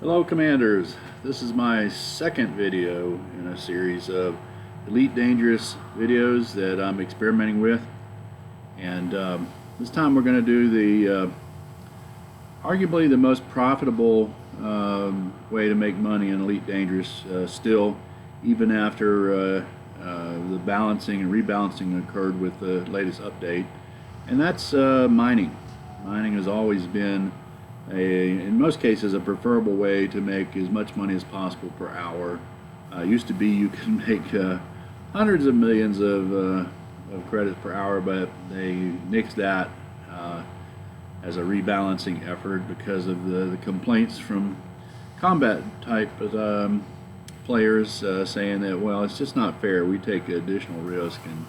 Hello Commanders, this is my second video in a series of Elite Dangerous videos that I'm experimenting with, and this time we're going to do the arguably the most profitable way to make money in Elite Dangerous still, even after the balancing and rebalancing occurred with the latest update, and that's mining. Mining has always been in most cases a preferable way to make as much money as possible per hour. Used to be you could make hundreds of millions of credits per hour, but they nixed that as a rebalancing effort because of the complaints from combat type players saying that, well, it's just not fair, we take additional risk and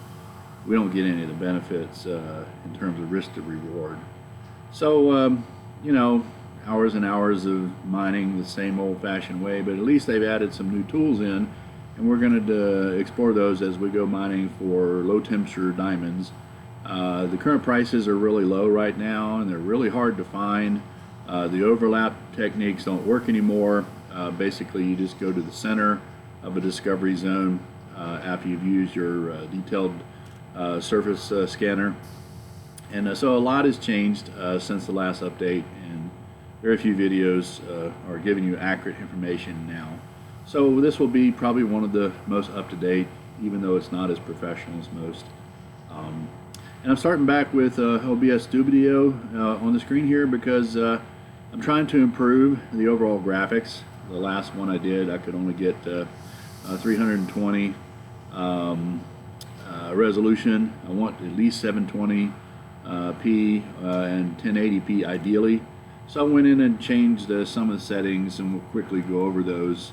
we don't get any of the benefits in terms of risk to reward. So you know, hours and hours of mining the same old-fashioned way, but at least they've added some new tools in, and we're going to explore those as we go mining for low-temperature diamonds. The current prices are really low right now, and they're really hard to find. The overlap techniques don't work anymore. Basically, you just go to the center of a discovery zone after you've used your detailed surface scanner. And so a lot has changed since the last update, and very few videos are giving you accurate information now. So this will be probably one of the most up-to-date, even though it's not as professional as most. And I'm starting back with OBS Studio on the screen here because I'm trying to improve the overall graphics. The last one I did, I could only get 320 resolution. I want at least 720 p and 1080p ideally. So I went in and changed some of the settings, and we'll quickly go over those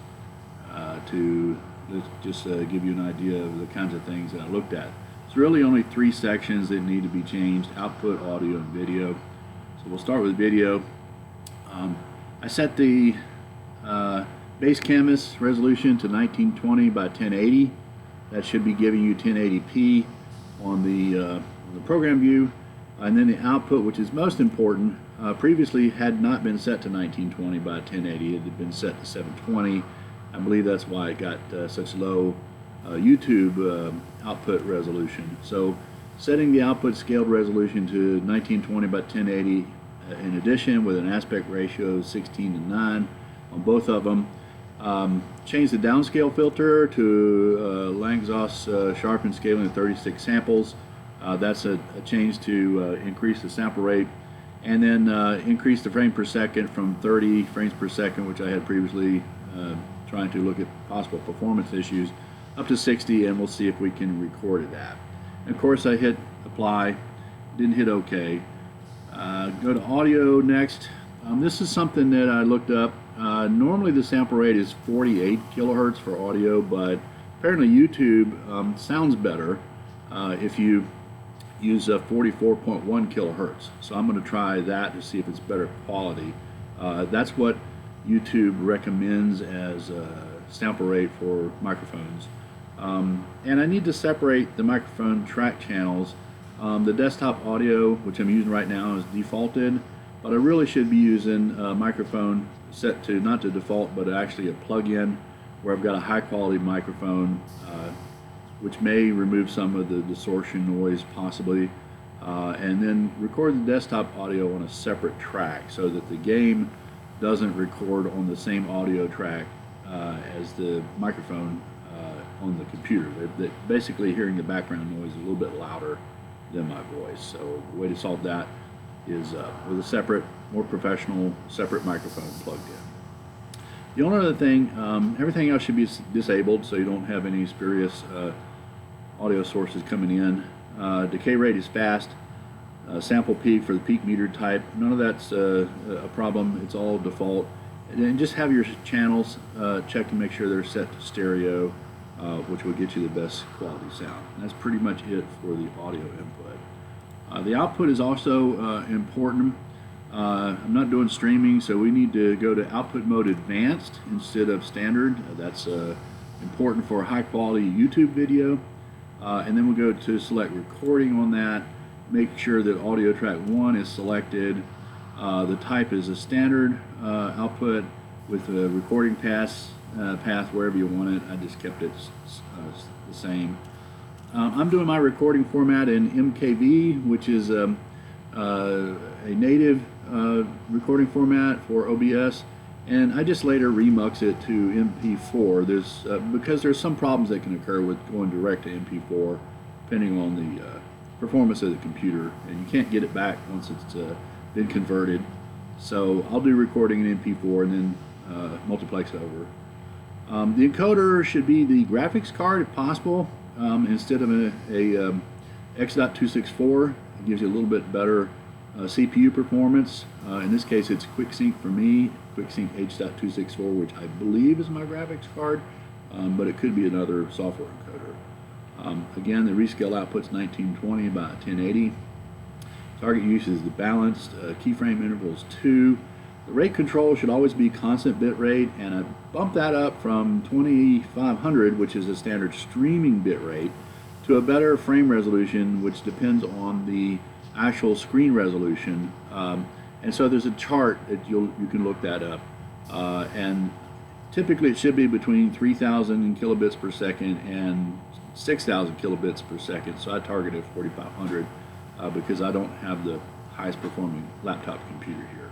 to just give you an idea of the kinds of things that I looked at. It's really only three sections that need to be changed: output, audio, and video. So we'll start with video. I set the base canvas resolution to 1920 by 1080. That should be giving you 1080p on the program view. And then the output, which is most important, previously had not been set to 1920 by 1080. It had been set to 720. I believe that's why it got such low YouTube output resolution. So setting the output scaled resolution to 1920 by 1080 in addition with an aspect ratio of 16:9 on both of them. Change the downscale filter to Langsos sharpen scaling to 36 samples. That's a change to increase the sample rate, and then increase the frame per second from 30 frames per second, which I had previously trying to look at possible performance issues, up to 60, and we'll see if we can record that. And of course I hit apply, didn't hit OK. Go to audio next. This is something that I looked up. Normally the sample rate is 48 kilohertz for audio, but apparently YouTube sounds better if you use 44.1 kilohertz. So I'm going to try that to see if it's better quality. That's what YouTube recommends as sample rate for microphones. And I need to separate the microphone track channels. The desktop audio, which I'm using right now, is defaulted, but I really should be using a microphone set to not to default, but actually a plug-in where I've got a high quality microphone, which may remove some of the distortion noise possibly, and then record the desktop audio on a separate track so that the game doesn't record on the same audio track as the microphone on the computer. They're basically hearing the background noise a little bit louder than my voice. So the way to solve that is with a separate, more professional, separate microphone plugged in. The only other thing, everything else should be disabled so you don't have any spurious audio sources coming in. Decay rate is fast. Sample peak for the peak meter type, none of that's a problem. It's all default. And then just have your channels checked to make sure they're set to stereo, which will get you the best quality sound. And that's pretty much it for the audio input. The output is also important. I'm not doing streaming, so we need to go to output mode advanced instead of standard. That's important for a high quality YouTube video. And then we'll go to select recording on that, make sure that audio track 1 is selected. The type is a standard output, with the recording path wherever you want it. I just kept it the same. I'm doing my recording format in MKV, which is a native recording format for OBS, and I just later remux it to MP4. Because there's some problems that can occur with going direct to MP4, depending on the performance of the computer, and you can't get it back once it's been converted. So I'll do recording in MP4 and then multiplex over. The encoder should be the graphics card if possible, instead of a X.264. It gives you a little bit better CPU performance. In this case it's QuickSync for me, QuickSync H.264, which I believe is my graphics card, but it could be another software encoder. Again, the rescale output's 1920 by 1080. Target use is the balanced, keyframe intervals 2. The rate control should always be constant bit rate, and I bumped that up from 2500, which is a standard streaming bit rate, to a better frame resolution, which depends on the actual screen resolution. And so there's a chart that you can look that up. And typically it should be between 3000 kilobits per second and 6000 kilobits per second. So I targeted 4500 because I don't have the highest performing laptop computer here.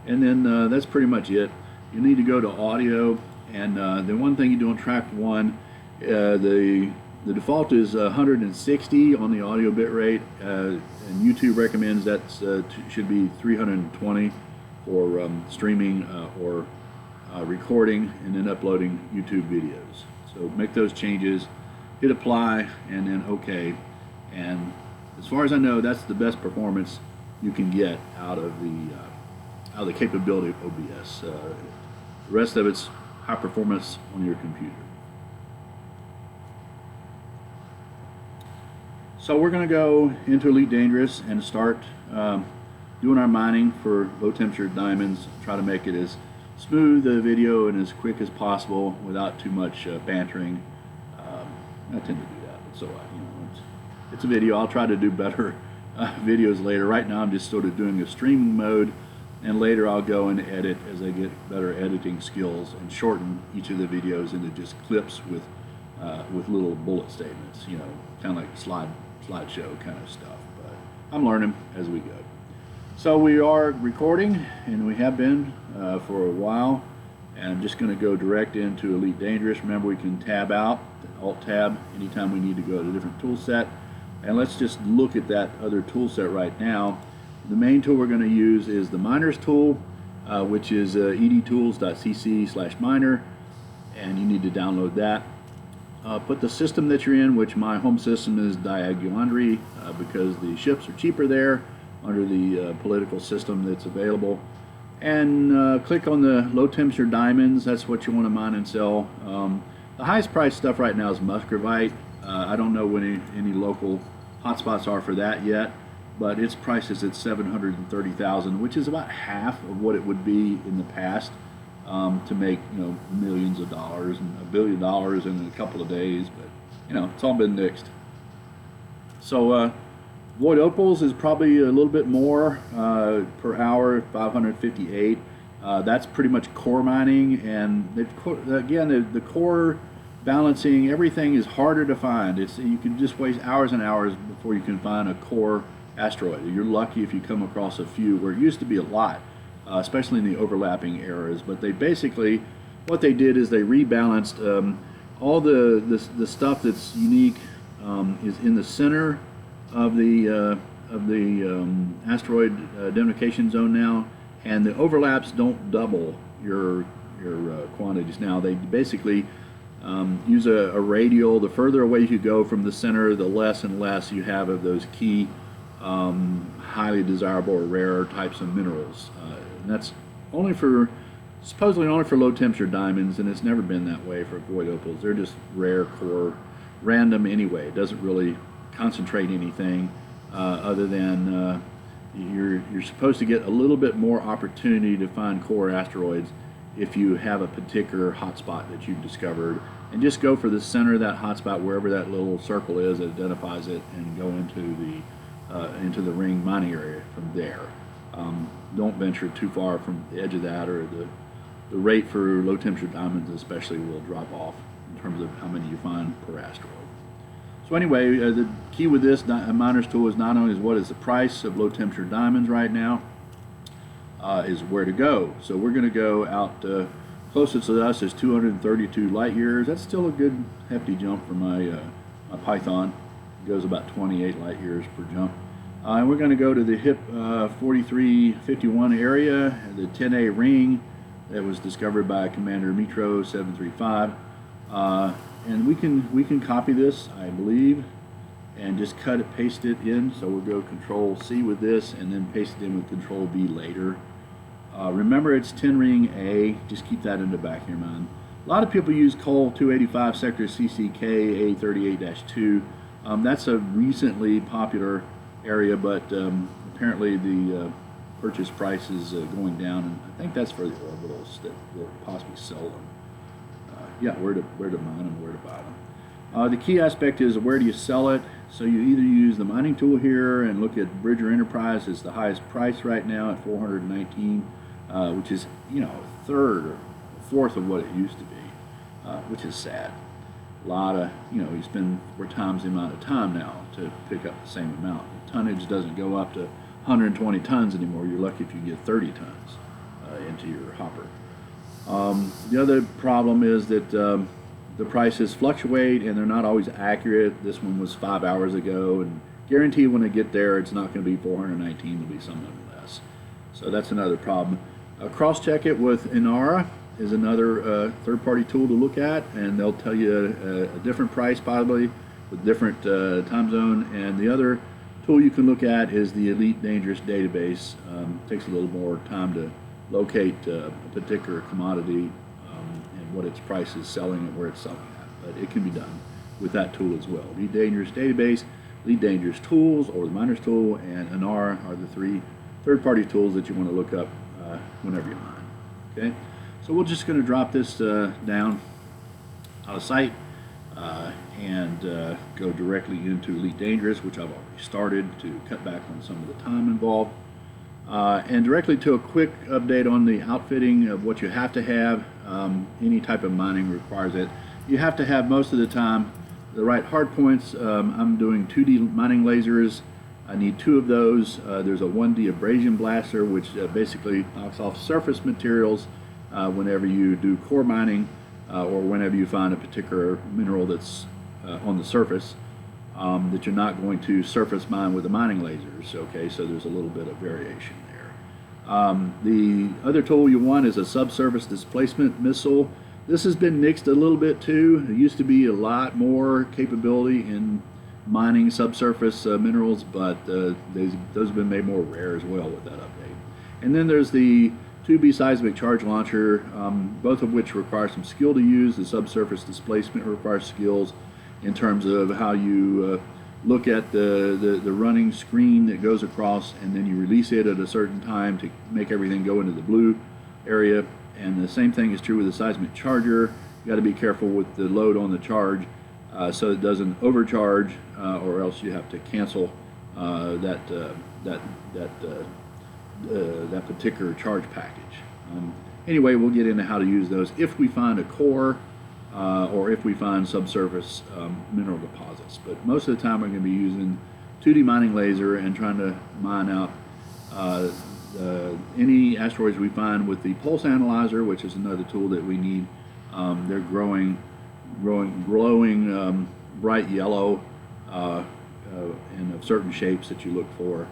And then that's pretty much it. You need to go to audio, and the one thing you do on track 1, the default is 160 on the audio bit rate, and YouTube recommends that should be 320 for streaming or recording and then uploading YouTube videos. So make those changes, hit apply, and then OK. And as far as I know, that's the best performance you can get out of the capability of OBS. The rest of it's high performance on your computer. So we're going to go into Elite Dangerous and start doing our mining for low temperature diamonds. Try to make it as smooth a video and as quick as possible without too much bantering. I tend to do that, but so it's a video. I'll try to do better videos later. Right now I'm just sort of doing a streaming mode, and later I'll go and edit as I get better editing skills and shorten each of the videos into just clips with little bullet statements, kind of like slideshow kind of stuff. But I'm learning as we go. So we are recording, and we have been for a while, and I'm just going to go direct into Elite Dangerous. Remember, we can tab out, Alt tab, anytime we need to go to a different tool set. And let's just look at that other tool set right now. The main tool we're going to use is the Miners tool, which is edtools.cc/miner, and you need to download that. Put the system that you're in, which my home system is Diaguandri, because the ships are cheaper there under the political system that's available. And click on the low temperature diamonds. That's what you want to mine and sell. The highest price stuff right now is Muscovite. I don't know what any local hotspots are for that yet, but its price is at 730,000, which is about half of what it would be in the past, to make millions of dollars and $1 billion in a couple of days. But it's all been nixed. So Void Opals is probably a little bit more per hour, 558. That's pretty much core mining, and again the core balancing, everything is harder to find. You can just waste hours and hours before you can find a core asteroid. You're lucky if you come across a few, where it used to be a lot, especially in the overlapping eras. But they basically, what they did is they rebalanced all the stuff that's unique is in the center of the asteroid identification zone now, and the overlaps don't double your quantities now. They basically use a radial. The further away you go from the center, the less and less you have of those key highly desirable or rare types of minerals. And that's supposedly only for low temperature diamonds, and it's never been that way for void opals. They're just rare core, random anyway. It doesn't really concentrate anything other than you're supposed to get a little bit more opportunity to find core asteroids if you have a particular hotspot that you've discovered, and just go for the center of that hotspot, wherever that little circle is that identifies it, and go into the ring mining area from there. Don't venture too far from the edge of that or the rate for low temperature diamonds especially will drop off in terms of how many you find per asteroid. So anyway, the key with this miner's tool is not only what is the price of low temperature diamonds right now, is where to go. So we're going to go out closest to us is 232 light years. That's still a good hefty jump for my Python. It goes about 28 light years per jump. And we're going to go to the HIP 4351 area, the 10A ring that was discovered by Commander Metro 735. And we can copy this, I believe, and just cut it, paste it in. So we'll go Control C with this, and then paste it in with Control B later. Remember, it's 10 ring A. Just keep that in the back of your mind. A lot of people use Col 285 sector CCK A38-2. That's a recently popular area, but apparently the purchase price is going down, and I think that's for the orbitals that will possibly sell them. Yeah, where to mine them, where to buy them. The key aspect is where do you sell it. So you either use the mining tool here and look at Bridger Enterprise. It's the highest price right now at 419, which is, you know, a third or a fourth of what it used to be, which is sad. A lot of, you know, you spend 4 times the amount of time now to pick up the same amount. The tonnage doesn't go up to 120 tons anymore. You're lucky if you get 30 tons into your hopper. The other problem is that the prices fluctuate and they're not always accurate. This one was 5 hours ago, and guarantee when I get there it's not going to be 419, it'll be something less. So that's another problem. Cross-check it with Inara is another third-party tool to look at, and they'll tell you a different price probably with different time zone. And the other tool you can look at is the Elite Dangerous database. Takes a little more time to locate a particular commodity and what its price is selling and where it's selling at, but it can be done with that tool as well. Elite Dangerous database, Elite Dangerous tools, or the miner's tool, and Anar are the 3 third-party tools that you want to look up whenever you mine. Okay, so we're just going to drop this down out of sight and go directly into Elite Dangerous, which I've already started to cut back on some of the time involved. And directly to a quick update on the outfitting of what you have to have. Any type of mining requires it. You have to have, most of the time, the right hard points. I'm doing 2D mining lasers. I need 2 of those. There's a 1D abrasion blaster, which basically knocks off surface materials whenever you do core mining or whenever you find a particular mineral that's on the surface. That you're not going to surface mine with the mining lasers. Okay, so there's a little bit of variation there. The other tool you want is a subsurface displacement missile. This has been nixed a little bit too. There used to be a lot more capability in mining subsurface minerals, but those have been made more rare as well with that update. And then there's the 2B seismic charge launcher, both of which require some skill to use. The subsurface displacement requires skills in terms of how you look at the running screen that goes across, and then you release it at a certain time to make everything go into the blue area. And the same thing is true with the seismic charger. You got to be careful with the load on the charge so it doesn't overcharge, or else you have to cancel that particular charge package. Anyway, we'll get into how to use those if we find a core or if we find subsurface mineral deposits. But most of the time we're going to be using 2D mining laser and trying to mine out any asteroids we find with the pulse analyzer, which is another tool that we need. They're glowing bright yellow and of certain shapes that you look for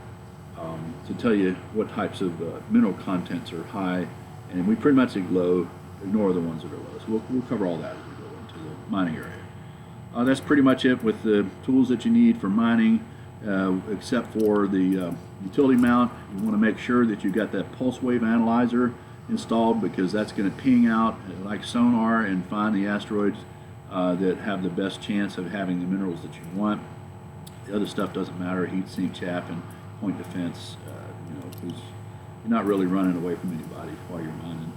to tell you what types of mineral contents are high, and we pretty much ignore the ones that are low. So we'll cover all that as we go into the mining area. That's pretty much it with the tools that you need for mining, except for the utility mount. You want to make sure that you've got that pulse wave analyzer installed, because that's going to ping out like sonar and find the asteroids that have the best chance of having the minerals that you want. The other stuff doesn't matter, heat sink, chaff, and point defense, because you're not really running away from anybody while you're mining.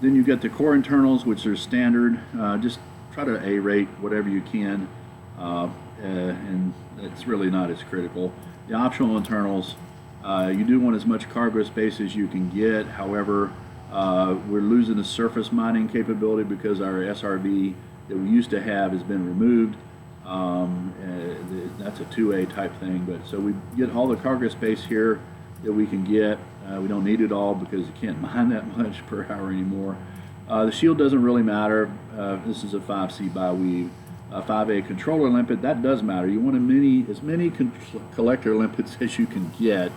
Then you've got the core internals, which are standard. Just try to A-rate whatever you can, and it's really not as critical. The optional internals, you do want as much cargo space as you can get. However, We're losing the surface mining capability because our SRV that we used to have has been removed. That's a 2A type thing, but so we get all the cargo space here that we can get. We don't need it all because you can't mine that much per hour anymore. The shield doesn't really matter. This is a 5C bi-weave. 5A controller limpet, that does matter. You want as many collector limpets as you can get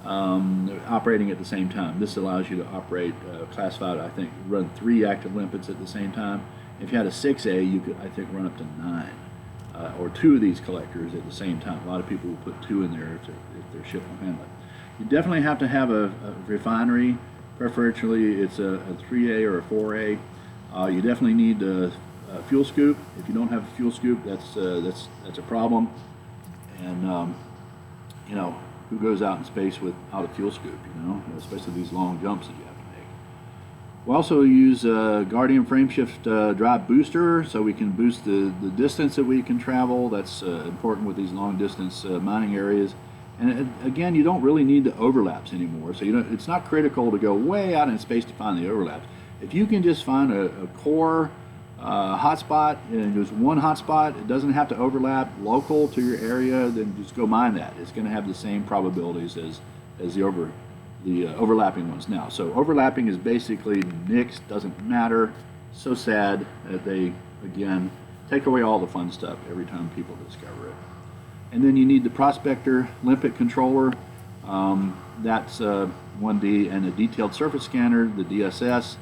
operating at the same time. This allows you to operate classified, I think, run 3 active limpets at the same time. If you had a 6A, you could, I think, run up to 9 or 2 of these collectors at the same time. A lot of people will put 2 in there if their ship will handle it. You definitely have to have a refinery. Preferentially, it's a 3A or a 4A. You definitely need a fuel scoop. If you don't have a fuel scoop, that's a problem. And you know, who goes out in space without a fuel scoop? You know, especially these long jumps that you have to make. We also use Guardian frameshift drive booster, so we can boost the distance that we can travel. That's important with these long distance mining areas. And again, you don't really need the overlaps anymore. So it's not critical to go way out in space to find the overlaps. If you can just find a core hotspot, and there's one hotspot, it doesn't have to overlap, local to your area, then just go mine that. It's going to have the same probabilities as the overlapping ones now. So overlapping is basically nix, doesn't matter. So sad that they, again, take away all the fun stuff every time people discover it. And then you need the prospector limpet controller. That's 1D, and a detailed surface scanner, the DSS.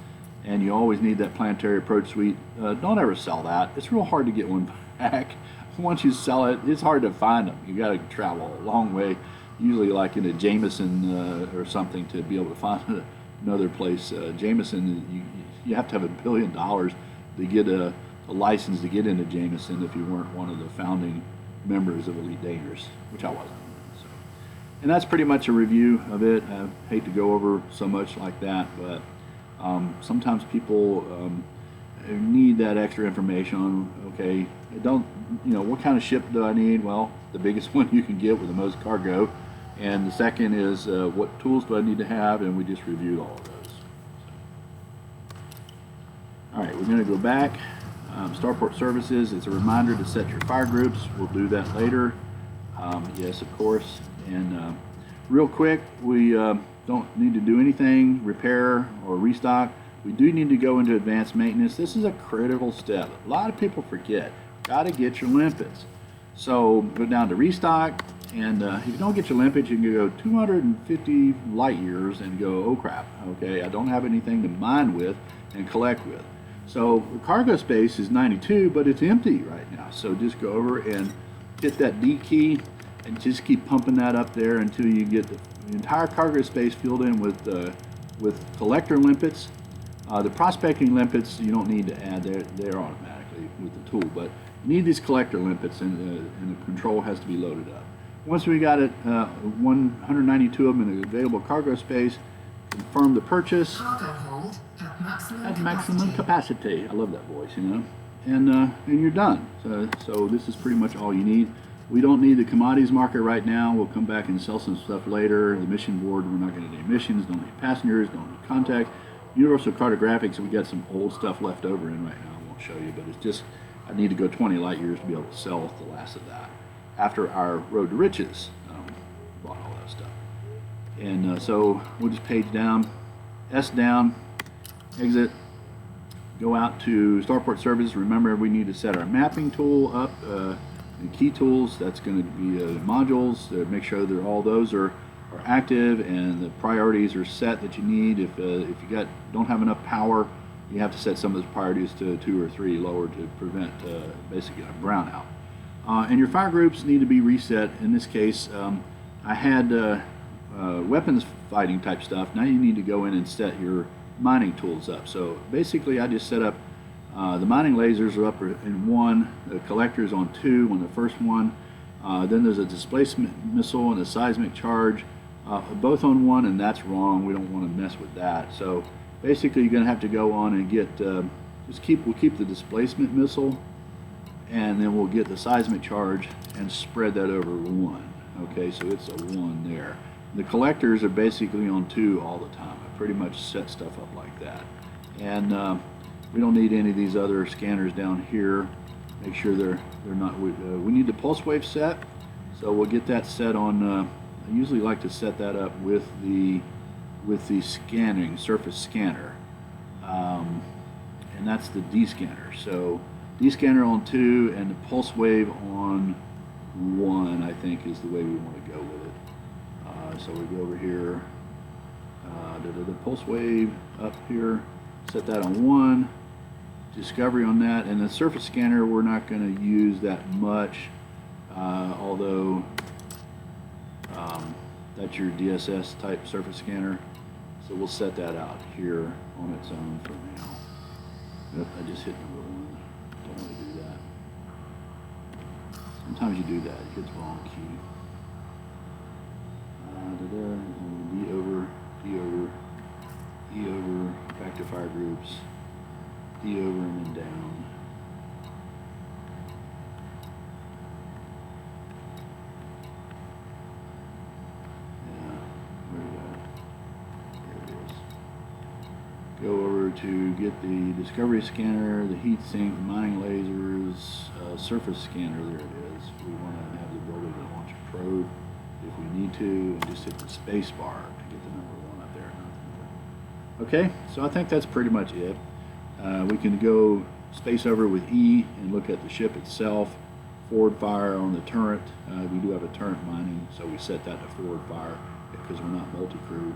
And you always need that planetary approach suite. Don't ever sell that. It's real hard to get one back. Once you sell it, it's hard to find them. You got to travel a long way, usually like in a Jameson or something, to be able to find another place. Jameson, you have to have $1 billion to get a license to get into Jameson if you weren't one of the founding members of Elite Dangerous, which I wasn't. So, and that's pretty much a review of it. I hate to go over so much like that, but sometimes people need that extra information on, okay, what kind of ship do I need? Well, the biggest one you can get with the most cargo. And the second is what tools do I need to have? And we just reviewed all of those. All right, we're going to go back. Starport Services, it's a reminder to set your fire groups. We'll do that later. Yes, of course. And real quick, we don't need to do anything, repair or restock. We do need to go into advanced maintenance. This is a critical step. A lot of people forget. Got to get your limpets. So go down to restock, and if you don't get your limpets, you can go 250 light years and go, oh crap, okay, I don't have anything to mine with and collect with. So the cargo space is 92, but it's empty right now. So just go over and hit that D key and just keep pumping that up there until you get the entire cargo space filled in with collector limpets. The prospecting limpets you don't need to add, they're automatically with the tool, but you need these collector limpets, and the control has to be loaded up. Once we got it, 192 of them in the available cargo space, confirm the purchase. Cargo hold at maximum capacity. I love that voice, you know. And you're done. So this is pretty much all you need. We don't need the commodities market right now. We'll come back and sell some stuff later. The mission board, we're not going to do missions, don't need passengers, don't need contact. Universal cartographics, we got some old stuff left over in right now. I won't show you, but it's just, I need to go 20 light years to be able to sell the last of that. After our Road to Riches, bought all that stuff. And so we'll just page down, S down, exit, go out to Starport Services. Remember, we need to set our mapping tool up, the key tools. That's going to be modules. Make sure that all those are active and the priorities are set that you need. If you don't have enough power, you have to set some of those priorities to 2 or 3 lower to prevent basically a brownout. And your fire groups need to be reset. In this case, I had weapons fighting type stuff. Now you need to go in and set your mining tools up. So basically I just set up the mining lasers are up in 1, the collectors on 2 on the first one. Then there's a displacement missile and a seismic charge, both on 1, and that's wrong. We don't want to mess with that. So basically you're going to have to go on and get, we'll keep the displacement missile, and then we'll get the seismic charge and spread that over 1. Okay, so it's a 1 there. The collectors are basically on 2 all the time, I pretty much set stuff up like that. And we don't need any of these other scanners down here. Make sure they're not. We need the pulse wave set, so we'll get that set on. I usually like to set that up with the scanning surface scanner, and that's the D scanner. So D scanner on 2 and the pulse wave on 1, I think, is the way we want to go with it. So we go over here, the pulse wave up here, set that on 1, discovery on that, and the surface scanner we're not going to use that much, although that's your DSS type surface scanner, so we'll set that out here on its own for now. Yep, I just hit number 1. Don't want to do that. Sometimes you do that, it gets wrong key. D over, D over, E over, back to fire groups, D over and then down. Yeah, where did I? There it is. Go over to get the discovery scanner, the heat sink, mining lasers, surface scanner. There it is. We want to have the ability to launch a probe if we need to, and just hit the space bar to get the number 1 up there. Okay, so I think that's pretty much it. We can go space over with E and look at the ship itself. Forward fire on the turret. We do have a turret mining, so we set that to forward fire because we're not multi-crewed.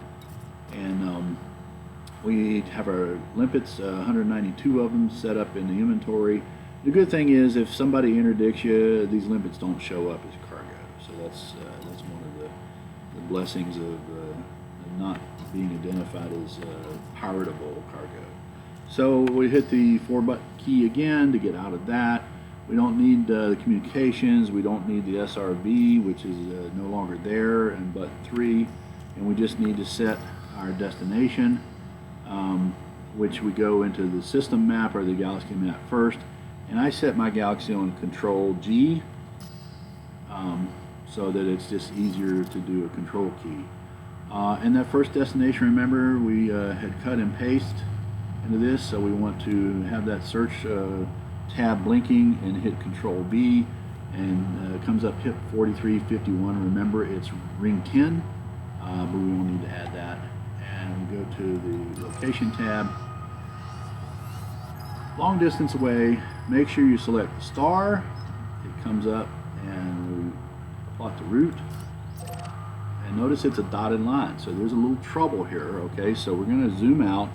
And we have our limpets, 192 of them set up in the inventory. The good thing is if somebody interdicts you, these limpets don't show up as cargo. So that's one of the blessings of not being identified as piratable cargo. So we hit the 4-button key again to get out of that. We don't need the communications. We don't need the SRV, which is no longer there, and button 3. And we just need to set our destination, which we go into the system map or the galaxy map first. And I set my galaxy on Control G, so that it's just easier to do a control key. And that first destination, remember, we had cut and paste into this, so we want to have that search tab blinking and hit Control B, and it comes up HIP 4351. Remember, it's ring 10, but we won't need to add that. And we go to the location tab, long distance away. Make sure you select the star. It comes up and we plot the route. And notice it's a dotted line, so there's a little trouble here. Okay, so we're going to zoom out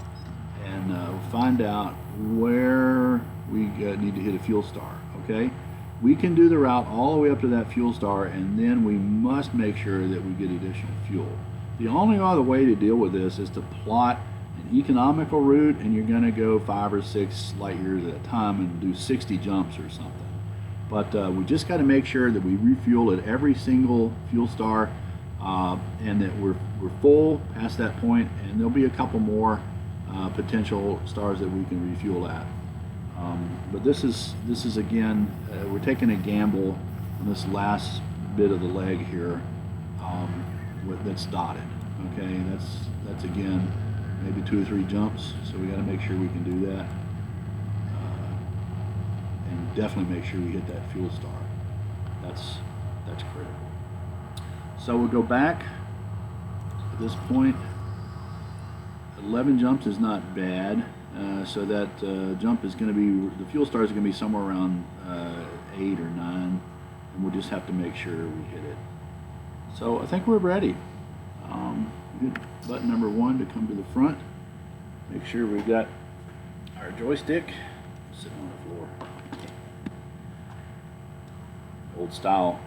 and find out where we need to hit a fuel star. Okay, we can do the route all the way up to that fuel star, and then we must make sure that we get additional fuel. The only other way to deal with this is to plot an economical route, and you're going to go 5 or 6 light years at a time and do 60 jumps or something. But we just got to make sure that we refuel at every single fuel star, and that we're full past that point, and there'll be a couple more potential stars that we can refuel at. But this is again, we're taking a gamble on this last bit of the leg here that's dotted. Okay, that's again maybe 2 or 3 jumps, so we got to make sure we can do that, and definitely make sure we hit that fuel star. That's critical. So we'll go back at this point. 11 jumps is not bad. So that jump is going to be, the fuel stars are going to be somewhere around 8 or 9, and we'll just have to make sure we hit it. So I think we're ready. Hit button number 1 to come to the front. Make sure we've got our joystick sitting on the floor. Old style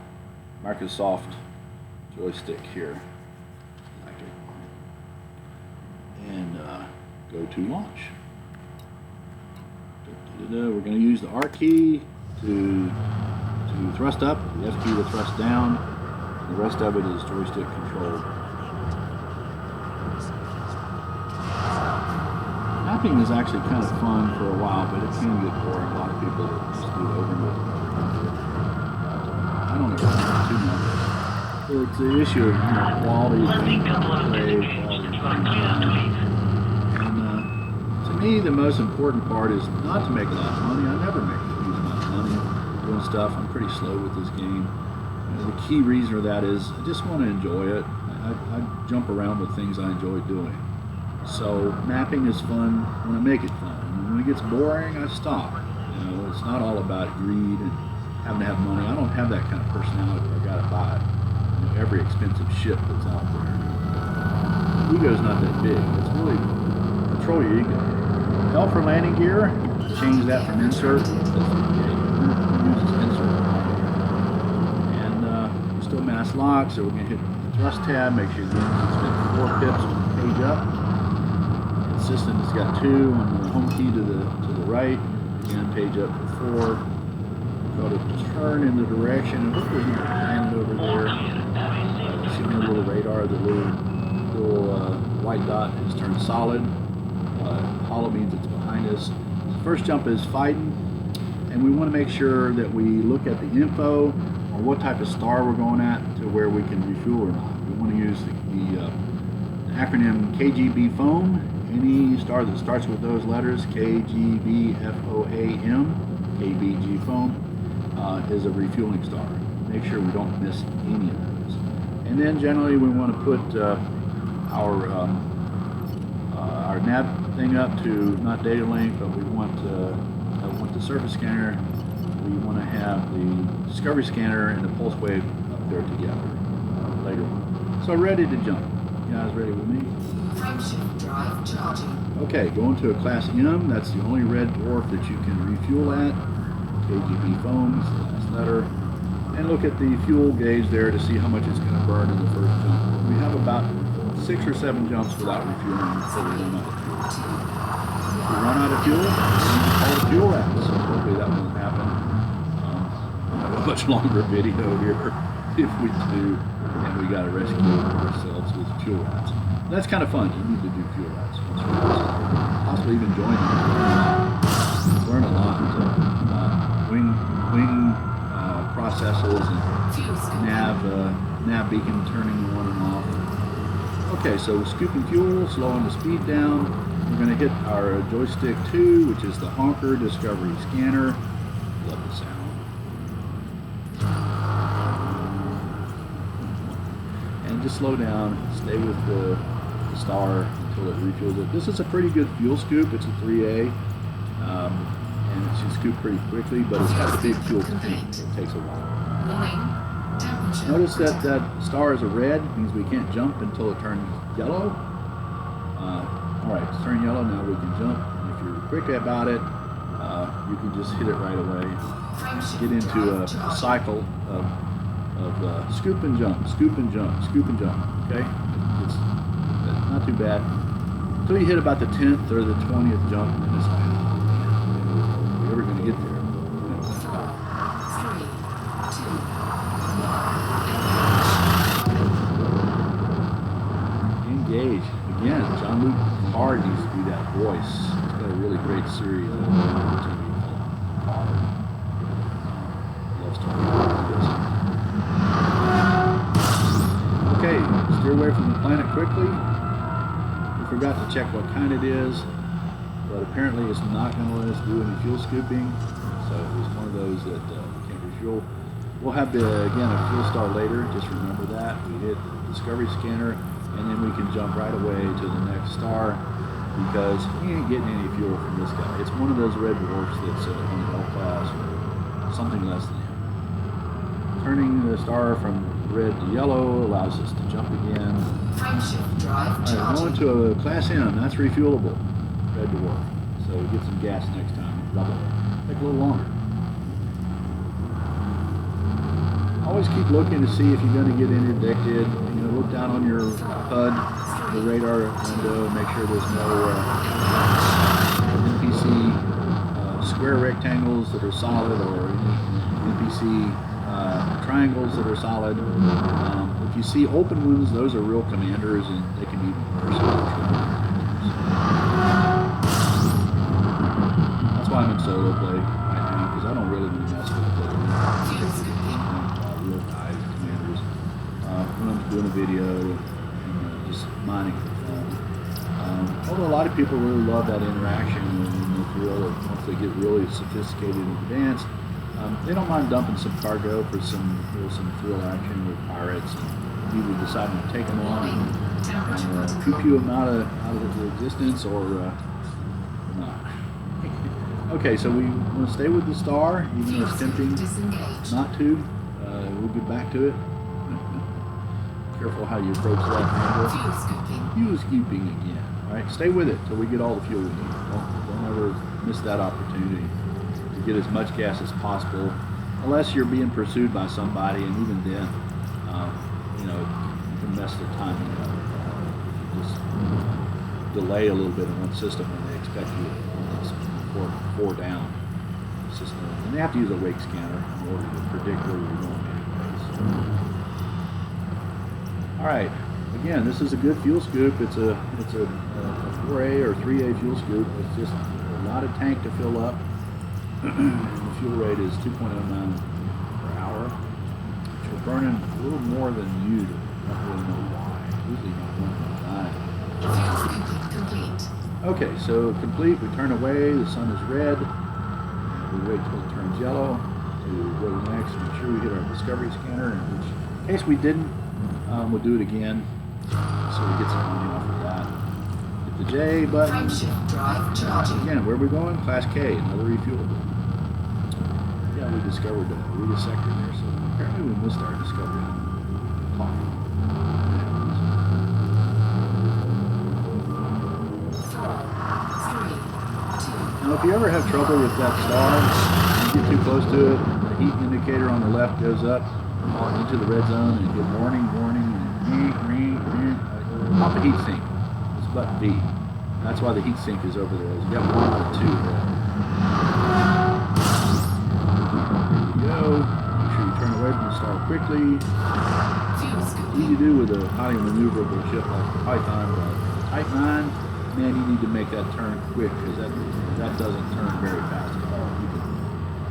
Microsoft joystick here. Like it. And go to launch. We're going to use the R key to thrust up, the F key to thrust down. The rest of it is joystick controlled. Mapping is actually kind of fun for a while, but it can get boring. A lot of people just do it over and over. I don't know too much. So it's the issue of quality, me, the most important part is not to make a lot of money. I never make a huge amount of money doing stuff. I'm pretty slow with this game. The key reason for that is I just want to enjoy it. I jump around with things I enjoy doing. So mapping is fun when I make it fun. And when it gets boring, I stop. You know, it's not all about greed and having to have money. I don't have that kind of personality where I gotta buy, you know, every expensive ship that's out there. Ego's not that big. It's really control your ego. L for landing gear. Change that from insert. Uses insert. And we're still mass lock, so we're gonna hit the thrust tab. Make sure you spend 4 pips on the page up. System has got 2 on the home key to the right. Again, page up to 4. Go to turn in the direction. Hopefully we can land over there. See the little radar, the little white dot is turned solid. Hollow means it's behind us. The first jump is fighting, and we want to make sure that we look at the info or what type of star we're going at to where we can refuel or not. We want to use the acronym KGB foam. Any star that starts with those letters, KGBFOAM, KBG foam, is a refueling star. Make sure we don't miss any of those. And then generally we want to put our nav thing up to not data link, but we want the surface scanner. We want to have the discovery scanner and the pulse wave up there together later on. So ready to jump. You guys ready with me? Frameshift drive charging. Okay, going to a class M. That's the only red dwarf that you can refuel at. KGB foam is the last letter. And look at the fuel gauge there to see how much it's going to burn in the first jump. We have about 6 or 7 jumps without refueling before we run out of fuel. If we run out of fuel, we need to call the fuel rats. Hopefully that won't happen. We'll have a much longer video here if we do, and we got to rescue ourselves with fuel rats. That's kind of fun. You need to do fuel rats. Possibly even join them. Learn a lot about wing processes and nav beacon turning on and off. Okay, so scooping fuel, slowing the speed down. We're going to hit our joystick 2, which is the honker discovery scanner. Love the sound. And just slow down. Stay with the star until it refuels it. This is a pretty good fuel scoop. It's a 3A, and it should scoop pretty quickly, but it's got a big fuel tank. It takes a while. Notice that that star is a red, means we can't jump until it turns yellow. Alright, it's turned yellow, now we can jump. And if you're quick about it, you can just hit it right away. Get into a cycle of scoop and jump, scoop and jump, scoop and jump. Okay? It's not too bad. Until you hit about the 10th or the 20th jump, and then it's like, you're ever going to get there. Engage. Again, John-Luc Picard used to be that voice. He's got a really great series on TV called Picard. Loves talking about this. Okay, steer away from the planet quickly. We forgot to check what kind it is, but apparently it's not going to let us do any fuel scooping, so it's one of those that we can't refuel. We'll have again a fuel star later, just remember that. We hit the discovery scanner, and then we can jump right away to the next star, because we ain't getting any fuel from this guy. It's one of those red dwarfs that's on the L class or something less than him. Turning the star from red to yellow allows us to jump again. Frameshift drive Alright, going to a class M, that's refuelable. Red dwarf. So we get some gas next time. Double it. Take a little longer. Always keep looking to see if you're going to get interdicted. You know, look down on your HUD, the radar window, make sure there's no NPC square rectangles that are solid or any NPC triangles that are solid. If you see open ones, those are real commanders, and they can be worse. That's why I'm in solo play right now, because I don't really want to mess with the real guys, commanders. When I'm doing a video and just mining for fun. Although a lot of people really love that interaction and the thrill of once they get really sophisticated and advanced, they don't mind dumping some cargo for some thrill action with pirates, and either deciding to take them on and pew them out of existence or not. Okay, so we want to stay with the star, even though it's tempting not to. We'll get back to it. Careful how you approach that angle. Fuel scooping again. All right, stay with it till we get all the fuel we need. Don't ever miss that opportunity to get as much gas as possible, unless you're being pursued by somebody, and even then, you know, you can mess the timing up. Just delay a little bit in one system when they expect you to pour down the system, and they have to use a wake scanner in order to predict where you're going anyways. All right. Again, this is a good fuel scoop. It's a 4A or 3A fuel scoop. It's just a lot of tank to fill up. The fuel rate is 2.09 per hour. So we're burning a little more than usual. I don't really know why. Usually about 1.9. Complete. Okay, so complete. We turn away. The sun is red. We wait till it turns yellow to go to the next. Make sure we hit our discovery scanner. In case we didn't, we'll do it again. So we get some money off of that. Hit the J button. Frameshift drive charging. Again, where are we going? Class K, another refuelable. Yeah, we discovered a sector there, so apparently we missed our discovery. Now, if you ever have trouble with that star, you get too close to it, the heat indicator on the left goes up into the red zone, and you get warning, pop the heat sink. It's button B. That's why the heat sink is over there. You got 1 or 2 there. There you go. Make sure you turn away from the star quickly. Easy to do with a highly maneuverable ship like the Python, but the Type 9, man, you need to make that turn quick, because that doesn't turn very fast at all.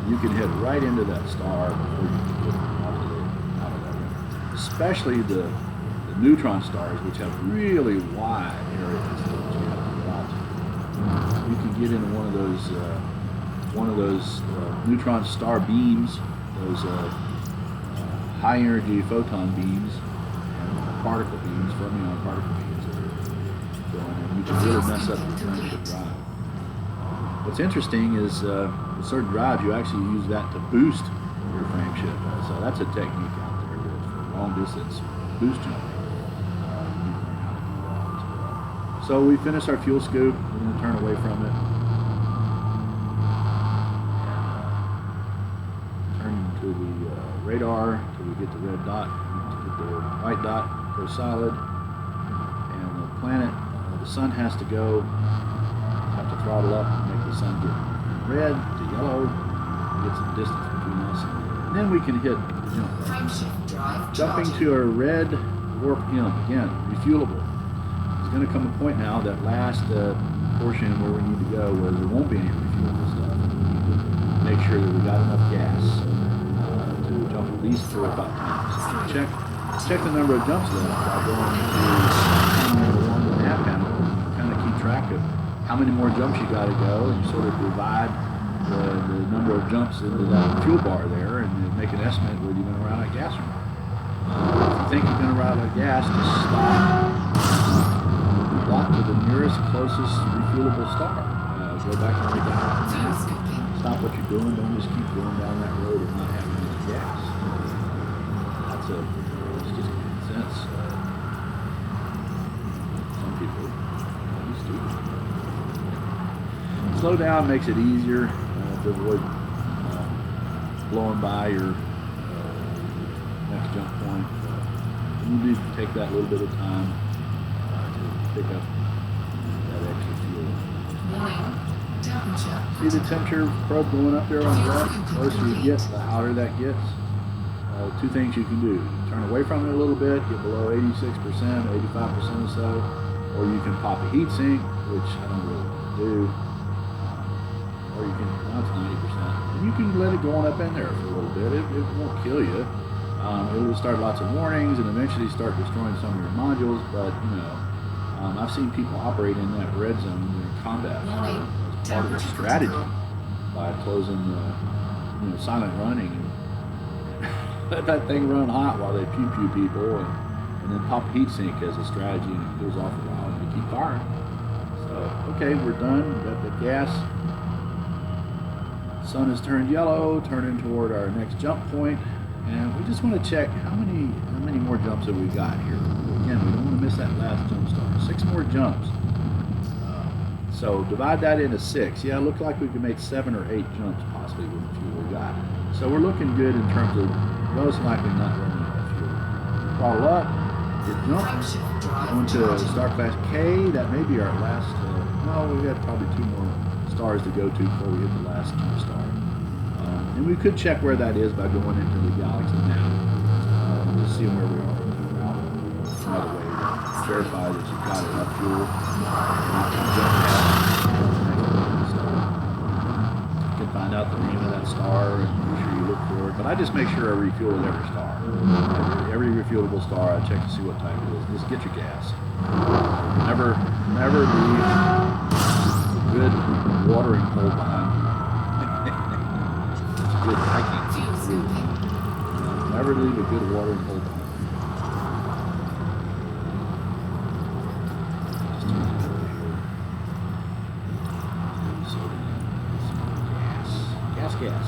You can hit right into that star before you can get out of that. Especially the neutron stars, which have really wide areas that you have to go out to. You can get into one of those neutron star beams, those high energy photon beams and particle beams, fermion particle beams that are going in. You can really mess up your frameshift drive. What's interesting is with certain drives, you actually use that to boost your frameshift. So that's a technique out there for long distance boost jumping. So we finish our fuel scoop. We're going to turn away from it. Turn to the radar until we get the red dot, get the white dot, go solid. And the planet, the sun has to go. Have to throttle up and make the sun get from red to yellow. Get some distance between us. And then we can hit the jump. Jumping to a red warp M, again, refuelable. There's going to come a point now, that last portion where we need to go, where there won't be any refuelable stuff. We need to make sure that we got enough gas to jump at least 4 or 5 times. Check the number of jumps left by going to the nav panel. Kind of keep track of how many more jumps you got to go, and sort of divide the number of jumps into that fuel bar there, and make an estimate whether you're going to run out of gas or not. If you think you're going to run out of gas, just stop. Block to the nearest, closest refuelable star. Go back and get that. Stop what you're doing. Don't just keep going down that road and not having any gas. It's just common sense. Some people are stupid. Slow down makes it easier to avoid blowing by your next jump point. You need to take that little bit of time pick up that extra fuel. See the temperature probe going up there on the left? The closer you get, the hotter that gets. 2 things you can do. Turn away from it a little bit, get below 86%, 85% or so, or you can pop a heat sink, which I don't really do, or you can, now it's 90%, and you can let it go on up in there for a little bit. It won't kill you. It will start lots of warnings and eventually start destroying some of your modules, but you know, I've seen people operate in that red zone in combat as part of their strategy by closing the silent running and let that thing run hot while they pew people and then pop heat sink as a strategy and it goes off a while and they keep firing. So, okay, we're done. We got the gas. Sun has turned yellow, turning toward our next jump point, and we just want to check how many more jumps have we got here. Again, we don't want to miss that last jump start. 6 more jumps. So divide that into 6. Yeah, it looked like we could make 7 or 8 jumps possibly with the fuel we got. So we're looking good in terms of most likely not running out of fuel. Throttle up, get jump, going to star class K. That may be our last. No, we've got probably 2 more stars to go to before we hit the last star. And we could check where that is by going into the galaxy map. Just seeing where we are in the route. Another way to verify that you've got enough fuel. You can find out the name of that star and make sure you look for it. But I just make sure I refuel with every star. Every refuelable star, I check to see what type it is. Just get your gas. Never leave a good watering hole behind. Good hiking. Never leave a good watering hole behind. Gas.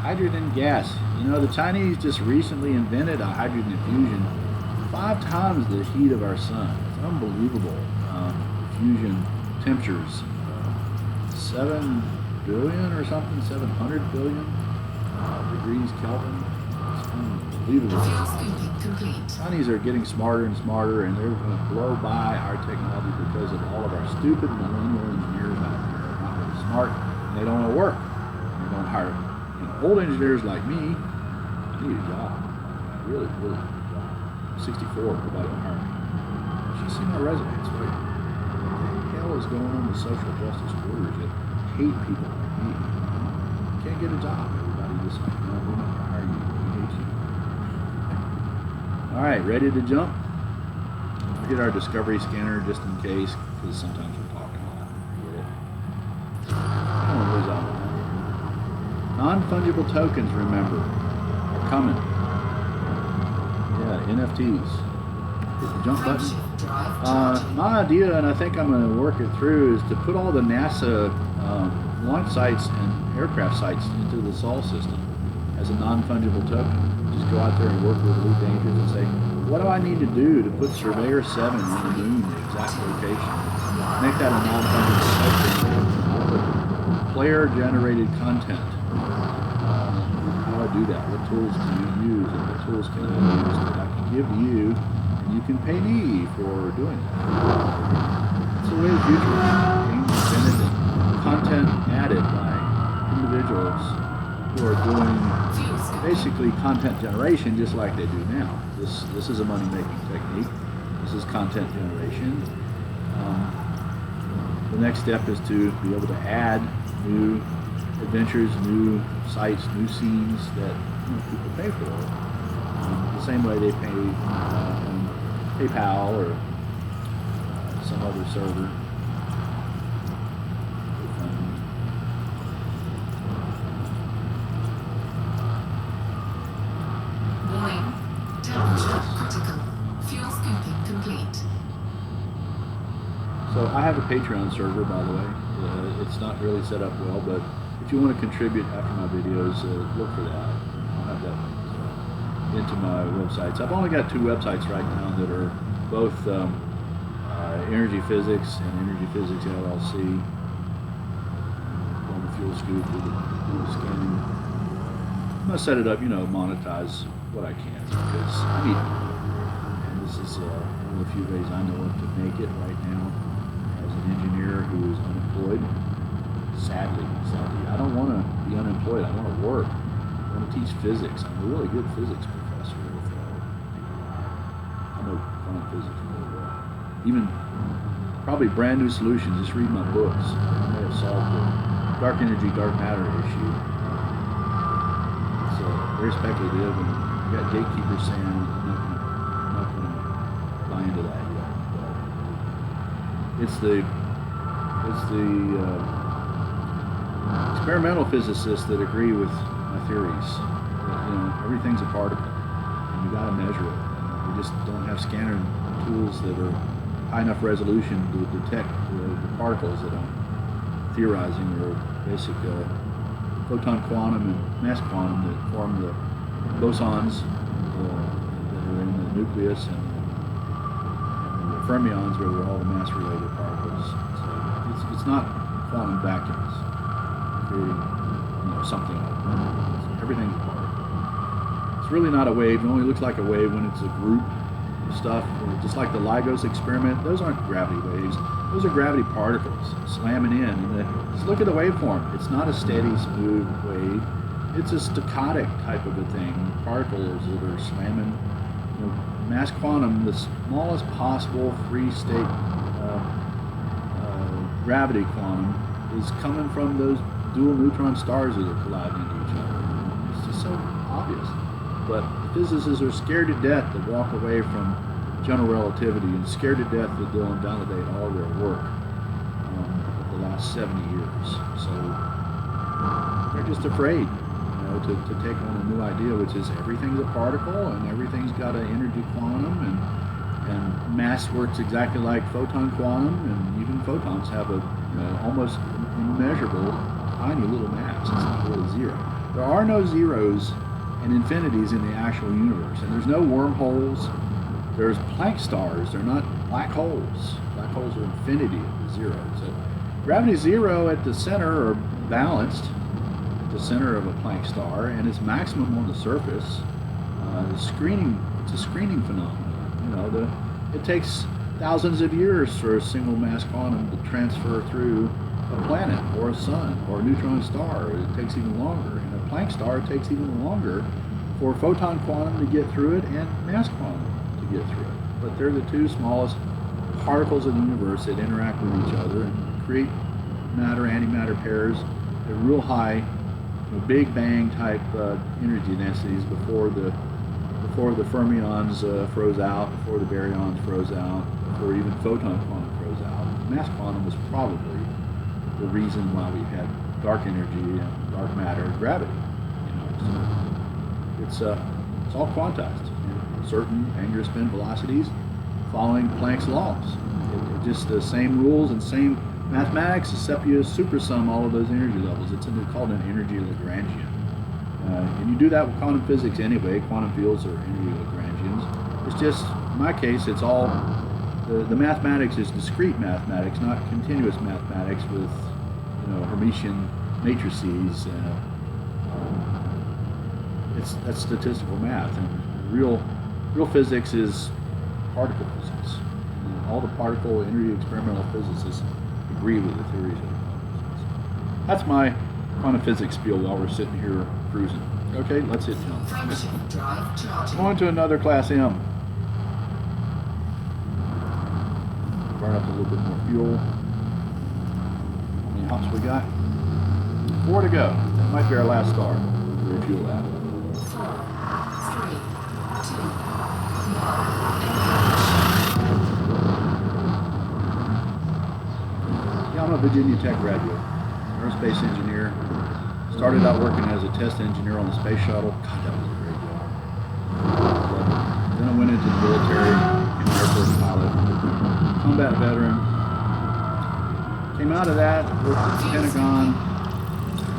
Hydrogen gas. You know, the Chinese just recently invented a hydrogen fusion 5 times the heat of our sun. It's unbelievable. Fusion temperatures. 7 billion or something, 700 billion degrees Kelvin. It's unbelievable. Chinese are getting smarter and smarter, and they're going to blow by our technology because of all of our stupid millennial engineers out there. They're not really smart, and they don't want to work. They don't hire old engineers like me. I need a job. I really need a job. I'm 64, nobody will hire me. You should see my resume. It's like, what the hell is going on with social justice warriors that hate people like me? You can't get a job. Everybody just like, no, we're not going to hire you. We hate you. All right, ready to jump? We'll hit our discovery scanner just in case, because sometimes we're talking a lot. Get it? I don't know what's out. Non-fungible tokens, remember, are coming. Yeah, NFTs. Hit the jump button. My idea, and I think I'm going to work it through, is to put all the NASA launch sites and aircraft sites into the Sol system as a non-fungible token. Just go out there and work with Elite Dangerous and say, what do I need to do to put Surveyor 7 on the moon, the exact location? Make that a non-fungible token. Player-generated content. How do I do that? What tools do you use, and what tools can I use that I can give to you, and you can pay me for doing that? It's the way of the future. Games invented and content added by individuals who are doing basically content generation just like they do now. This is a money-making technique. This is content generation. The next step is to be able to add new adventures, new sites, new scenes that people pay for. The same way they pay on PayPal or some other server. Warning. Temperature critical. Fuel scooping complete. So I have a Patreon server, by the way. It's not really set up well, but if you want to contribute after my videos, look for that. I'll have that into my websites. I've only got 2 websites right now that are both Energy Physics and Energy Physics LLC. On the fuel scoop, do the scanning. I'm going to set it up, monetize what I can, because I need it. And this is one of the few ways I know of to make it right now as an engineer who is unemployed. Sadly, I don't want to be unemployed. I want to work. I want to teach physics. I'm a really good physics professor. I know quantum physics really well. Even probably brand new solutions. Just read my books. I may have solved the dark energy, dark matter issue. It's very speculative, and you got gatekeepers saying I'm not going to buy into that yet. But It's the experimental physicists that agree with my theories. That, everything's a particle, and you got to measure it. And we just don't have scanner tools that are high enough resolution to detect the particles that I'm theorizing are basic photon quantum and mass quantum that form the bosons that are in the nucleus, and the fermions where they're all the mass-related particles. So it's not quantum vacuums creating something. Everything's a particle. It's really not a wave. It only looks like a wave when it's a group of stuff, just like the LIGO's experiment. Those aren't gravity waves. Those are gravity particles slamming in. And just look at the waveform. It's not a steady, smooth wave. It's a staccatic type of a thing. Particles that are slamming. Mass quantum, the smallest possible free state gravity quantum, is coming from those dual neutron stars that are colliding into each other. It's just so obvious. But the physicists are scared to death to walk away from general relativity and scared to death that they'll invalidate all their work of the last 70 years. So they're just afraid, to take on a new idea, which is everything's a particle and everything's got an energy quantum, and mass works exactly like photon quantum, and even photons have a almost immeasurable, tiny little mass. It's not really zero. There are no zeros and infinities in the actual universe, and there's no wormholes. There's Planck stars. They're not black holes. Black holes are infinity at the zero. So gravity zero at the center, or balanced at the center of a Planck star, and it's maximum on the surface. It's a screening phenomenon. It takes thousands of years for a single mass quantum to transfer through a planet or a sun or a neutron star. It takes even longer. In a Planck star, it takes even longer for photon quantum to get through it and mass quantum to get through it. But they're the two smallest particles in the universe that interact with each other and create matter-antimatter pairs at real high, Big Bang type energy densities before the fermions froze out, before the baryons froze out, before even photon quantum froze out. Mass quantum was probably the reason why we had dark energy and dark matter and gravity. So it's all quantized. Certain angular spin velocities following Planck's laws. It's just the same rules and same mathematics, except you supersum all of those energy levels. It's called an energy Lagrangian. And you do that with quantum physics anyway. Quantum fields are energy Lagrangians. It's just, in my case, it's all, the mathematics is discrete mathematics, not continuous mathematics with, Hermitian matrices. That's statistical math. And real physics is particle physics. And all the particle energy experimental physicists agree with the theories of the quantum physics. That's my quantum physics spiel while we're sitting here cruising. Okay, let's hit jump. Function drive charging. Going to another class M. Burn up a little bit more fuel. How many hops we got? 4 to go. That might be our last star. We'll refuel that. 4, 3, 2, 1. Yeah, I'm a Virginia Tech graduate, aerospace engineer. Started out working as a test engineer on the space shuttle. God, that was a great job. Then I went into the military, became an Air Force pilot, combat veteran. Came out of that, worked at the Pentagon,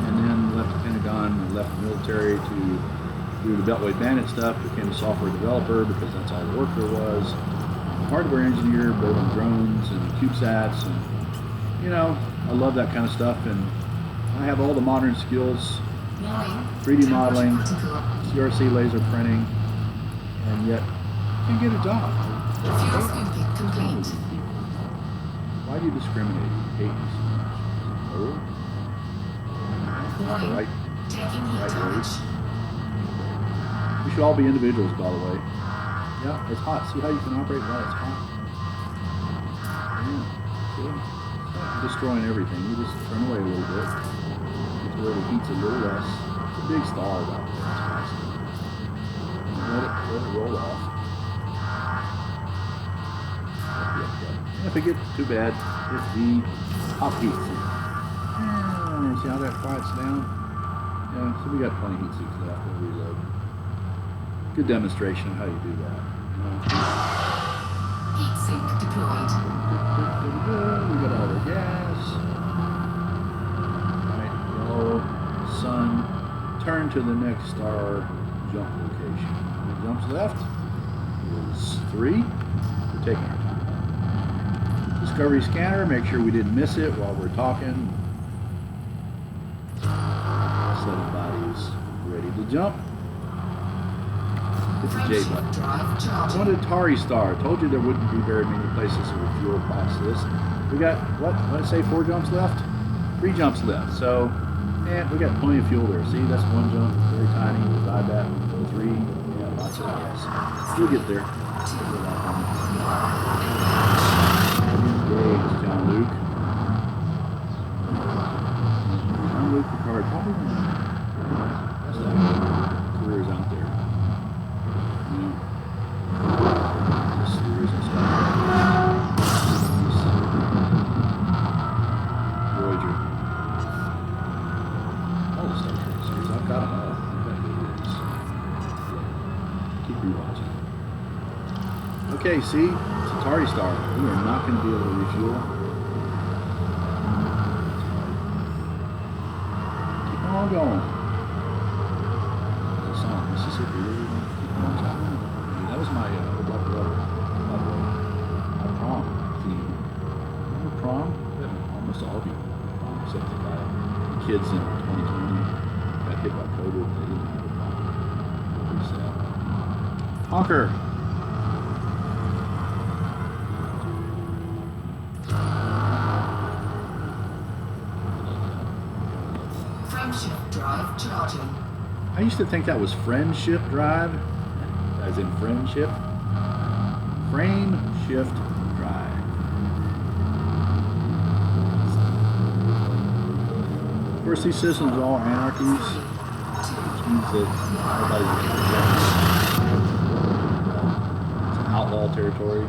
and then left the Pentagon and left the military to do the Beltway Bandit stuff. Became a software developer because that's all the work there was. Hardware engineer, building drones and CubeSats, and I love that kind of stuff, and I have all the modern skills, 3D modeling, CRC laser printing, and yet can't get a job. Fuel scooping complete. Why do you discriminate? You hate me so much. Oh. Warning. Right. Taking heat damage. We should all be individuals, by the way. Yeah, it's hot. See how you can operate while it's hot? Yeah. See? Destroying everything. You just turn away a little bit. Get to where the heat's a little less. It's a big star out there. It's fascinating. Let it roll off. If it gets too bad, it's the hot heat sink. See how that quiets down? Yeah, so we got plenty of heat sinks left. We'll reload. Good demonstration of how you do that. Heat sink deployed. We got all the gas. Right, yellow, sun. Turn to the next star jump location. When it jumps left is 3. We're taking our time. Discovery scanner, make sure we didn't miss it while we're talking. Set of bodies ready to jump. Hit the J button. Drive I charging. wanted Atari Star. Told you there wouldn't be very many places that would fuel past this. We got, what did I say, 4 jumps left? 3 jumps left. So, and we got plenty of fuel there. See, that's 1 jump, very tiny. Divide that, 3, yeah, lots of gas. We'll get there. Engage, John Luke. John Luke Picard, probably one of the best careers out there. Series and stuff. Voyager. All the Star Trek series. I've got them all. I've got videos. Keep rewatching. Okay, see? It's Atari Star. We are not going to be able to refuel. Keep on going. The song, Mississippi River. Keep on going. That was my prom theme. Remember prom? Almost all of you prom, except the kids in 2020 got hit by COVID. They didn't have a prom. Pretty sad. Honker. Frameshift drive charging. I used to think that was friendship drive, as in friendship. Frame shift drive. Of course, these systems are all anarchies, which means that nobody's it's an outlaw territory.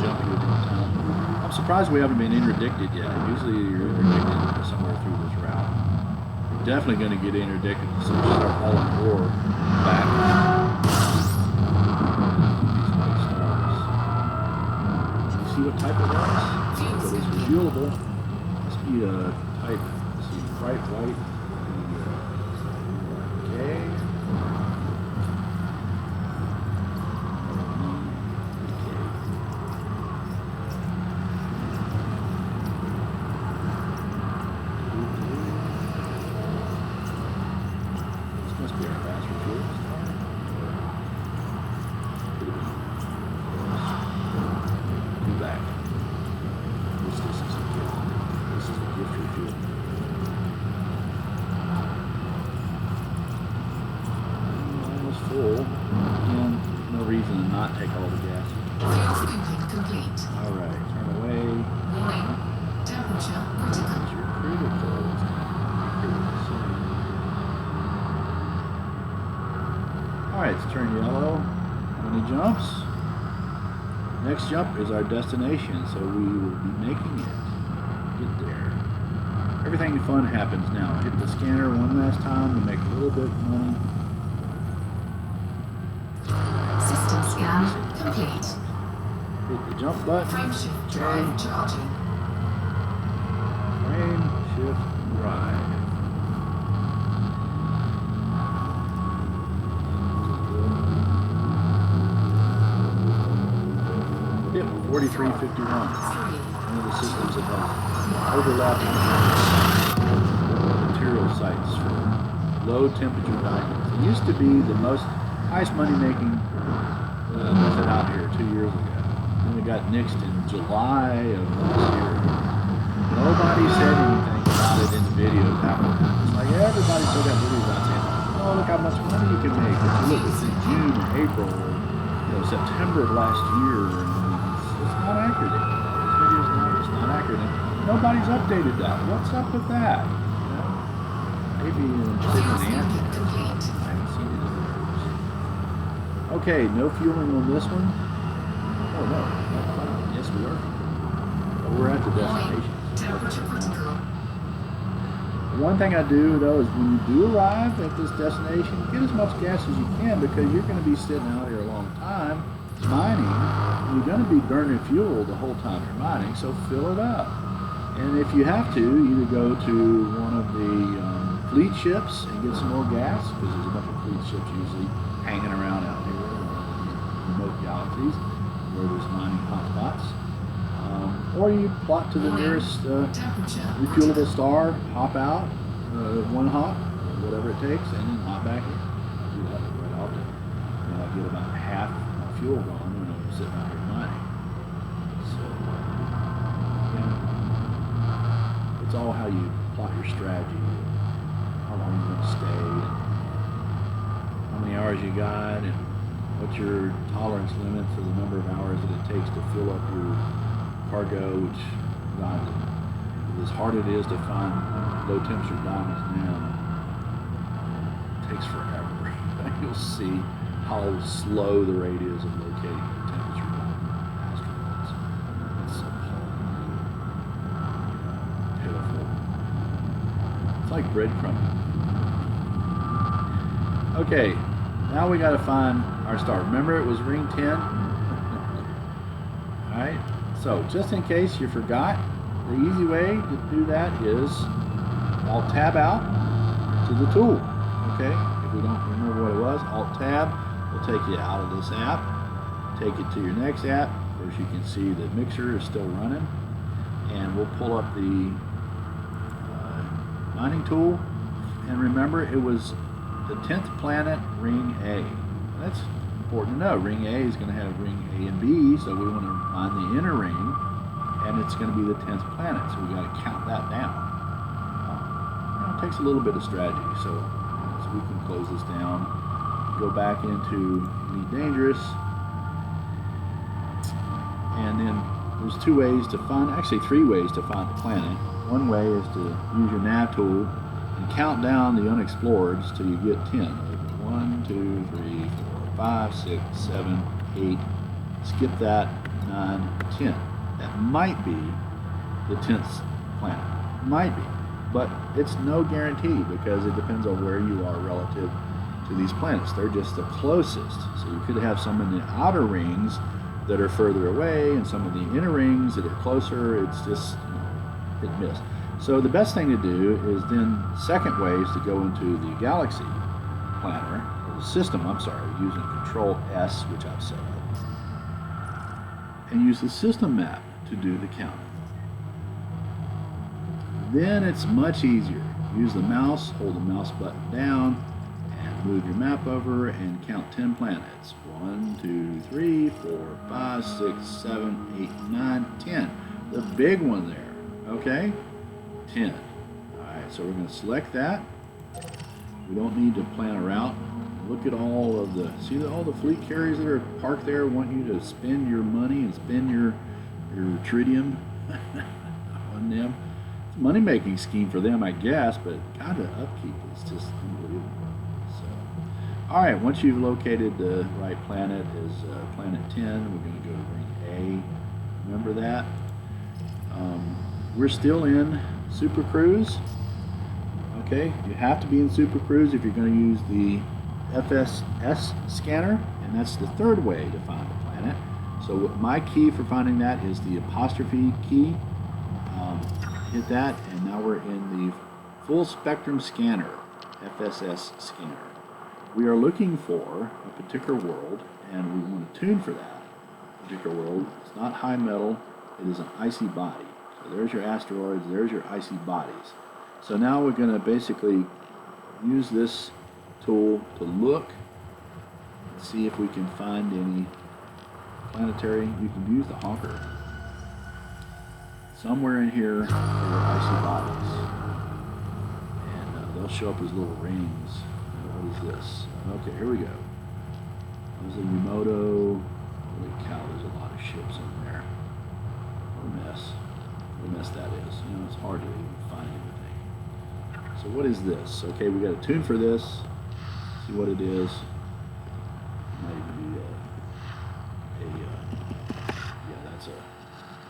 Jump you at any time. I'm surprised we haven't been interdicted yet. Usually you're interdicted somewhere through this route. You're definitely going to get interdicted, so we start hauling ore back. See what type it was? It was refuelable. Must be a type, let's see, bright white. Okay. This must be our fast refuel. Back. This is a gift. This is the gift refuel. Almost full. Again, no reason to not take all the gas. Fuel scooping complete. Alright, turn away. Warning. Temperature critical. You're critical. Alright, it's turned yellow. How many jumps? Next jump is our destination, so we will be making it. Get there. Everything fun happens now. Hit the scanner one last time to make a little bit of money. System scan complete. Hit the jump button. Frameshift drive charging. Frame shift drive. Yep, 4351. One of the systems that has overlapping material sites for low temperature diamonds. It used to be the highest money making method out here 2 years ago. Then it got nixed in July of last year. Nobody said anything about it in the videos afterwards. It's like everybody still got videos out saying, oh, look how much money you can make. But you look, it's in June or April or September of last year. It's not accurate. This video's not, it's not accurate. Nobody's updated that. What's up with that? Maybe interested in the answer. I haven't seen it in the videos. Okay, no fueling on this one. Oh no. Yes, we are. we're at the Warning, destination. temperature critical. One thing I do though is when you do arrive at this destination, get as much gas as you can, because you're going to be sitting out here a long time mining. And you're going to be burning fuel the whole time you're mining, so fill it up. And if you have to, either go to one of the fleet ships and get some more gas, because there's a bunch of fleet ships usually hanging around out here in remote galaxies where there's mining hotspots. Or you plot to the nearest refuelable star, hop out, one hop, whatever it takes, and then hop back in. Do that right often. And I get about half my fuel gone when I'm sitting out here mining. So, yeah, it's all how you plot your strategy, how long you're going to stay, and how many hours you got, and what's your tolerance limit for the number of hours that it takes to fill up your cargo, which, God, as hard it is to find low temperature diamonds now, it takes forever. You'll see how slow the rate is of locating low temperature diamond asteroids. It's appalling. Pitiful. It's like breadcrumbing. Okay, now we got to find our star. Remember, it was ring 10. All right. So, just in case you forgot, the easy way to do that is Alt-Tab out to the tool, okay? If we don't remember what it was, Alt-Tab will take you out of this app, take it to your next app. Of course, you can see the mixer is still running, and we'll pull up the mining tool, and remember, it was the 10th planet, ring A. That's important to know. Ring A is going to have ring A and B, so we want to find the inner ring, and it's going to be the 10th planet, so we got to count that down. It takes a little bit of strategy, so we can close this down, go back into Elite Dangerous, and then there's two ways to find, actually three ways to find the planet. One way is to use your nav tool and count down the unexplored till you get 10. 1, 2, 3, 4, 5, 6, 7, 8. Skip that, 9, 10. That might be the 10th planet. Might be. But it's no guarantee, because it depends on where you are relative to these planets. They're just the closest. So you could have some in the outer rings that are further away, and some of the inner rings that are closer. It's just, hit and miss. So the best thing to do is then, second way is to go into the galaxy planner, or the system, I'm sorry, using Control S, which I've set up, and use the system map to do the count. Then it's much easier. Use the mouse, hold the mouse button down, and move your map over and count 10 planets. 1, 2, 3, 4, 5, 6, 7, 8, 9, 10. The big one there, okay? 10. Alright, so we're going to select that. We don't need to plan a route. Look at all of the, see all the fleet carriers that are parked there want you to spend your money and spend your tritium on them. It's a money-making scheme for them, I guess, but God, the upkeep is just unbelievable. So, all right, once you've located the right planet, is planet 10, we're going to go to ring A. Remember that? We're still in Super Cruise. Okay, you have to be in Super Cruise if you're going to use the FSS scanner, and that's the third way to find the planet. So my key for finding that is the apostrophe key. Hit that, and now we're in the full spectrum scanner, FSS scanner. We are looking for a particular world, and we want to tune for that particular world. It's not high metal, it is an icy body. So there's your asteroids, there's your icy bodies. So now we're going to basically use this tool to look and see if we can find any planetary. You can use the honker. Somewhere in here are your icy bodies, and they'll show up as little rings. What is this? Okay, here we go. There's a Remoto. Holy cow, there's a lot of ships in there. What a mess. What a mess that is. It's hard to even find anything. So what is this? Okay, we got a tune for this. See what it is. Might even be yeah,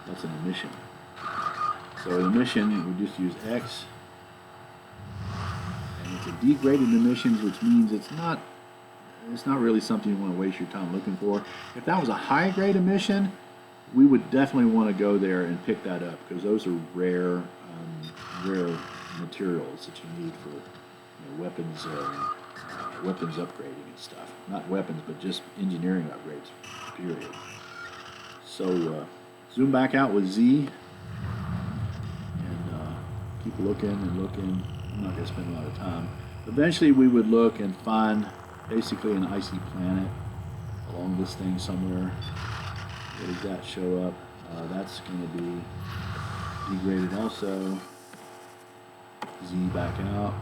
that's an emission. So emission, we just use X. And it's a degraded emissions, which means it's not really something you want to waste your time looking for. If that was a high grade emission, we would definitely want to go there and pick that up, because those are rare materials that you need for weapons upgrading and stuff. Not weapons, but just engineering upgrades, period. So zoom back out with Z and keep looking and looking. I'm not going to spend a lot of time. Eventually we would look and find basically an icy planet along this thing somewhere. Where does that show up? That's going to be degraded also. Z back out.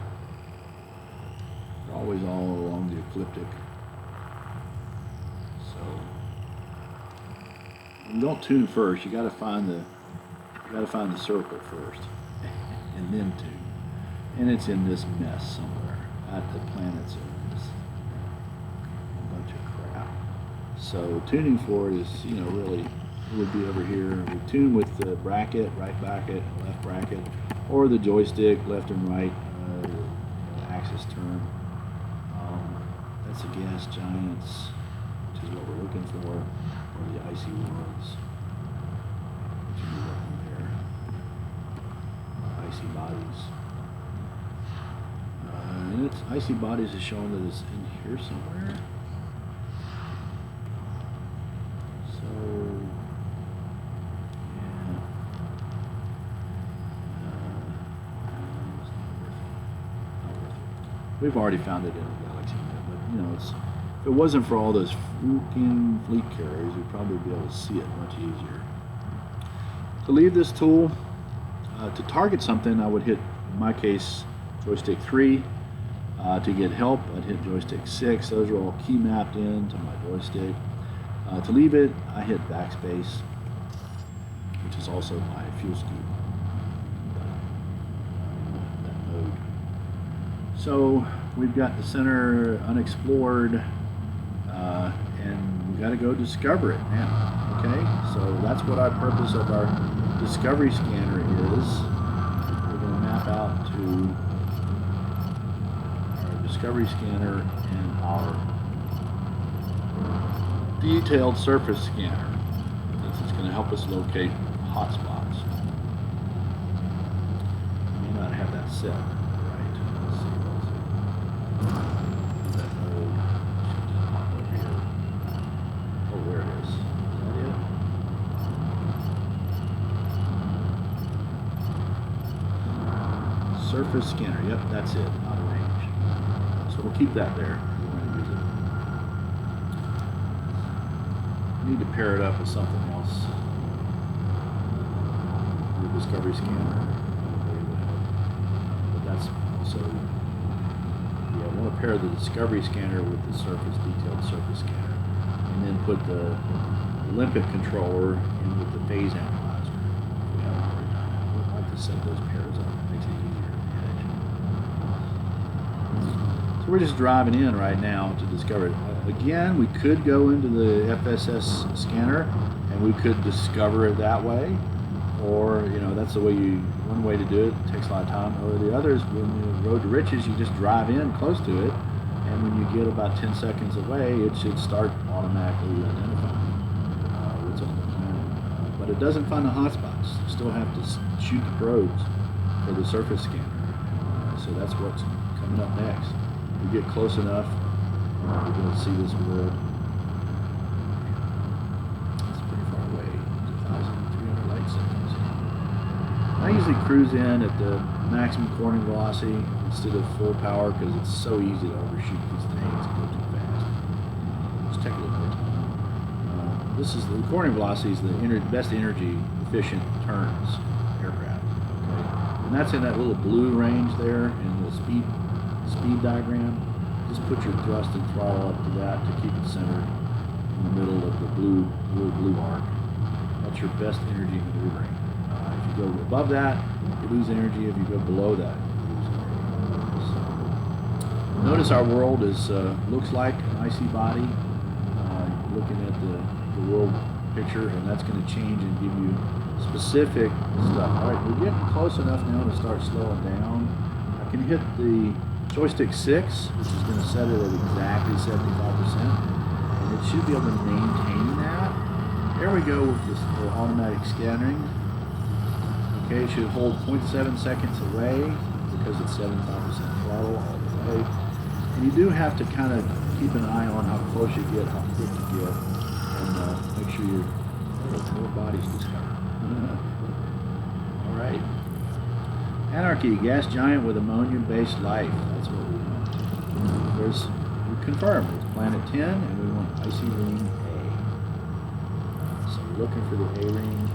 They're always all along the ecliptic. So you don't tune first. You got to find the circle first, and then tune. And it's in this mess somewhere. The planets are this bunch of crap. So tuning for it is, really, it would be over here. We tune with the bracket, right bracket, left bracket, or the joystick, left and right, axis turn. That's the gas giants, which is what we're looking for, or the icy worlds, which is looking there. Icy bodies. And its icy bodies is showing that it's in here somewhere. So, yeah. It's not worth it. We've already found it in the galaxy, but if it wasn't for all those freaking fleet carriers, we'd probably be able to see it much easier. To leave this tool, to target something, I would hit, in my case, joystick 3. To get help, I'd hit joystick 6. Those are all key mapped into my joystick. To leave it, I hit backspace, which is also my fuel scoop. That mode. So we've got the center unexplored, and we got to go discover it now. Okay, so that's what our purpose of our discovery scanner is. We're going to map out to discovery scanner and our detailed surface scanner. It's going to help us locate hotspots. I may not have that set right. Let's see. That node should just pop over here. Oh, there it is. Is that it? Surface scanner. Yep, that's it. Out of range. So we'll keep that there. We want to use it. We need to pair it up with something else. The discovery scanner. But that's also, I want to pair the discovery scanner with the detailed surface scanner, and then put the limpet controller in with the phase analyzer. We haven't already done that. We'd like to set those pairs up. It makes it easier to manage. So we're just driving in right now to discover it. Again, we could go into the FSS scanner and we could discover it that way, or that's the way one way to do it. It takes a lot of time. Or the other is when you road to riches, you just drive in close to it, and when you get about 10 seconds away, it should start automatically identifying what's on the planet. But it doesn't find the hotspots. You still have to shoot the probes for the surface scanner. So that's what's coming up next. We get close enough, we're going to see this world. It's pretty far away, 2,300 light seconds. I usually cruise in at the maximum cornering velocity instead of full power, because it's so easy to overshoot these things and go too fast. Just take a little more time. The cornering velocity is the best energy efficient turns aircraft. Okay, and that's in that little blue range there in the speed diagram. Just put your thrust and throttle up to that to keep it centered in the middle of the blue arc. That's your best energy maneuvering. If you go above that, you lose energy. If you go below that, you lose energy. So, notice our world looks like an icy body. Looking at the world picture, and that's going to change and give you specific stuff. All right, we're getting close enough now to start slowing down. I can hit the joystick 6, which is going to set it at exactly 75%, and it should be able to maintain that. There we go with this little automatic scanning. Okay, it should hold 0.7 seconds away because it's 75% throttle all the way. And you do have to kind of keep an eye on how close you get, how quick you get, and make sure you're more bodies discovered. All right. Anarchy, gas giant with ammonia-based life. That's what we want. We confirmed it's planet 10, and we want icy ring A. So we're looking for the A ring.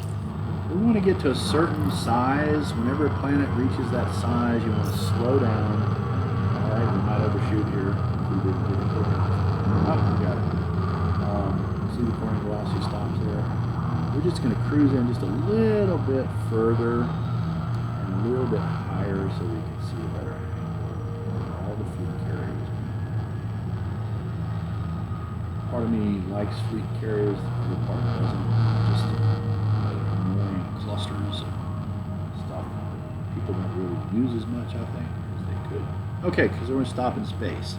We want to get to a certain size. Whenever a planet reaches that size, you want to slow down. All right, we might overshoot here if we didn't get it quick enough. Oh, we got it. See the pouring velocity stops there. We're just going to cruise in just a little bit further and a little bit higher so we can see a better angle. All the fleet carriers. Part of me likes fleet carriers, the other part doesn't. Just annoying clusters and stuff people don't really use as much, I think, as they could. Okay, because we're going to stop in space.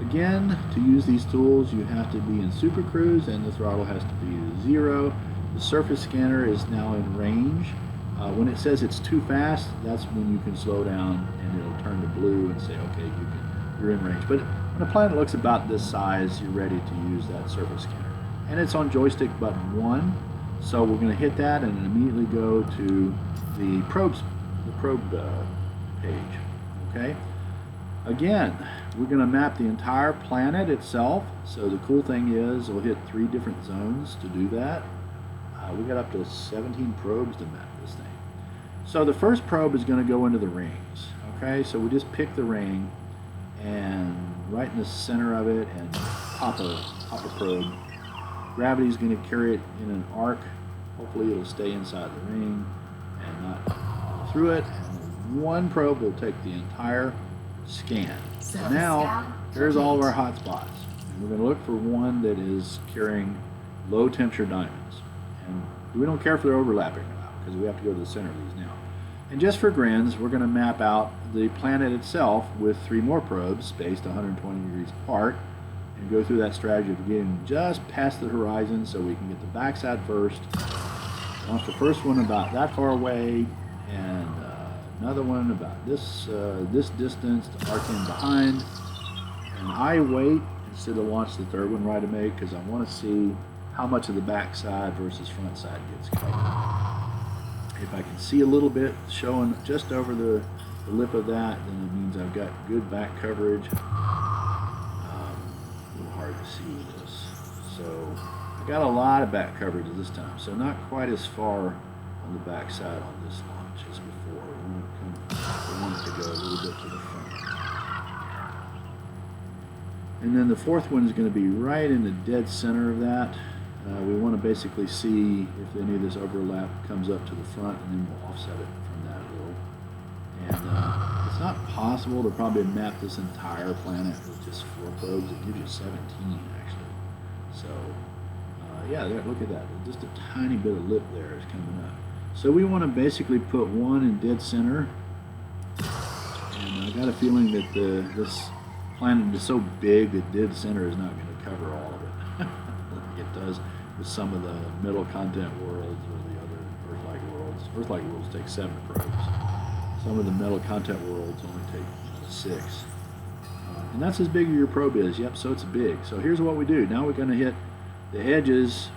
Again, to use these tools, you have to be in Super Cruise and the throttle has to be 0. The surface scanner is now in range. When it says it's too fast, that's when you can slow down and it'll turn to blue and say, okay, you're in range. But when a planet looks about this size, you're ready to use that surface scanner. And it's on joystick button 1. So we're going to hit that and immediately go to the probe page. Okay. Again, we're going to map the entire planet itself. So the cool thing is we'll hit 3 different zones to do that. We got up to 17 probes to map this thing. So the first probe is going to go into the rings. Okay, so we just pick the ring and right in the center of it and pop a probe. Gravity is going to carry it in an arc. Hopefully it'll stay inside the ring and not through it. And one probe will take the entire scan. So now there's all of our hot spots. And we're going to look for one that is carrying low temperature diamonds. And we don't care if they're overlapping or not because we have to go to the center of these now. And just for grins, we're going to map out the planet itself with 3 more probes spaced 120 degrees apart and go through that strategy of getting just past the horizon so we can get the backside first. Launch the first one about that far away and another one about this distance to arc in behind. And I wait instead of launch the third one right away because I want to see how much of the back side versus front side gets covered. If I can see a little bit showing just over the lip of that, then it means I've got good back coverage. A little hard to see with this. So I got a lot of back coverage this time, so not quite as far on the back side on this launch as before. We want it to go a little bit to the front. And then the fourth one is going to be right in the dead center of that. We want to basically see if any of this overlap comes up to the front, and then we'll offset it from that a little. And it's not possible to probably map this entire planet with just 4 probes. It gives you 17 actually. So yeah, there, look at that. Just a tiny bit of lip there is coming up. So we want to basically put one in dead center. And I got a feeling that this planet is so big that dead center is not going to cover all of it. It does with some of the middle content worlds or the other Earth-like worlds. Earth-like worlds take 7 probes. Some of the metal content worlds only take 6. And that's as big as your probe is. Yep, so it's big. So here's what we do. Now we're going to hit the edges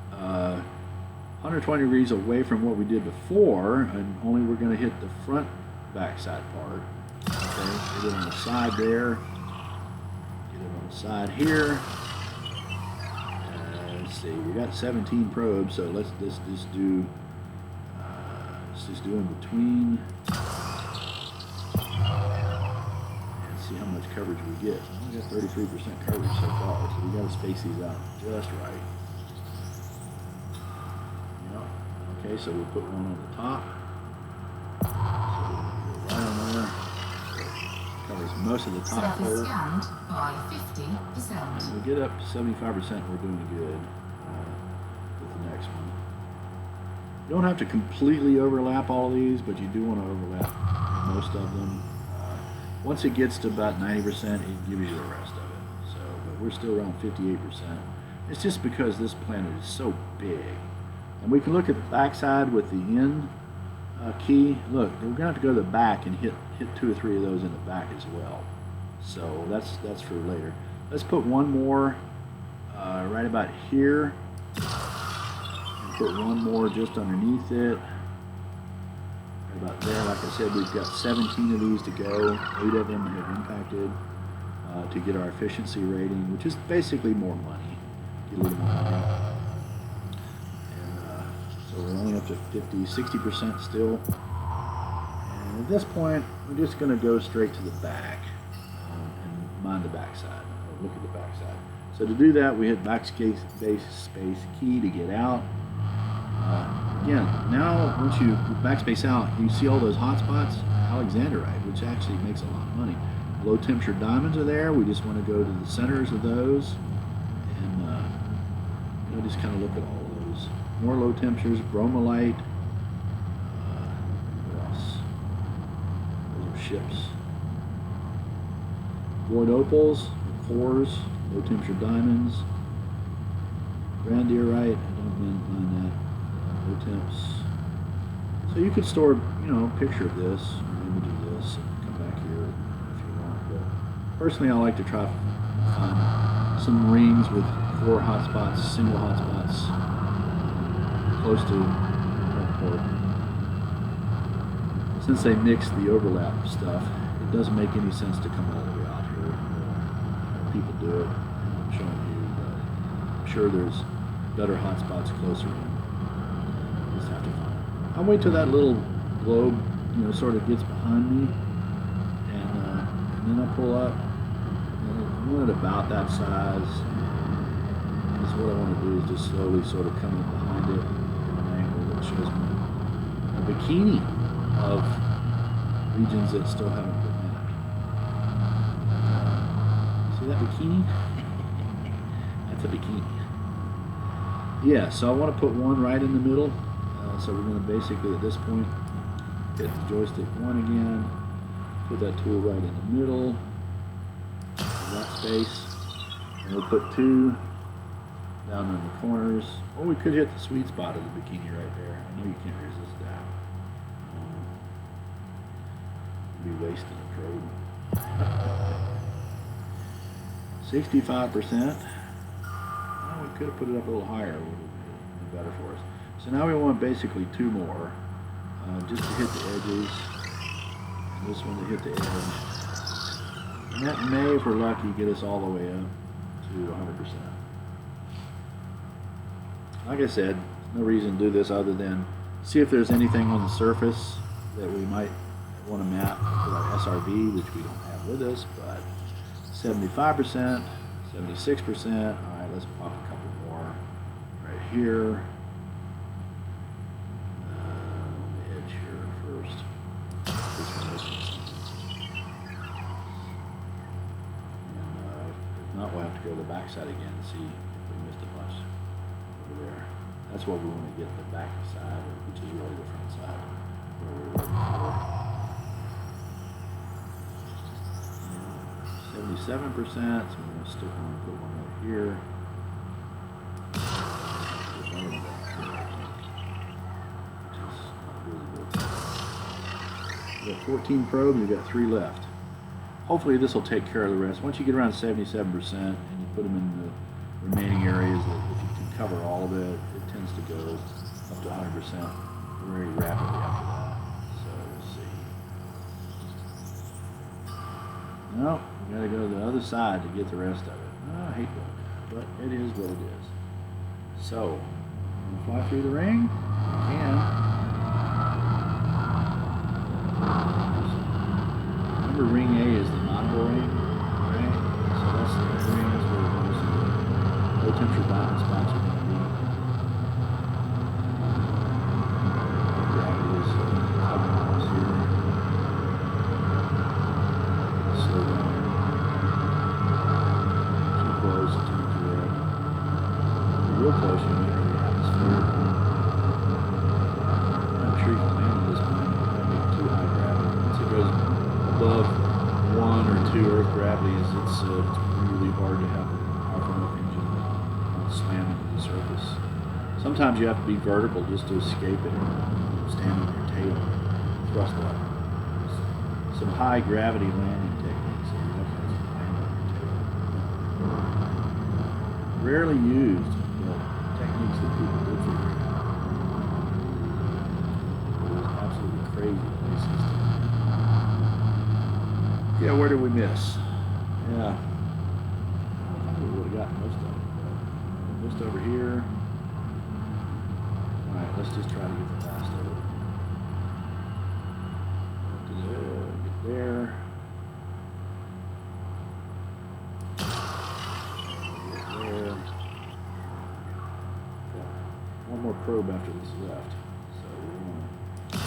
120 degrees away from what we did before, and only we're going to hit the front backside part. Okay, get it on the side there. Get it on the side here. Let's see, we got 17 probes, so let's just do in between and see how much coverage we get. We got 33% coverage so far, so we got to space these out just right. Yep. Okay, so we'll put one on the top. So right on there. Covers most of the top Surface third. scanned by 50%. We get up to 75%, we're doing good with the next one. You don't have to completely overlap all of these, but you do want to overlap most of them. Once it gets to about 90%, it gives you the rest of it. So, but we're still around 58%. It's just because this planet is so big. And we can look at the backside with the N key. Look, we're going to have to go to the back and hit 2 or 3 of those in the back as well. So that's for later. Let's put one more right about here. And put one more just underneath it. Right about there. Like I said, we've got 17 of these to go. 8 of them have impacted to get our efficiency rating, which is basically more money. Get a little more money. So we're only up to 60% still. And at this point, we're just going to go straight to the back and mind the backside. Look at the backside. So to do that, we hit backspace space key to get out. Again, now once you backspace out, you see all those hot spots, Alexandrite, which actually makes a lot of money. Low temperature diamonds are there. We just want to go to the centers of those and just kind of look at all of those. More low temperatures, bromolite. What else? Those are ships. Void opals, cores, low temperature diamonds. Grandiorite, I don't mind that. Low temps. So you could store, a picture of this, or an image of this, and come back here if you want. But personally, I like to try to find some rings with 4 hotspots, single hotspots, close to port. Since they mix the overlap stuff, it doesn't make any sense to come all the way out here. People do it, and I'm showing you, but I'm sure there's better hotspots closer in. You just have to find them. I'll wait till that little globe, sort of gets behind me, and then I pull up, and I want it about that size. So what I want to do is just slowly sort of come up behind it in an angle that shows me a bikini of regions that still haven't been mapped. See that bikini? That's a bikini. Yeah, so I want to put one right in the middle. So we're going to basically at this point hit the joystick 1 again, put that tool right in the middle of that space, and we'll put 2 down in the corners. Or we could hit the sweet spot of the bikini right there. I know you can't resist that. Be wasting a probe. 65%. Well, we could have put it up a little higher. It would have been better for us. So now we want basically 2 more, just to hit the edges. And this one to hit the edge. And that may, if we're lucky, get us all the way up to 100%. Like I said, no reason to do this other than see if there's anything on the surface that we might want to map with our SRB, which we don't have with us, but 75%, 76%. All right, let's pop a couple more right here. On the edge here first. And if not, we'll have to go to the backside again and see if we missed a bunch over there. That's what we want to get the back side, which is really the front side where we were before. 77%, so we're going to stick on and put one right here. We got 14 probes, we've got 3 left. Hopefully this will take care of the rest. Once you get around 77% and you put them in the remaining areas, if you can cover all of it, it tends to go up to 100% very rapidly after that. So we'll see. No, we gotta go to the other side to get the rest of it. Oh, I hate doing that, but it is what it is. So, I'm gonna fly through the ring. You can. Remember, ring A is the nautical ring, right? So that's the ring. That's where most of the low temperature diamond spots are going to be. Gravity is tugging on us here. Slow down. Too close, too direct. Real close, you can hear the atmosphere. above 1 or 2 Earth gravities, it's really hard to have a powerful enough engine that won't slam into the surface. Sometimes you have to be vertical just to escape it, stand on your tail, thrust level. Some high gravity landing techniques that you definitely have to land on your tail. Rarely used, but techniques that people did figure out. It was absolutely crazy places. Yeah, where did we miss? Yeah. I think we would have gotten most of it, but just over here. Alright, let's just try to get the last of it. Get there. Get there. Got one more probe after this left, so we want to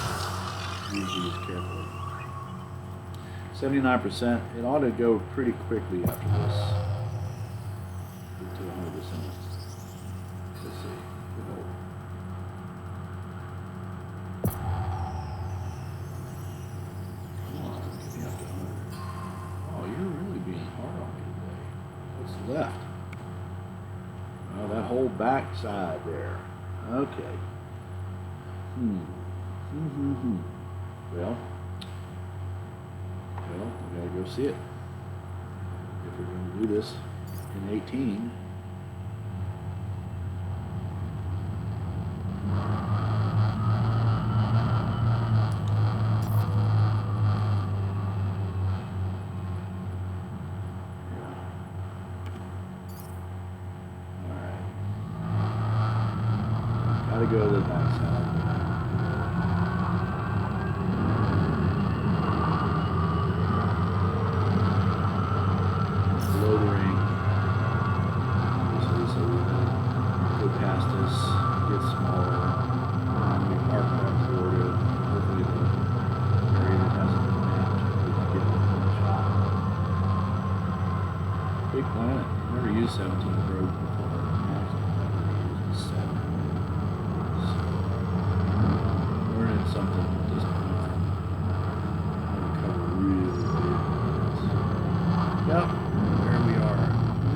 use these carefully. 79%. It ought to go pretty quickly after this. Get to 100%. Let's see. Good hope. Come on, get me up to 100. Oh, you're really being hard on me today. What's left? Oh, that whole back side there. Okay. Well, we gotta go see it. If we're going to do this in 18. Alright. Gotta go to the back side. Big planet. Never used 17 probe before. Using 7. Learning something at this point. I'm going to cover really big planets. Yep, there we are.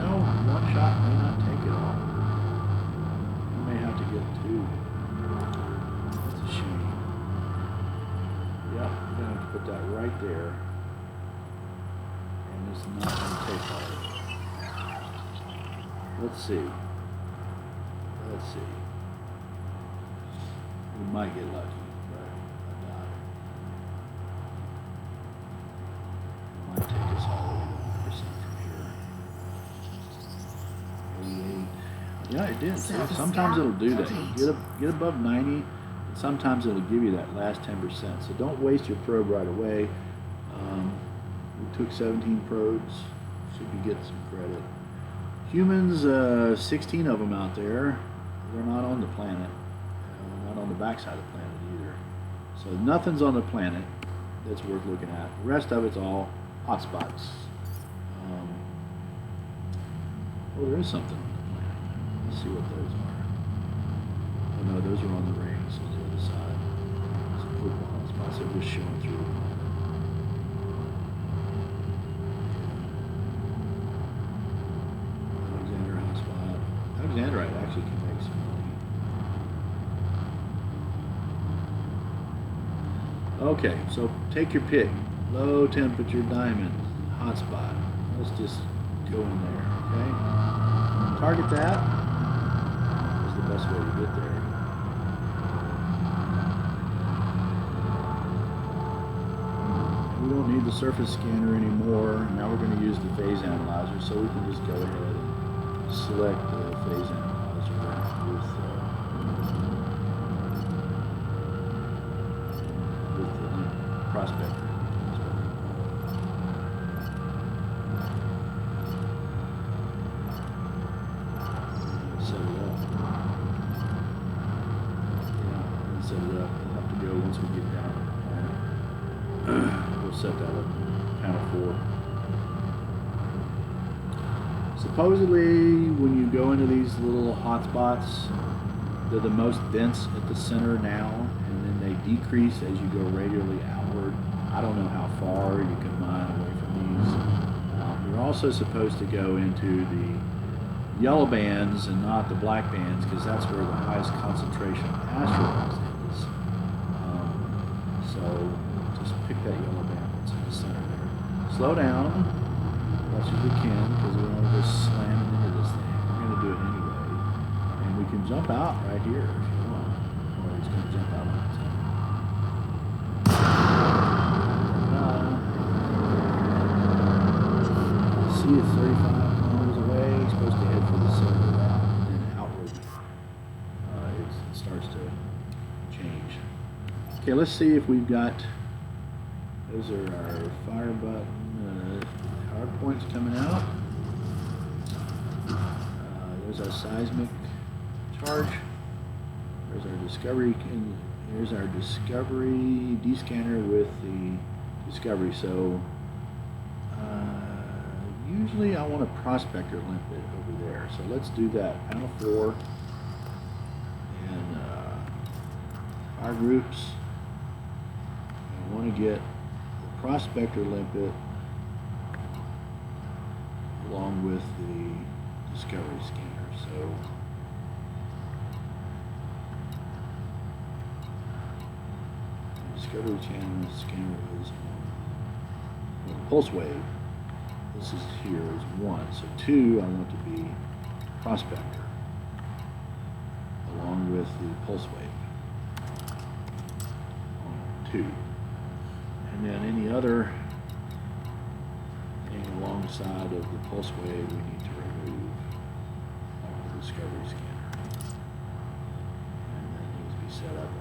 No, one shot may not take it all. You may have to get 2. That's a shame. Yep, we're going to have to put that right there. And it's not going to take all of it. Let's see. Let's see. We might get lucky, but I doubt it. Might take us all the way to 100% from here. 88. Yeah, it did. See, sometimes it'll do that. You get above 90, and sometimes it'll give you that last 10%. So don't waste your probe right away. We took 17 probes. Should be getting some credit. Humans, 16 of them out there. They're not on the planet. Not on the backside of the planet either. So nothing's on the planet that's worth looking at. The rest of it's all hotspots. Oh, there is something on the planet. Let's see what those are. Oh no, those are on the rings on the other side. Some cool hotspots that we're showing through the planet. Alexandrite actually can make some money. Okay, so take your pick. Low temperature diamond, hotspot. Let's just go in there, okay? Target that. That's the best way to get there. We don't need the surface scanner anymore. Now we're going to use the phase analyzer, so we can just go ahead and select the phase analyzer with the prospector. Set it up. Yeah, set it up. We'll have to go once we get down. We'll set that up. Panel 4. Supposedly, when you go into these little hotspots, they're the most dense at the center now, and then they decrease as you go radially outward. I don't know how far. You can also supposed to go into the yellow bands and not the black bands, because that's where the highest concentration of asteroids is. So just pick that yellow band that's in the center there. Slow down as much as we can, because we don't want to go slamming into this thing. We're going to do it anyway. And we can jump out right here if you want. Or he's going to jump out on its own. See it's 35 kilometers away. He's supposed to head for the center of that, and then outward it starts to change. Okay, let's see if we've got, those are our fire button hard points coming out. There's our seismic charge. There's our discovery, and here's our discovery D-scanner with the discovery. So usually I want a prospector limpet over there. So let's do that. Panel 4 and fire groups. I want to get the prospector limpet along with the discovery scanner. So the discovery channel scanner is on pulse wave. This is here is 1. So 2 I want to be prospector along with the pulse wave on 2. And then any other thing alongside of the pulse wave we need to remove on the discovery scanner. And that needs to be set up on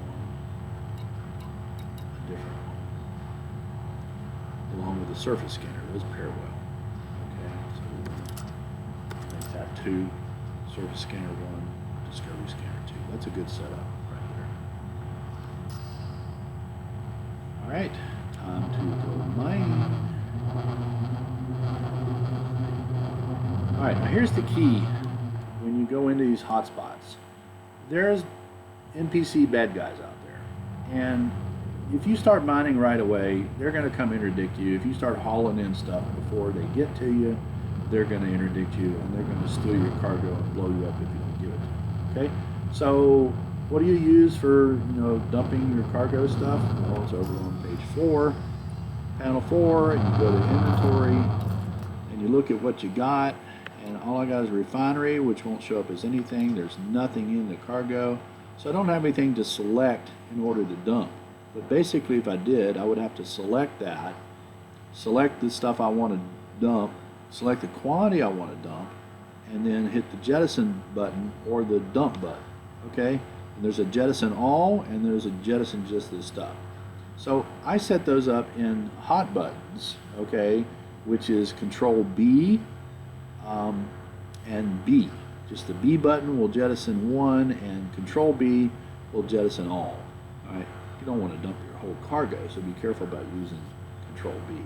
a different one. Along with the surface scanner, those pair well. Okay, so we'll tap 2, surface scanner 1, discovery scanner 2. That's a good setup right there. Alright, time to go mine. Alright, now here's the key when you go into these hotspots. There's NPC bad guys out there. And if you start mining right away, they're going to come interdict you. If you start hauling in stuff before they get to you, they're going to interdict you, and they're going to steal your cargo and blow you up if you don't give it to them. Okay? So what do you use for, dumping your cargo stuff? Well, it's over on page 4, panel 4, and you go to inventory, and you look at what you got, and all I got is a refinery, which won't show up as anything. There's nothing in the cargo, so I don't have anything to select in order to dump. But basically, if I did, I would have to select that, select the stuff I want to dump, select the quantity I want to dump, and then hit the jettison button or the dump button. Okay? And there's a jettison all, and there's a jettison just this stuff. So I set those up in hot buttons, okay, which is Control B and B. Just the B button will jettison 1, and Control B will jettison all. All right. You don't want to dump your whole cargo, so be careful about using Control B.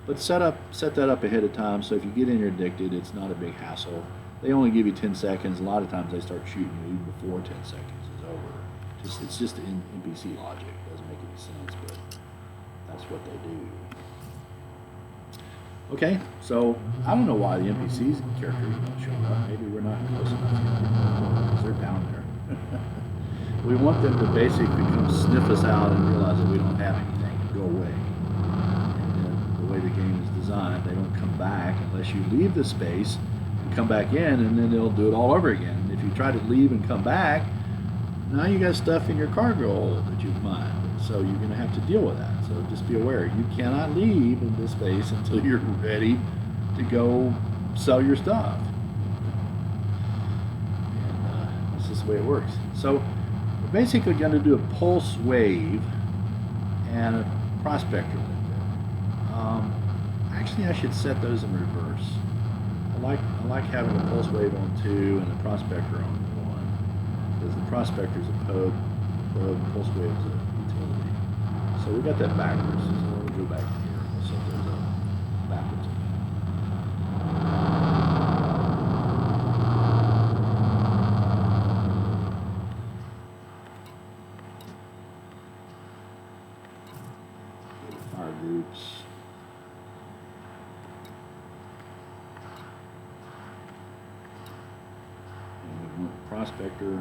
But set that up ahead of time, so if you get interdicted, it's not a big hassle. They only give you 10 seconds. A lot of times they start shooting you before 10 seconds is over. It's just NPC logic. It doesn't make any sense, but that's what they do. Okay, so I don't know why the NPCs characters don't show up. Maybe we're not close enough yet, because they're down there. We want them to basically come sniff us out and realize that we don't have anything and go away. And then the way the game is designed, they don't come back unless you leave the space and come back in, and then they'll do it all over again. And if you try to leave and come back, now you got stuff in your cargo hold that you've mined. So you're going to have to deal with that. So just be aware, you cannot leave in this space until you're ready to go sell your stuff. And that's just the way it works. So we're basically going to do a pulse wave and a prospector window. Actually, I should set those in reverse. I like having a pulse wave on 2 and a prospector on 1, because the prospector is a probe, the pulse wave is a utility. So we got that backwards. So let me go back here. We'll set those up backwards. Fire groups. prospector,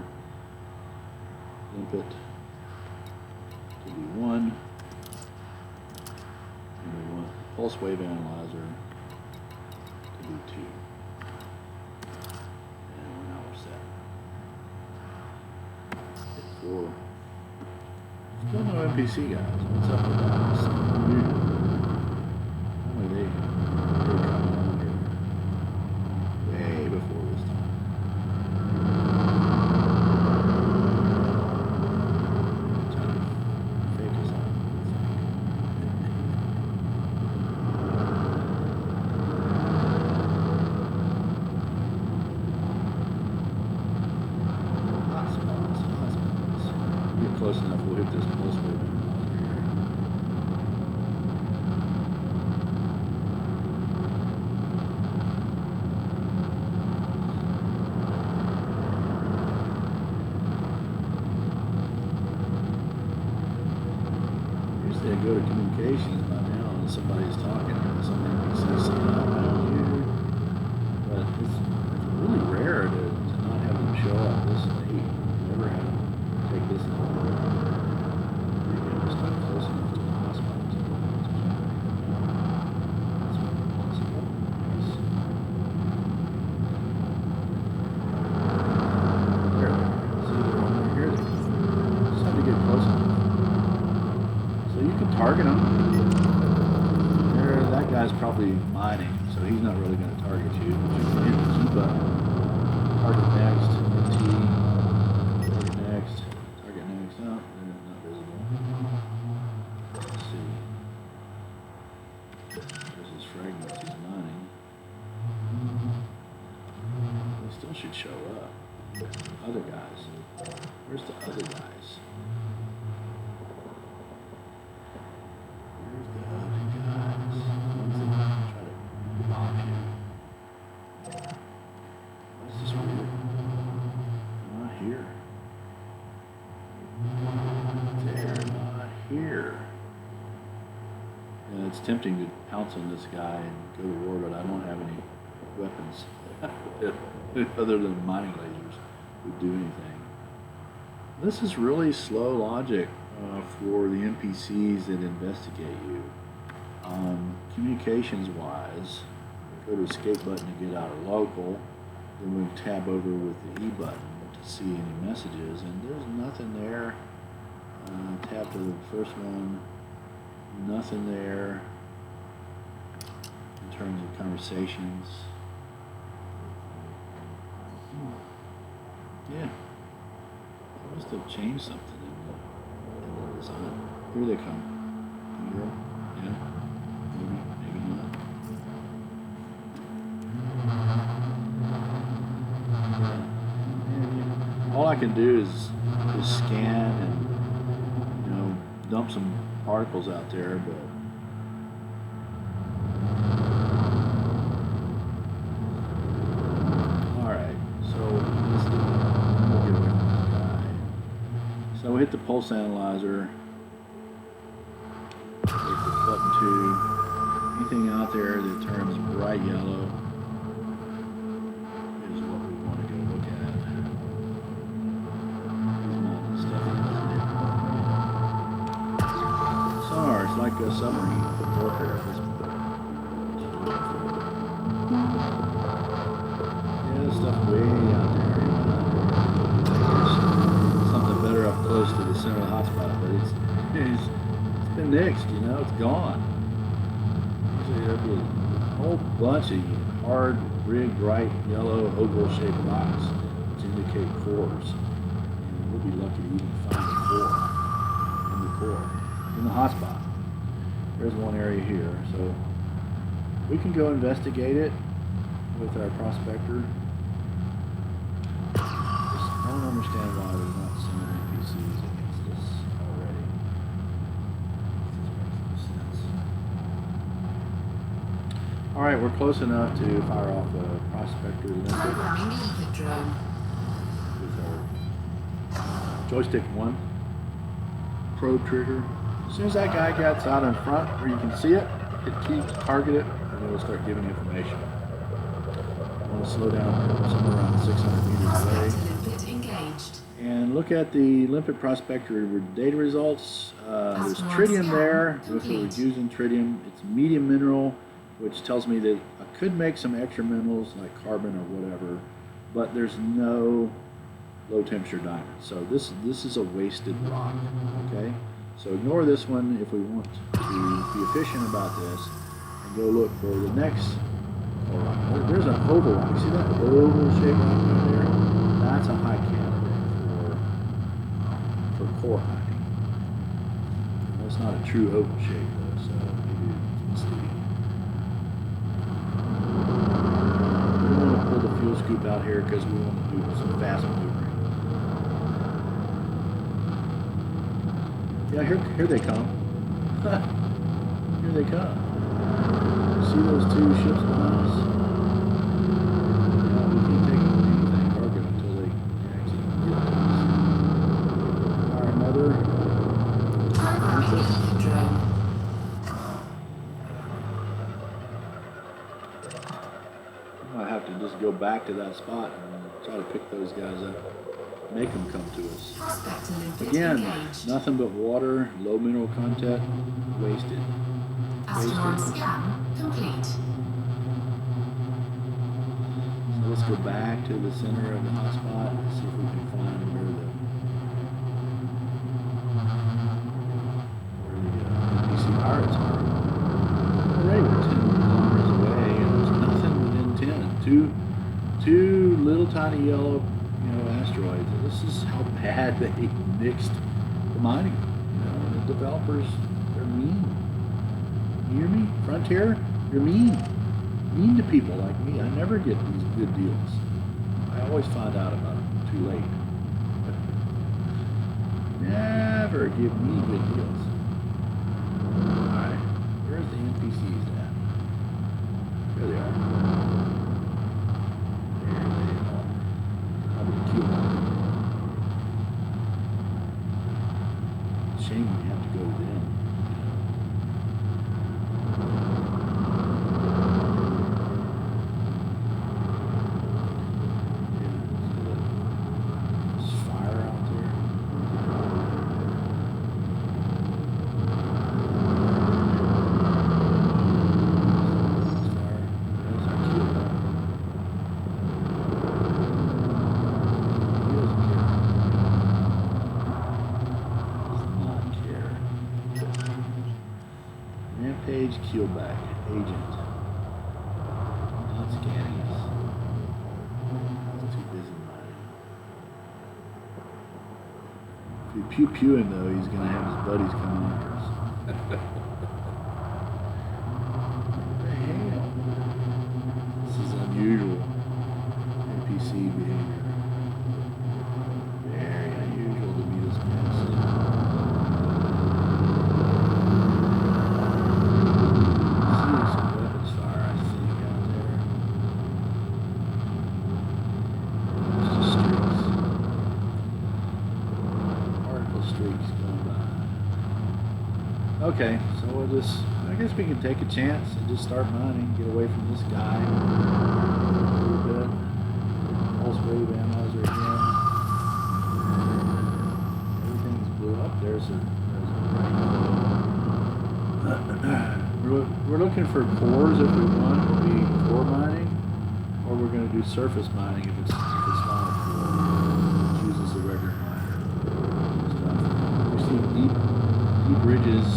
limp it to do 1, and we want the pulse wave analyzer to do 2. And now we're set. Hit 4. Still no NPC, guys. What's up with that? Something weird. Only they're coming on here way before this time. Trying to fake us out. Hot spots. Get close enough, we'll hit this pulse wave analyzer here. Usually I go to communications by now and somebody's talking or somebody says something about you. But it's really rare to not have them show up this late. Never had them take this long. Maybe it's not close enough to the hospital to check anything out. That's possible. Yes. There they are. See, they're over here. Just have to get close enough. So you can target them. There, that guy's probably mining, so he's not really going to target you. But you can hit the key button. Target next. T. Target next. Target next. No, they're not visible. Let's see. There's his fragments. He's mining. They still should show up. Other guys. Where's the other guys? Where's the other guys? Ones that try to bomb you. What's this weird? They're not here. They're not here. And it's tempting to pounce on this guy and go to war, but I don't have any weapons other than mining lasers would do anything. This is really slow logic for the NPCs that investigate you. Communications wise, go to escape button to get out of local, then we tab over with the E button to see any messages, and there's nothing there. Tap to the first one, nothing there in terms of conversations. Yeah, I must have changed something in the design. Here they come. Here, yeah, maybe not. Yeah. All I can do is scan and dump some particles out there, but so we hit the pulse analyzer, hit the button 2, anything out there that turns bright yellow is what we want to go look at. There's not stuff in there. Sonar, it's like a submarine warfare at this point. Yeah, there's stuff way out there. Better up close to the center of the hotspot, but it's been nixed, it's gone. Usually there'd be a whole bunch of hard, big, bright, yellow, oval-shaped rocks which indicate cores. And we'll be lucky to even find a core in the hotspot. There's one area here, so we can go investigate it with our prospector. I don't understand why there's not so many NPCs against this already. This makes no sense. Alright, we're close enough to fire off the prospector Programming liquid drone. with our joystick 1 probe trigger. As soon as that guy gets out in front where you can see it, hit T to target it, and it'll start giving information. I want to slow down somewhere around 600 meters away. And look at the limpet prospector data results. There's tritium there. If it was using tritium, it's medium mineral, which tells me that I could make some extra minerals like carbon or whatever, but there's no low temperature diamond. So this is a wasted rock, okay? So ignore this one if we want to be efficient about this and go look for the next rock. There's an oval rock. See that oval shape rock right there? That's a high candidate for core mining. Well, it's not a true oval shape though, so maybe it's misleading. We want to pull the fuel scoop out here because we want to do some fast maneuvering. Yeah, here they come. Here they come. See those two ships behind us? Yeah, we can't take anything cargo until they actually get to us. Alright, another. I might have to just go back to that spot and try to pick those guys up. Make them come to us. Again, nothing but water, low mineral content, wasted. Asteroid scan complete. So let's go back to the center of the hotspot and see if we can find where the NPC pirates are. Alright, we're 10 kilometers away and there's nothing within 10. Two little tiny yellow asteroids. And this is how bad they mixed the mining. The developers, they're mean. You hear me? Frontier, you're mean. Mean to people like me. I never get these good deals. I always find out about them too late. Never give me good deals. Alright, where's the NPCs at? There they are. Shame we have to go with them. There's fire out there. There's our keel. Rampage keelback agent. Not scanning us. He's too busy mining. If we pew pew him though, he's gonna have his buddies coming after us. What the hell? This is unusual NPC behavior. Very unusual to be this fast. Okay, so we'll just, I guess we can take a chance and just start mining, get away from this guy a little bit. Pulse wave ammos are again. Everything's blew up. There's a we're looking for cores if we want to be core mining, or we're going to do surface mining if it's not a core. It uses a regular miner stuff. We see deep ridges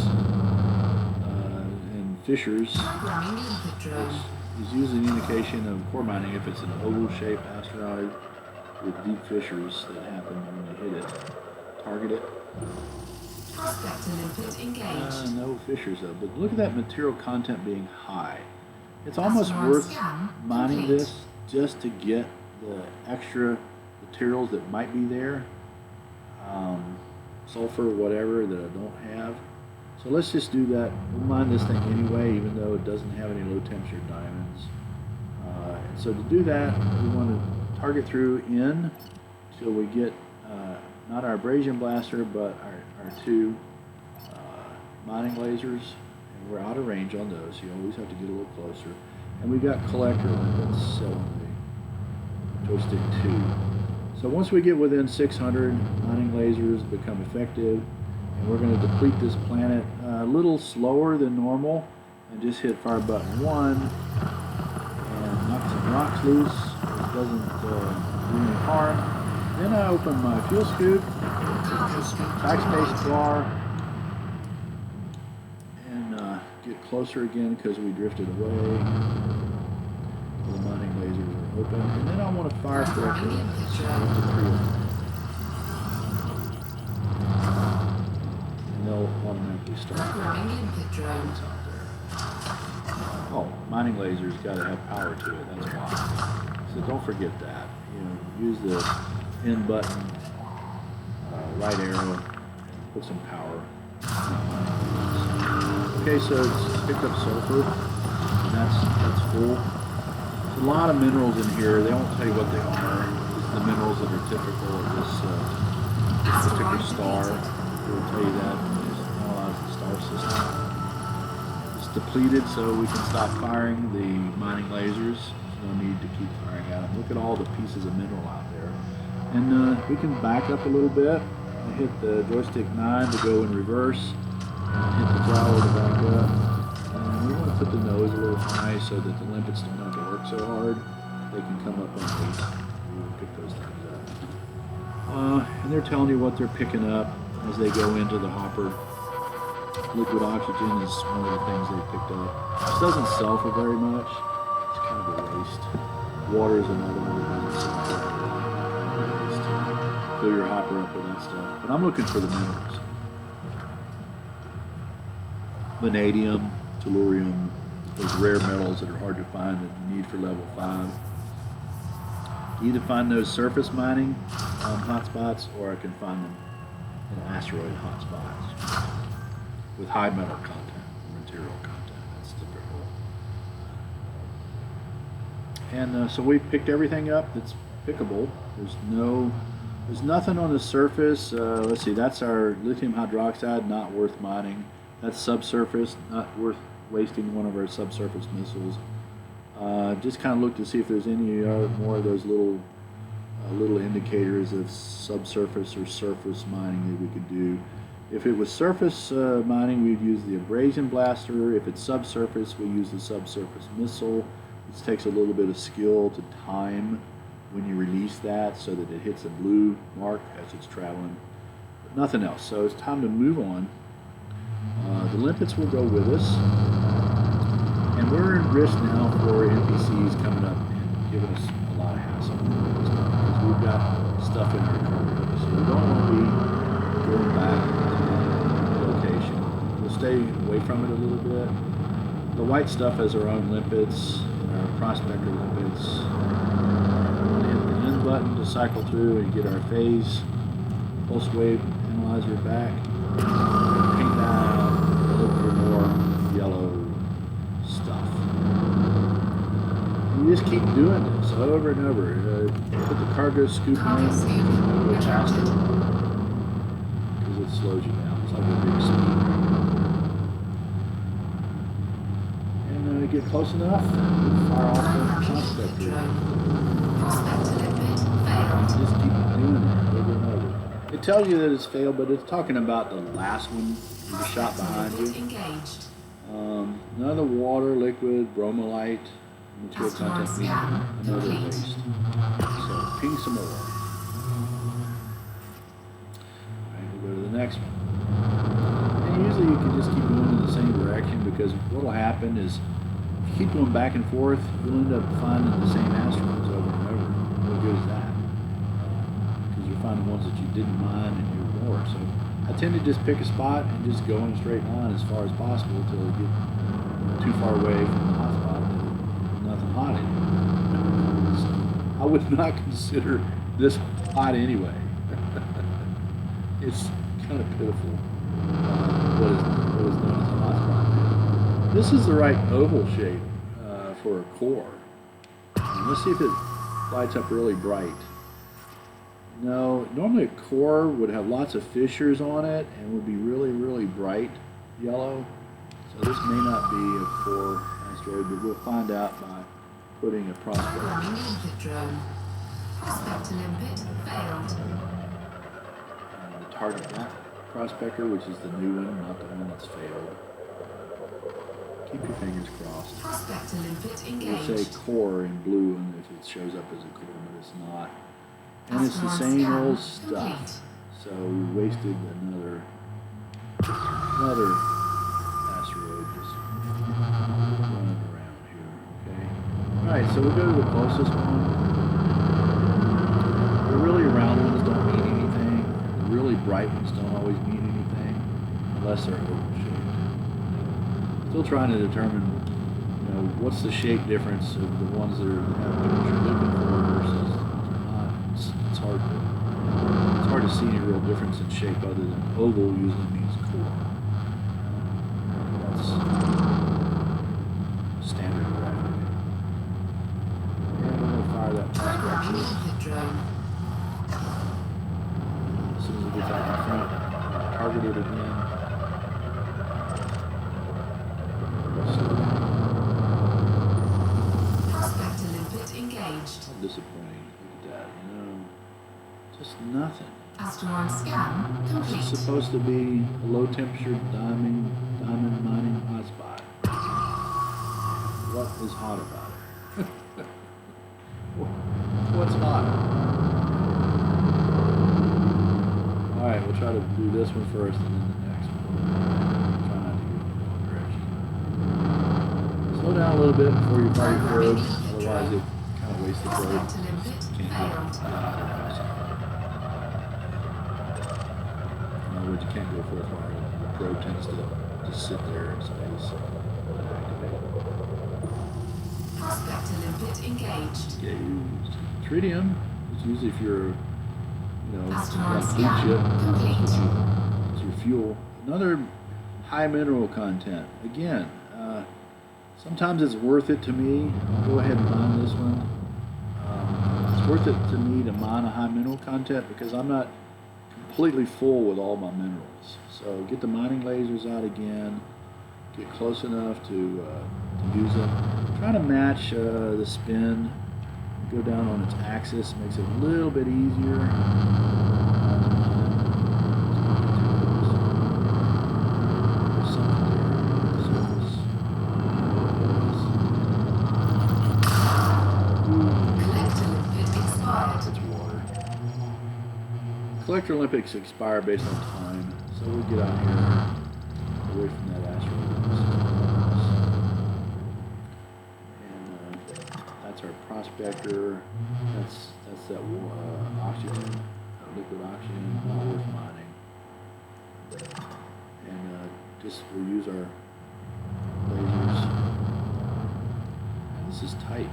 and fissures, which is usually an indication of core mining if it's an oval-shaped asteroid with deep fissures that happen when you hit it. Target it. No fissures though, but look at that material content being high. It's almost worth mining this just to get the extra materials that might be there. Sulfur, whatever, that I don't have. So let's just do that. We'll mine this thing anyway, even though it doesn't have any low temperature diamonds. And so to do that, we want to target through in till we get not our abrasion blaster, but our two mining lasers. And we're out of range on those, so you always have to get a little closer. And we got collector that's selling the joystick 2. So once we get within 600, mining lasers become effective, and we're going to deplete this planet a little slower than normal. I just hit fire button 1 and knock some rocks loose. It doesn't do any harm. Then I open my fuel scoop, backspace bar, and get closer again because we drifted away. The mining lasers are open, and then I want to fire correctly. And they'll automatically start. Oh, mining lasers got to have power to it. That's why. So don't forget that. You know, use the N button, right arrow, put some power. Okay, so it's picked up sulfur, and that's full. There's a lot of minerals in here. They won't tell you what they are. It's the minerals that are typical of this particular star. They will tell you that when they analyze the star system. It's depleted, so we can stop firing the mining lasers. There's no need to keep firing at them. Look at all the pieces of mineral out there. And we can back up a little bit. I hit the joystick 9 to go in reverse, and hit the throttle to back up. And we want to put the nose a little high so that the limpets don't have to work so hard. They can come up underneath. We will pick those things up. And they're telling you what they're picking up as they go into the hopper. Liquid oxygen is one of the things they picked up. This doesn't sulfur very much. It's kind of a waste. Water is another one that doesn't sulfur. Fill your hopper up with that stuff. But I'm looking for the minerals. Vanadium, tellurium, those rare metals that are hard to find that you need for level 5. You either find those surface mining hotspots, or I can find them in asteroid hotspots with high metal content, material content. That's typical. And so we picked everything up that's pickable. There's nothing on the surface. Let's see, that's our lithium hydroxide, not worth mining. That's subsurface, not worth wasting one of our subsurface missiles. Just kind of look to see if there's any more of those little indicators of subsurface or surface mining that we could do. If it was surface mining, we'd use the abrasion blaster. If it's subsurface, we use the subsurface missile. It takes a little bit of skill to time when you release that so that it hits a blue mark as it's traveling, but nothing else. So it's time to move on. The limpets will go with us, and we're in risk now for NPCs coming up and giving us a lot of hassle because we've got stuff in our cargo, so we don't want to be going back to the location. We'll stay away from it a little bit. The white stuff has our own limpets, our prospector limpets. Hit the N button to cycle through and get our phase pulse wave analyzer back. Paint that out, look for more yellow stuff. You just keep doing this over and over. Put the cargo scoop in, go faster, because it slows you down. It's like a big speed. And get close enough, fire off the prospector. Just keep doing it over and over. It tells you that it's failed, but it's talking about the last one, the shot behind you. None of the water, liquid, bromolite, material content being another waste. So ping some more. Alright, we'll go to the next one. And usually you can just keep going in the same direction, because what will happen is if you keep going back and forth, you'll end up finding the same asteroids over and over. What good is that? Because you'll find the ones that you didn't mine and you ignore. So I tend to just pick a spot and just go in a straight line as far as possible until I get too far away from the hot spot and nothing hot anymore. So I would not consider this hot anyway. It's kind of pitiful what is known as a hot spot. This is the right oval shape for a core. And let's see if it lights up really bright. No, normally a core would have lots of fissures on it and would be really, really bright yellow. So this may not be a core asteroid, but we'll find out by putting a prospect. Prospect to limpet failed. And the target that prospector, which is the new one, not the one that's failed. Keep your fingers crossed. Prospect to limpet It engaged. will say core in blue, and if it shows up as a core, but it's not. And it's the Asteroid same scan old complete. stuff. So we wasted another asteroid just running around here. Okay. All right. So we go to the closest one. The really round ones don't mean anything. The really bright ones don't always mean anything unless they're oval shaped. Still trying to determine, what's the shape difference of the ones that have what you're looking for versus the ones that are not. It's hard to see any real difference in shape other than oval usually means core. That's standard graphic. And I'm going to fire that Programming prospector. limpet drone. As soon as it gets out in front, target it again. Prospect to limpet engaged. How disappointing. Look at that. Just nothing. Asteroid scan It's complete. supposed to be a low temperature diamond mining hotspot. What is hot about it? What's hot? Alright, we'll try to do this one first and then the next one. Try not to go in the wrong direction. Slow down a little bit before you fire your probes, otherwise it kind of wastes the probe. Prospect to limpet Can't failed. get fast enough. In other words, you can't go full fire. The probe tends to just sit there in space. Prospect to limpet engaged. Engaged. Tritium is usually if you're, Asteroid like blue scan chip, complete. it's your fuel. Another high mineral content. Again, sometimes it's worth it to me. I'll go ahead and mine this one. It's worth it to me to mine a high mineral content because I'm not completely full with all my minerals. So get the mining lasers out again, get close enough to use them. Try to match the spin, go down on its axis, makes it a little bit easier. There's something there on the surface. Collector limpet expired. It's water. Collector Olympics expire based on time, so we'll get out here away from that asteroid. And that's our prospector. That's that oxygen, liquid oxygen, not worth mining. And just we'll use our lasers. And this is tight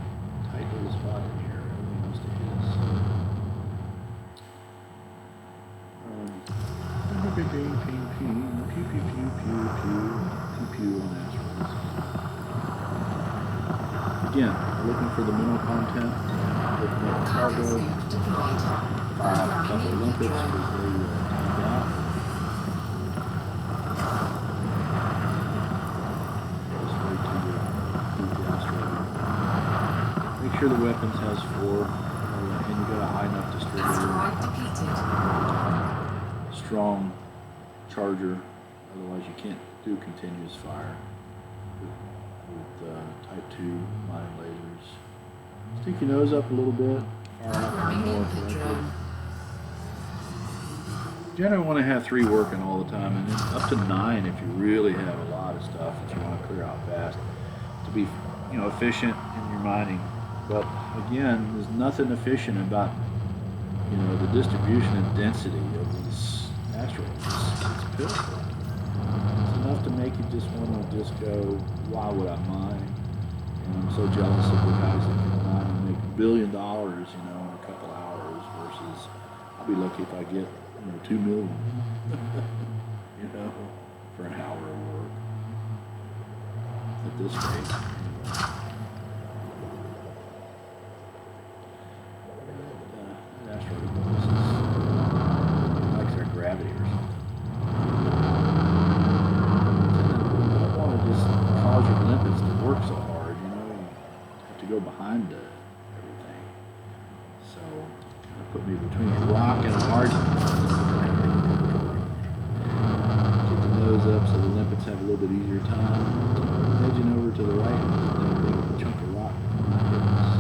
little spot in here. Everything wants to hit us. Pew, pew, on asteroids. Again, looking for the mineral content, looking at Target cargo, scoop deployed. fire up a couple of Programming Olympics limpet because drone. they timed out. Just wait till you move the asteroid. Make sure the weapons has 4, and you got a high enough distributor. Asteroid depleted. Strong charger, otherwise you can't do continuous fire with type 2 mining lasers. Stick your nose up a little bit, fire out Programming more limpet correctly. drone. You generally want to have 3 working all the time, and then up to 9 if you really have a lot of stuff that you want to clear out fast to be, efficient in your mining. But again, there's nothing efficient about, the distribution and density of these asteroids. It's pitiful. It's enough to make you just want to just go, why would I mine? And I'm so jealous of the guys that can mine and make $1 billion, in a couple hours versus I'll be lucky if I get, 2 million, for an hour of work at this rate. That asteroid likes their gravity or something. You don't want to just cause your limpets to work so hard, you have to go behind everything. So put me between a rock and a hard. Get the nose up so the limpets have a little bit easier time. Edging over to the right, there's a big chunk of rock. My goodness.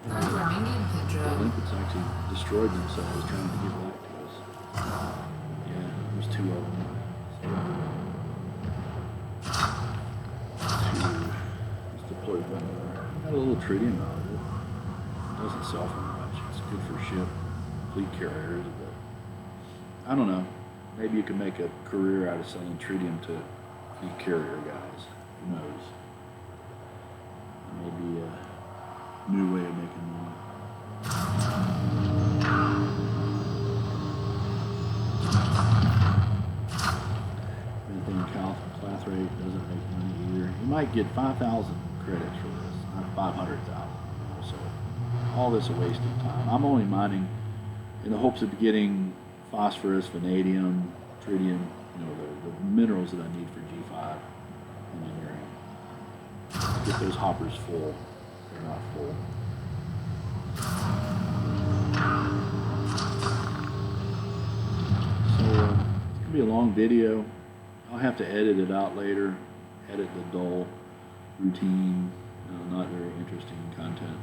Programming limpet The drone. limpets actually destroyed themselves trying to get back to us. Yeah, there's 2 of them. Let's deploy one more. Got a little tritium out of it. Doesn't sell for much. It's good for ship, fleet carriers, but I don't know. Maybe you can make a career out of selling tritium to fleet carrier guys. Who knows? Maybe a new way of making money. Anything clathrate doesn't make money either. You might get 5,000 credits for this, not 500,000. So all this a waste of time. I'm only mining in the hopes of getting phosphorus, vanadium, tritium, the minerals that I need for G5 engineering. Get those hoppers full. They're not full. So it's gonna be a long video. I'll have to edit it out later. Edit the dull, routine, not very interesting content.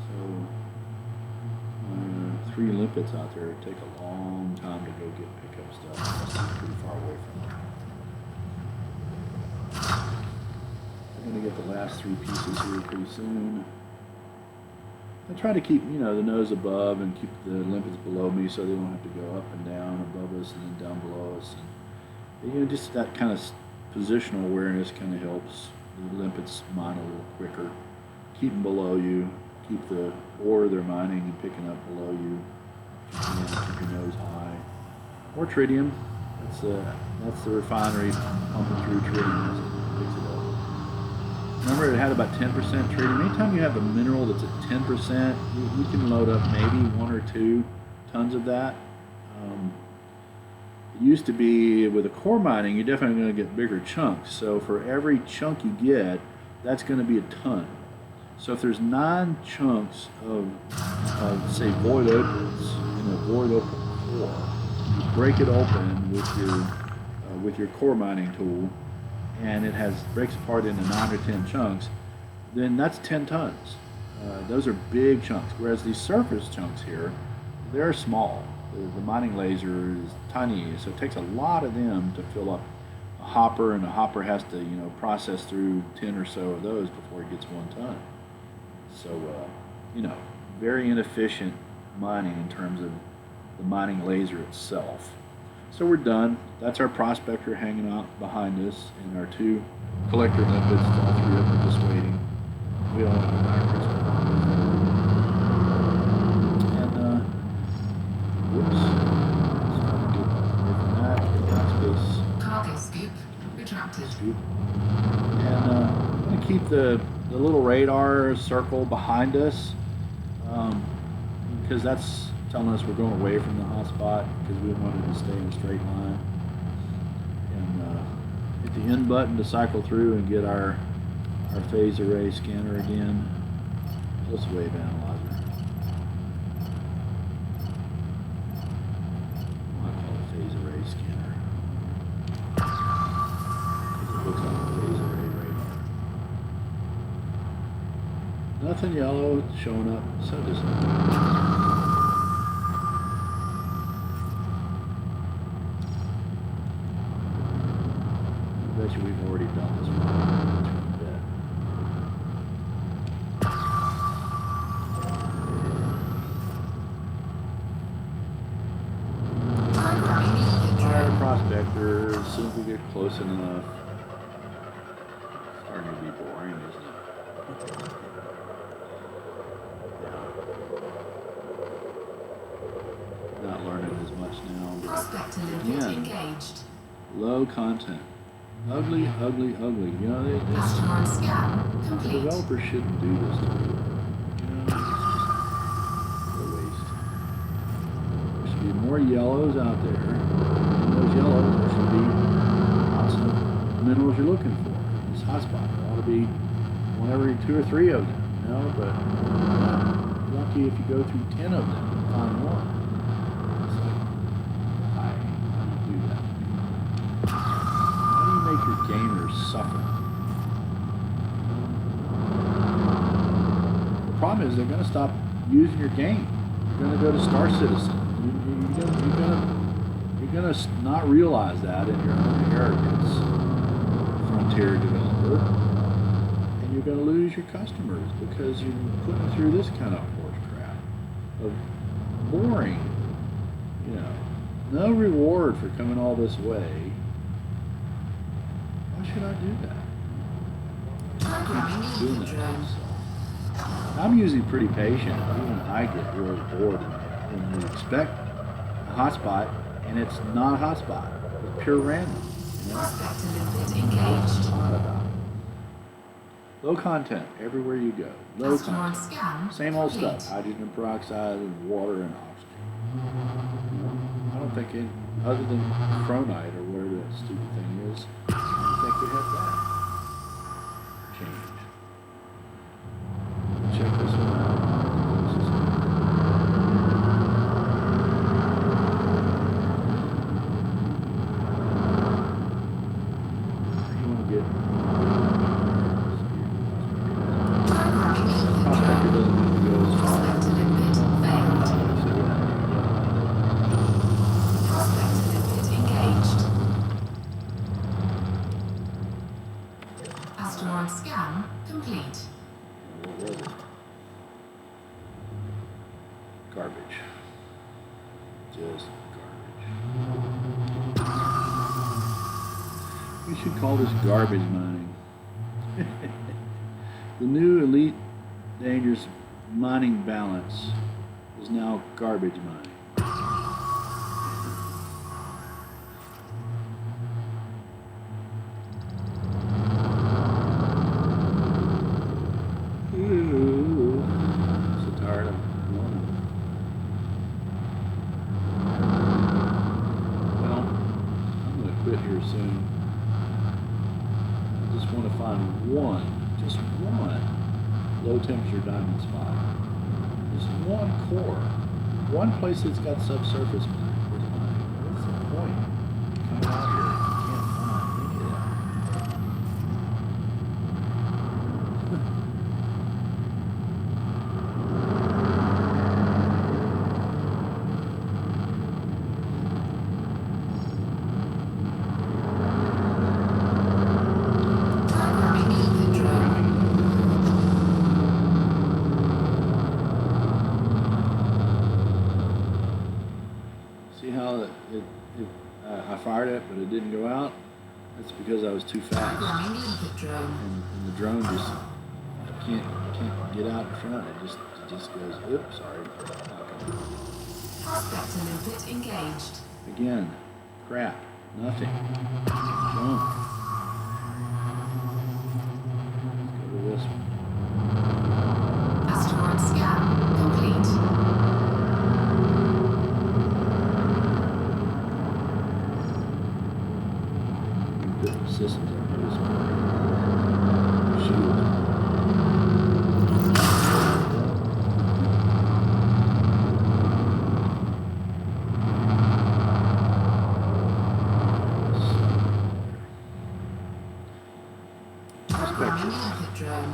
So 3 limpets out there take a long time to go pick up stuff. That's pretty far away from them. I'm gonna get the last 3 pieces here pretty soon. I try to keep, the nose above and keep the limpets below me so they don't have to go up and down above us and then down below us. And, just that kind of positional awareness kind of helps the limpets mine a little quicker. Keep them below you. Keep the ore they're mining and picking up below you. Keep your nose high. Or tritium. That's the refinery pumping through tritium. Picks it up. Remember, it had about 10% tritium. Anytime you have a mineral that's at 10%, you can load up maybe 1 or 2 tons of that. It used to be with a core mining, you're definitely going to get bigger chunks. So for every chunk you get, that's going to be a ton. So if there's 9 chunks of say, void opals in a void opal core, you break it open with your core mining tool, and it breaks apart into 9 or 10 chunks, then that's 10 tons. Those are big chunks, whereas these surface chunks here, they're small. The mining laser is tiny, so it takes a lot of them to fill up a hopper, and a hopper has to process through 10 or so of those before it gets 1 ton. So very inefficient mining in terms of the mining laser itself. So we're done. That's our prospector hanging out behind us, and our 2 collector limpets. All 3 of them are just waiting. We don't want to go backwards. And whoops. Get away from that. Get space. Cargo scoop retracted. Scoop. And I'm going to keep the little radar circle behind us, because that's telling us we're going away from the hotspot, because we wanted to stay in a straight line. And hit the end button to cycle through and get our phase array scanner again. Pulse wave analyzer. I call it phase array scanner, because it looks like a phase array radar. Nothing yellow showing up, so disappointing. I bet you we've already done this one. Fire prospector, as soon as we get close enough. It's starting to be boring, isn't it? Not learning as much now. Prospector limpet engaged. Low content. Ugly, ugly, ugly. Asteroid scan The complete. developer shouldn't do this to you. It's just a waste. There should be more yellows out there. In those yellows, there should be lots of minerals you're looking for. this hotspot. There ought to be one every 2 or 3 of them, you know, but you're lucky if you go through 10 of them and find one. It's like, why? How do you do that? How do you make your gamers suffer? The problem is they're going to stop using your game. You're going to go to Star Citizen. You're going to not realize that in your own arrogance, frontier developer, and you're going to lose your customers because you're putting through this kind of horse crap of boring, you know, no reward for coming all this way. Why should I do that? Doing that to myself. I'm usually pretty patient. Even I get really bored when you expect a hotspot and it's not a hotspot. It's pure random. You know? Engaged. About it. Low content everywhere you go. Low content. Same old stuff. Hydrogen peroxide and water and oxygen. I don't think it, other than chronite or whatever that stupid thing is, I don't think we have that change. Check this one out. You want to get prospector doesn't need to go as far. Asteroid scan complete. What was it? Garbage. Just garbage. We should call this garbage mining. The new elite dangerous mining balance is now garbage mining. Ooh, so tired of running. Well, I'm going to quit here soon. I just want to find one, just one low temperature diamond spot. Just one core. One place that's got subsurface mining. What's the point? Coming out here, you can't find any of that. See how I fired it, but it didn't go out? That's because I was too fast. And the drone just can't get out in front. It just goes, oops, sorry. Prospector limpet engaged. Again, crap, nothing. Jump. Let's go to this one. Asteroid scan complete. Different systems are this shield. Programming limpet drone.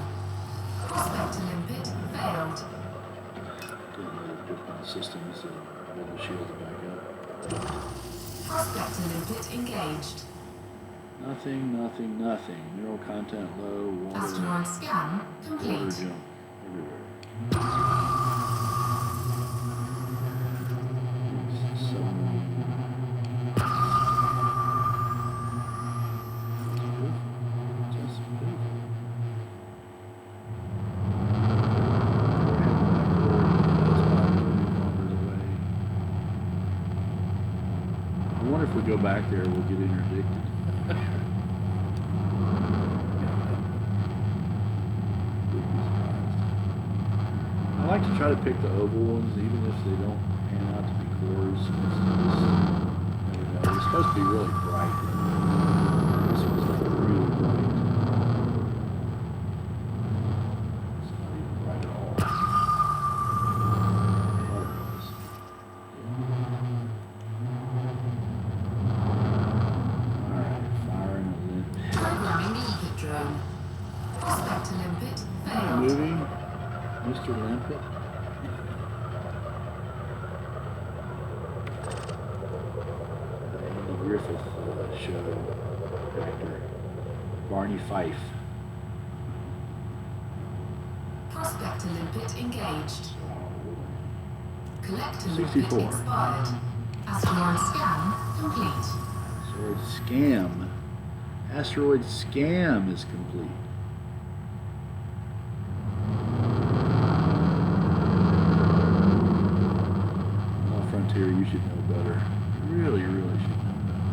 Prospector limpet failed. Getting another different systems to build the shield back up. Prospector limpet engaged. Nothing. Mineral content low, water Asteroid scan complete. jump everywhere. Just beautiful. I wonder if we go back there, we'll get interdicted. I like to try to pick the oval ones, even if they don't pan out to be cores. They're supposed to be really bright. This one's like really bright. Mr. Limpet. Andy Griffith show actor. Barney Fife. Prospector limpet engaged. Collector 64. limpet expired. Asteroid scan complete. Asteroid scam. Asteroid scam is complete. Well, Frontier, you should know better. You really, really should know better.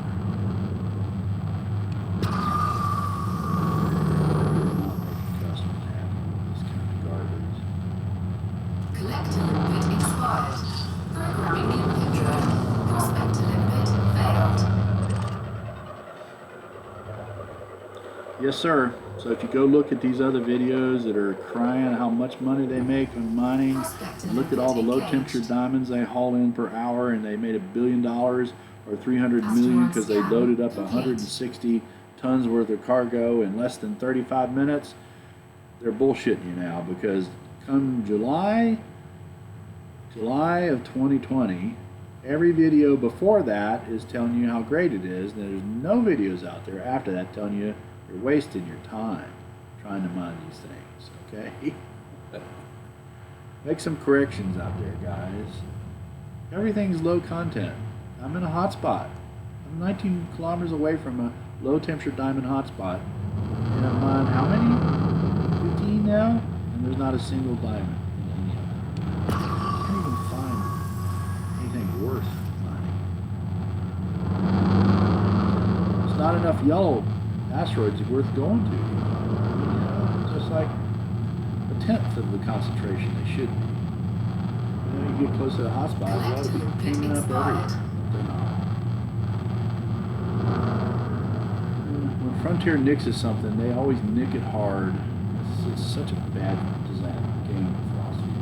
Not making customers happy with this kind of garbage. Collector limpet expired. Programming limpet drone. Prospector limpet failed. Yes, sir. So if you go look at these other videos that are crying how much money they make on mining, and look at all the low temperature diamonds they haul in per hour, and they made $1 billion or 300 million because they loaded up 160 tons worth of cargo in less than 35 minutes, they're bullshitting you now, because come July of 2020, every video before that is telling you how great it is, and there's no videos out there after that telling you you're wasting your time trying to mine these things, okay? Make some corrections out there, guys. Everything's low content. I'm in a hotspot. I'm 19 kilometers away from a low temperature diamond hotspot. And I'm on how many? 15 now? And there's not a single diamond in any of them. I can't even find anything worth mining. It's not enough yellow asteroids worth going to. You know, just like a tenth of the concentration they should be. You know, you get close to the hotspot, you ought to be pinging up everywhere. They're not. When Frontier nixes something, they always nick it hard. It's such a bad design game philosophy.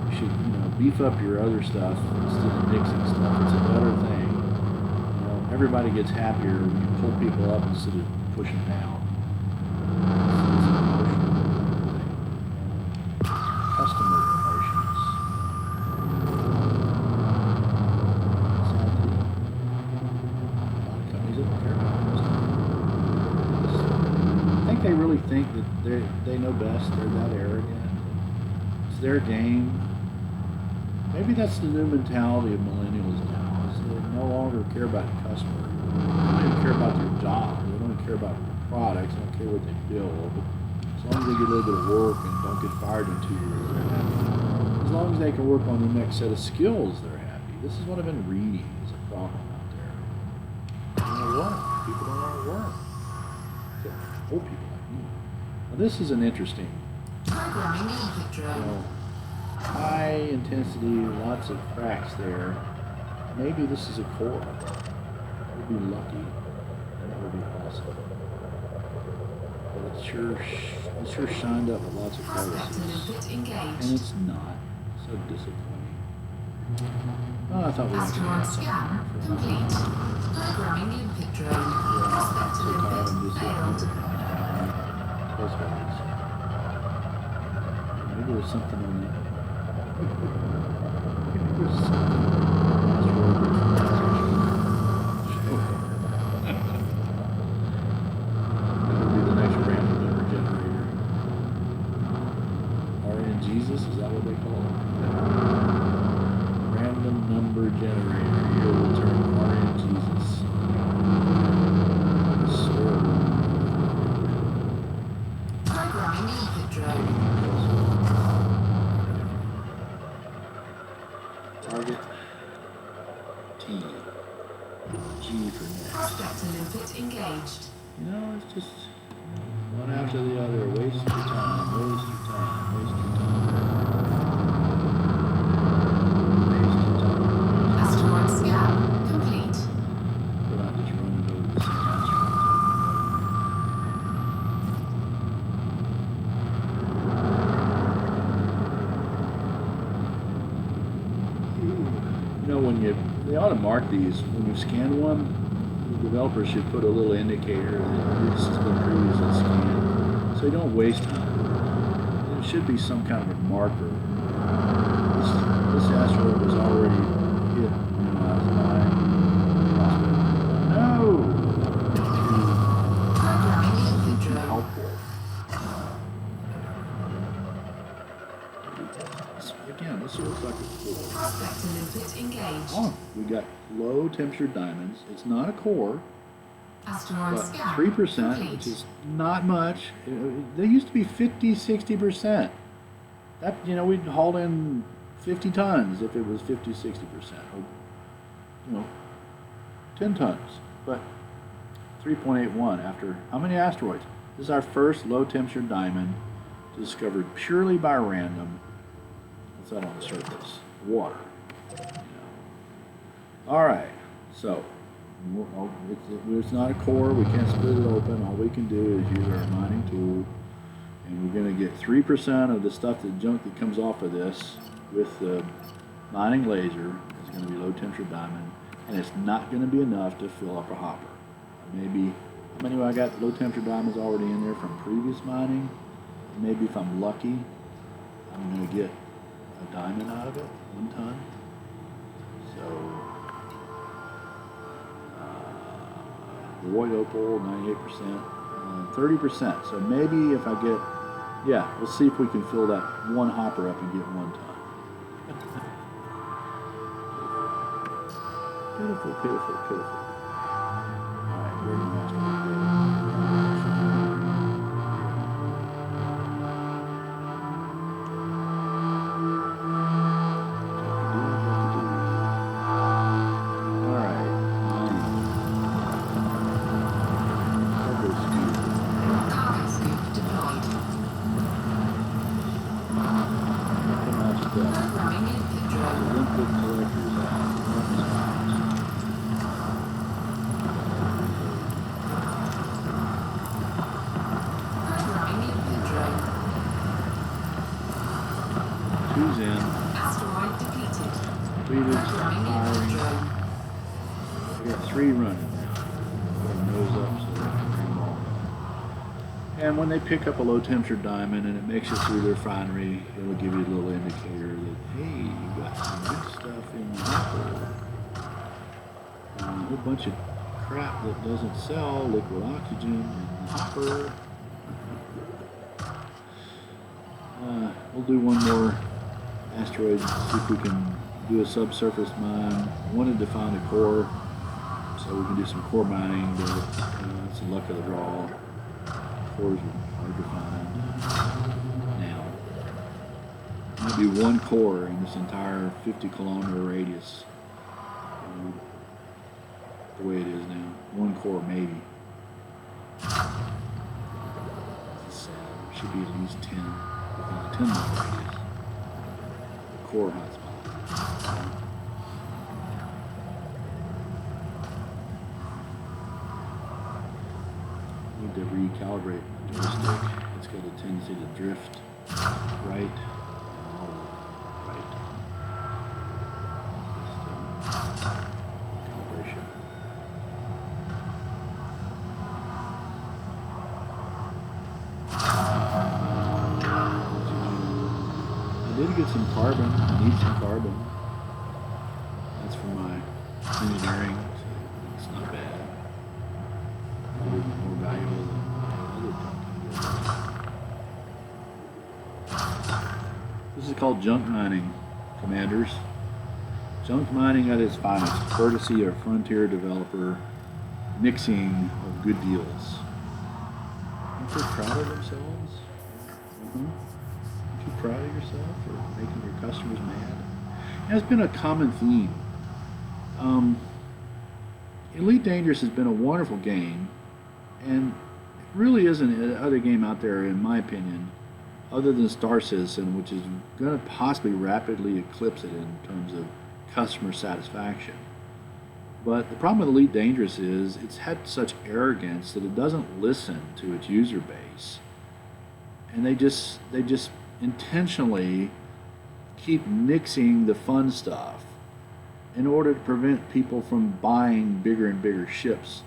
You should, you know, beef up your other stuff instead of nixing stuff. It's a better thing. Everybody gets happier when you pull people up instead of pushing down. It's an emotional thing. Customer emotions. Sadly, a lot of companies don't care about customers. I think they really think that they know best. They're that arrogant. It's their game. Maybe that's the new mentality of millennials now. They no longer care about the customer. They don't even care about their job. They don't even care about their products. They don't care what they build. As long as they get a little bit of work and don't get fired in 2 years, they're happy. As long as they can work on the next set of skills, they're happy. This is what I've been reading is a problem out there. They don't want to work. People don't want to work. Except old people like me. Now this is an interesting, Programming limpet drone. high intensity, lots of cracks there. Maybe this is a core. We'll be lucky, and that would be awesome. But it sure shined up with lots of Prospector crevices. limpet engaged. And it's not. So disappointing. Oh, I thought we were going to Asteroid have scan something for complete. Programming limpet drone. Prospector so tired of limpet failed. Postcards. Maybe there's something on that. Maybe there's something. That'll be the next random number generator. RNGesus, is that what they call it? Random number generator. Here we'll turn RNGesus. Programming limpet drone. Target T. G for next. Prospector limpet engaged. You know, it's just one after the other. Waste your time, waste your time, waste your time. Waste your time. Asteroid scan complete. We're not just running over the same asteroids. You know, they ought to mark these when you scan one. The developer should put a little indicator that this has been previously scanned, so you don't waste time. It should be some kind of a marker. This asteroid was already hit when I was flying. No! Too helpful. Again, this looks like a 4. Prospect limpet engaged. Oh, we got low temperature diamonds. It's not a core. Asteroid But scan 3%, complete. which is not much. They used to be 50, 60%. That, you know, we'd haul in 50 tons if it was 50, 60%. Or, you know, 10 tons. But 3.81 after how many asteroids? This is our first low temperature diamond discovered purely by random. What's that on the surface? Water. You know. All right, so. It's not a core, we can't split it open. All we can do is use our mining tool, and we're going to get 3% of the stuff, the junk that comes off of this with the mining laser. It's going to be low temperature diamond, and it's not going to be enough to fill up a hopper. Maybe, how many I got low temperature diamonds already in there from previous mining? Maybe if I'm lucky, I'm going to get a diamond out of it, 1 ton. So, Roy Opal, 98%, 30%. So maybe if I get, yeah, we'll see if we can fill that 1 hopper up and get 1 ton. Pitiful, pitiful, pitiful. All right, where do you master? Two's in. Asteroid depleted. Completed. Firing. We got 3 running now. Put our nose up so they can bring them all. And when they pick up a low temperature diamond and it makes it through their refinery, it will give you a little indicator that, hey, you got some good stuff in the hopper. A whole bunch of crap that doesn't sell, liquid oxygen in the hopper. We'll do one more asteroid, see if we can do a subsurface mine. I wanted to find a core, so we can do some core mining, but it's the luck of the draw. Cores are hard to find now. Might be 1 core in this entire 50-kilometer radius. The way it is now. 1 core maybe. This is sad. There should be at least 10. 10 mile radius. The core hotspot. Need to recalibrate my joystick. It's got a tendency to drift right. Calibration. I did get some carbon. I need some carbon. That's for my engineering, so it's not bad. More valuable than other junk. This is called junk mining, commanders. Junk mining at its finest, courtesy of frontier developer, mixing of good deals. Aren't they proud of themselves? Aren't you proud of yourself for making your customers mad? And it's been a common theme. Elite Dangerous has been a wonderful game, and it really isn't another game out there, in my opinion, other than Star Citizen, which is going to possibly rapidly eclipse it in terms of customer satisfaction. But the problem with Elite Dangerous is it's had such arrogance that it doesn't listen to its user base, and they just intentionally keep nixing the fun stuff in order to prevent people from buying bigger and bigger ships,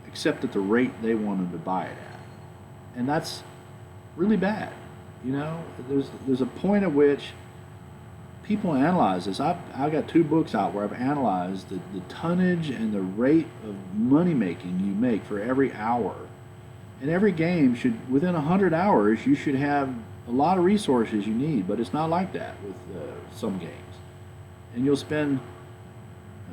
except at the rate they want them to buy it at. And that's really bad. You know, there's a point at which people analyze this. I've got 2 books out where I've analyzed the tonnage and the rate of money making you make for every hour. And every game should, within 100 hours, you should have a lot of resources you need, but it's not like that with some games. And you'll spend,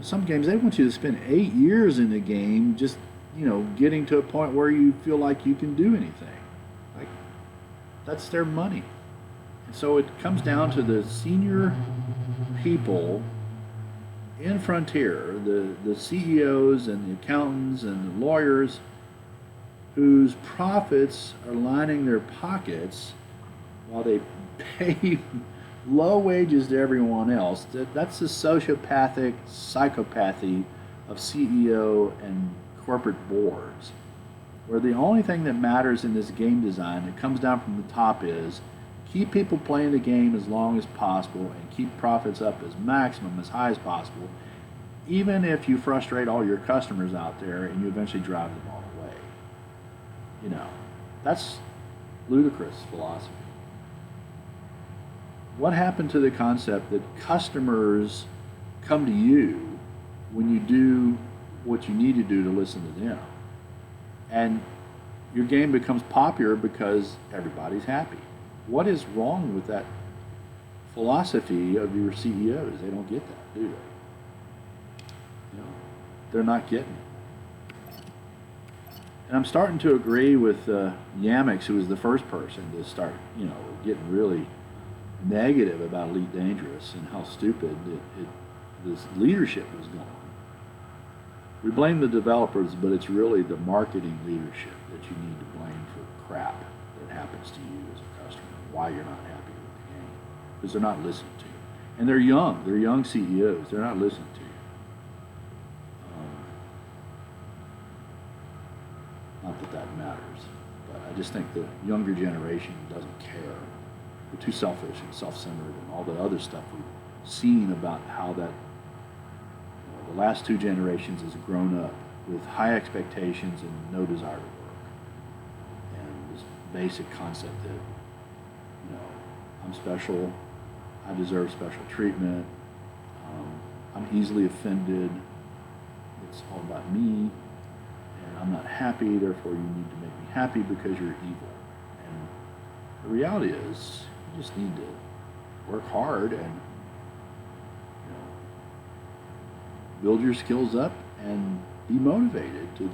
some games, they want you to spend 8 years in the game just, you know, getting to a point where you feel like you can do anything. Like, that's their money. And so it comes down to the senior people in Frontier, the CEOs and the accountants and the lawyers whose profits are lining their pockets while they pay low wages to everyone else. That's the sociopathic psychopathy of CEO and corporate boards, where the only thing that matters in this game design that comes down from the top is keep people playing the game as long as possible and keep profits up as maximum, as high as possible, even if you frustrate all your customers out there and you eventually drive them all away. You know, that's ludicrous philosophy. What happened to the concept that customers come to you when you do what you need to do to listen to them? And your game becomes popular because everybody's happy. What is wrong with that philosophy of your CEOs? They don't get that, do they? You know, they're not getting it. And I'm starting to agree with Yamix, who was the first person to start, you know, getting really negative about Elite Dangerous and how stupid this leadership was going. We blame the developers, but it's really the marketing leadership that you need to blame for the crap that happens to you as a customer, why you're not happy with the game, because they're not listening to you. And they're young CEOs, they're not listening to you. Not that that matters, but I just think the younger generation doesn't care. They're too selfish and self-centered and all the other stuff we've seen about how that the last 2 generations has grown up with high expectations and no desire to work. And this basic concept that, you know, I'm special, I deserve special treatment, I'm easily offended, it's all about me, and I'm not happy, therefore you need to make me happy because you're evil. And the reality is, you just need to work hard and build your skills up and be motivated to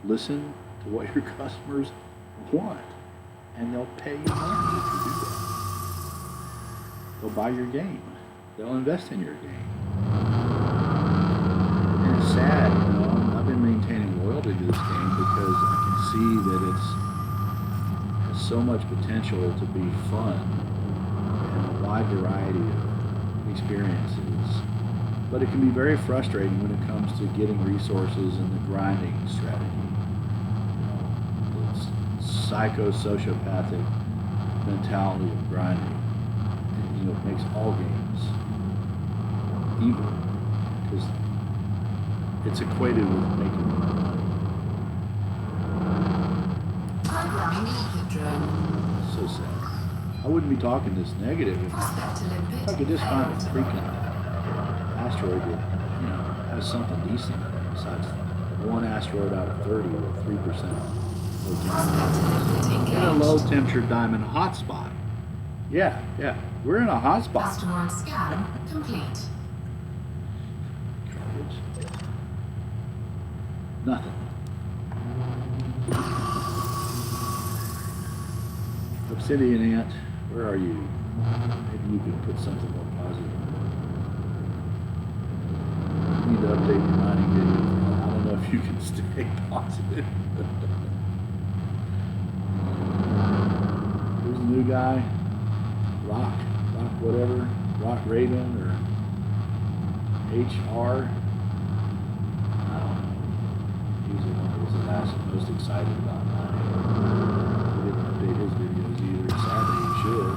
listen to what your customers want. And they'll pay you money if you do that. They'll buy your game. They'll invest in your game. And it's sad, you know, I've been maintaining loyalty to this game because I can see that it has so much potential to be fun and a wide variety of experiences. But it can be very frustrating when it comes to getting resources and the grinding strategy. You know, this psycho-sociopathic mentality of grinding, you know, makes all games evil because it's equated with making money. So sad. I wouldn't be talking this negative if I could just find a freaking asteroid that, you know, has something decent besides one asteroid out of 30 with 3% in a low temperature diamond hotspot. Yeah, we're in a hotspot. Asteroid scan complete. Garbage. Nothing. Obsidian Ant, where are you? Maybe you can put something more positive. You need to update your mining video. I don't know if you can stay positive. Here's the new guy. Rock whatever. Rock Raven or HR. I don't know. He was the one that was the most excited about mining. He didn't update his videos either. Sadly, he should.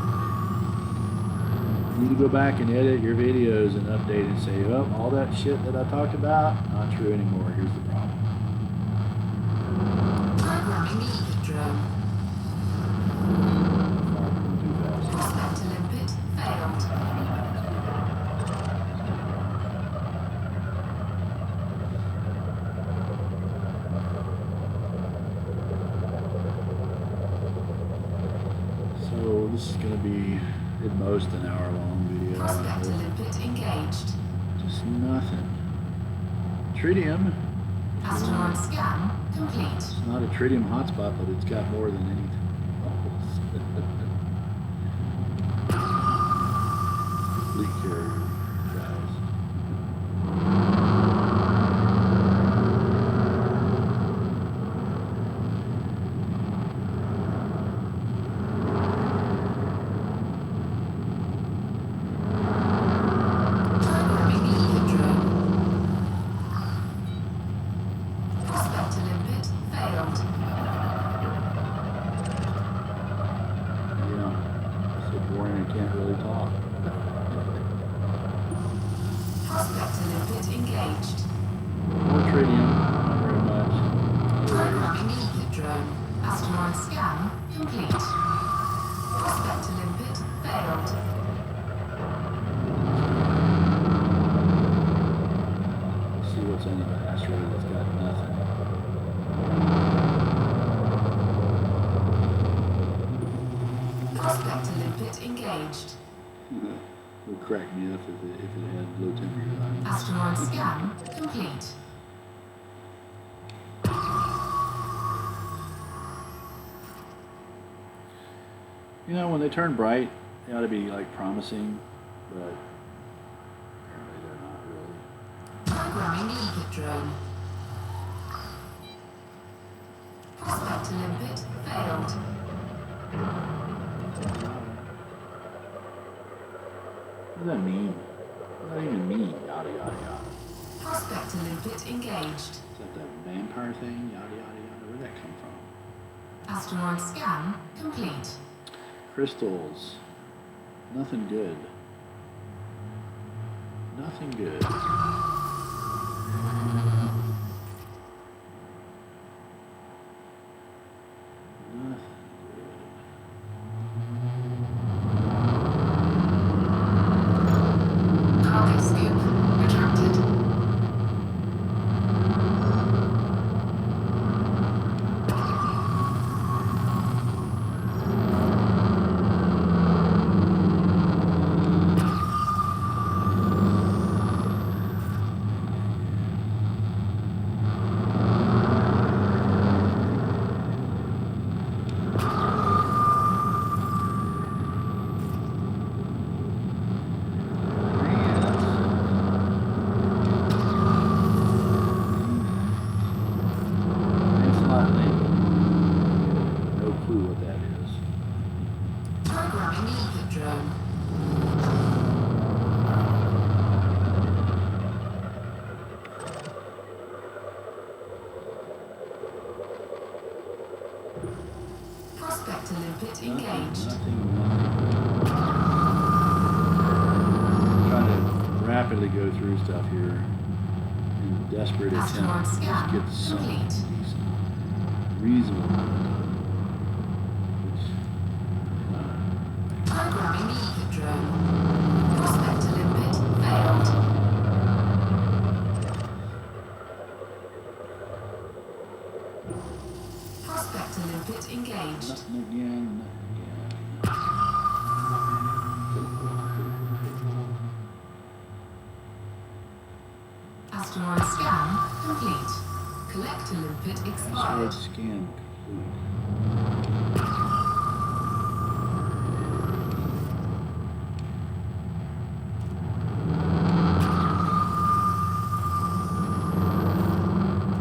You need to go back and edit your videos and update and say, oh, all that shit that I talked about, not true anymore. Here's the problem. Programming drone. Far from too This is going to be at most an hour-long video. Prospect limpet engaged. Just nothing. Tritium. Asteroid scan complete. It's not a tritium hotspot, but it's got more than anything else. Fleet carrier, guys. Can't really talk. Prospect limpet engaged. More tritium, not very much. Programming limpet drone. Asteroid scan complete. Prospect limpet failed. Let's see what's in the asteroid that's got nothing. Prospect limpet engaged. It would crack me up if it had low temperature on it. Asteroid scan complete. You know, when they turn bright, they ought to be like promising, but apparently they're not really. Programming limpet drone. Prospect limpet failed. What does that mean? What does that even mean? Yada, yada, yada. Prospect limpet engaged. Is that the vampire thing? Yada, yada, yada. Where'd that come from? Asteroid scan complete. Crystals. Nothing good. Nothing good. Cargo scoop retracted. Programming limpet drone. Prospect limpet engaged. Trying to rapidly go through stuff here in a desperate Asteroid attempt to scan get some complete. decent, reasonable. Programming limpet drone. Prospect limpet failed. Prospect limpet engaged. Nothing again. Asteroid scan complete. Collector limpet expired. Asteroid scan complete.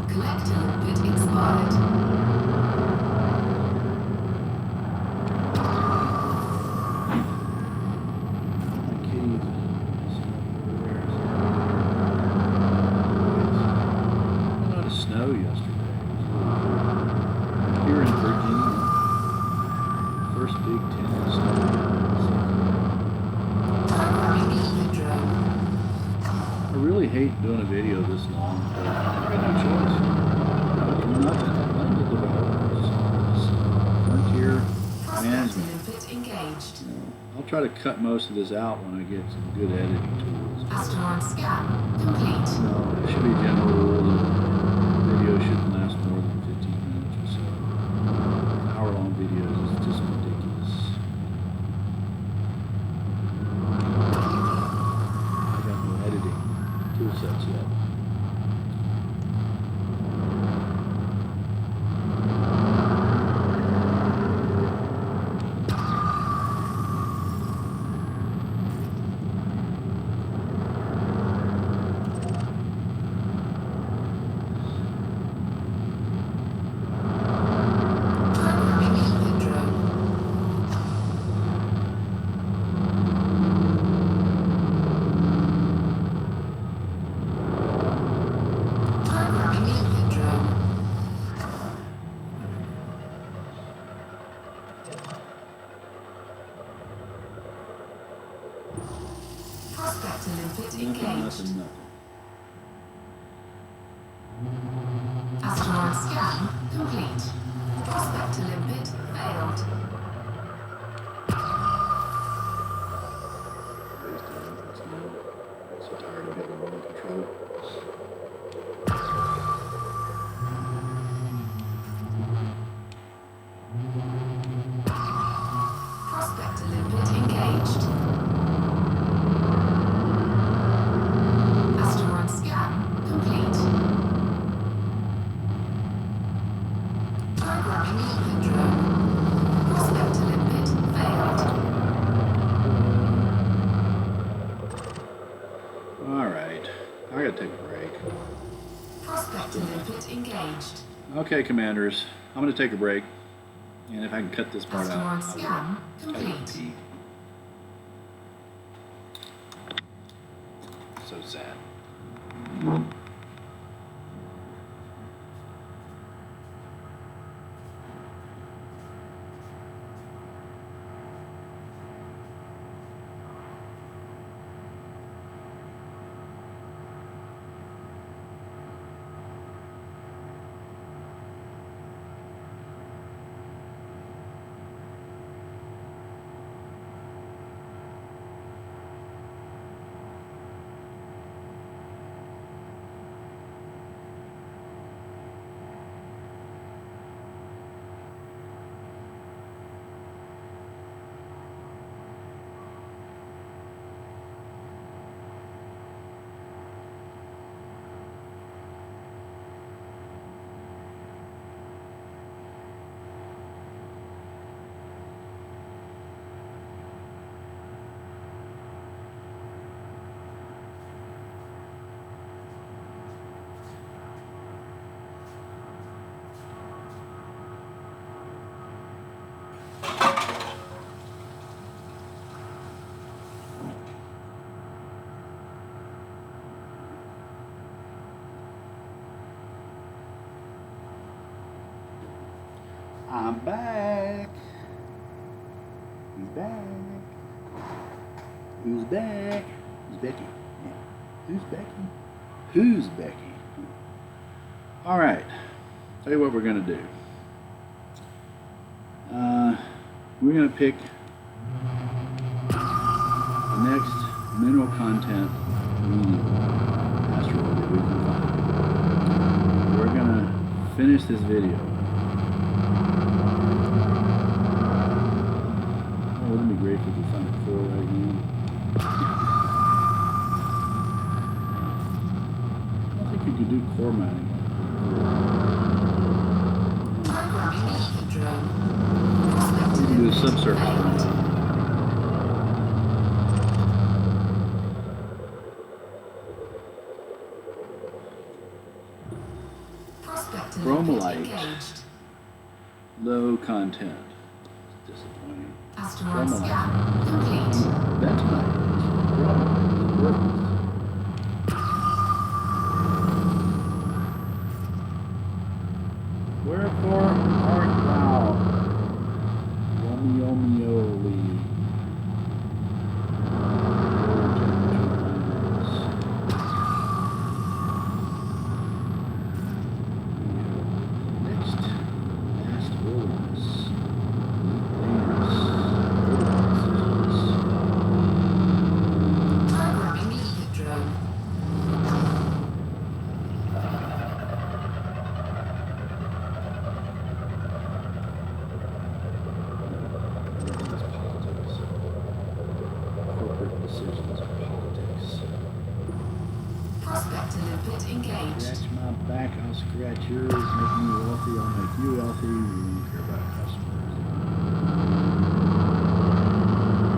Collector limpet expired. Snow yesterday. Here in Virginia, first big 10 inch snow. Programming limpet drone. I really hate doing a video this long, but I got no choice. Nothing to develop. Frontier Prospect management. limpet engaged. You know, I'll try to cut most of this out when I get some good editing tools. Asteroid scan complete. No, it should be a general rule that video shouldn't last more than 15 minutes or so. Hour-long videos is just ridiculous. scan complete. Prospect limpet failed. So tired of getting remote control. Prospect limpet engaged. Asteroid scan complete. Programming limpet drone. Prospect limpet failed. Alright, I gotta take a break. Prospect limpet engaged. Okay, commanders, I'm gonna take a break. And if I can cut this part out, Asteroid scan complete. pee. So sad. I'm back. He's back. Who's back? Who's Becky? Yeah. Who's Becky? Who's Becky? All right. Tell you what we're gonna do. We're gonna pick the next mineral content medium asteroid that we can find. We're gonna finish this video. Wouldn't it be great if we could find a core right now? I don't think you could do core mining. You can do a subsurface one. Chromolite. Low content. Disappointing. Asteroid scan complete. That's nice. Wherefore art thou, Romeomeoli? Next, last wilderness. Programming limpet drone. Corporate decisions are politics. Prospect limpet engaged. Scratch my back, I'll scratch yours. Make me wealthy, I'll make you wealthy. We don't care about customers.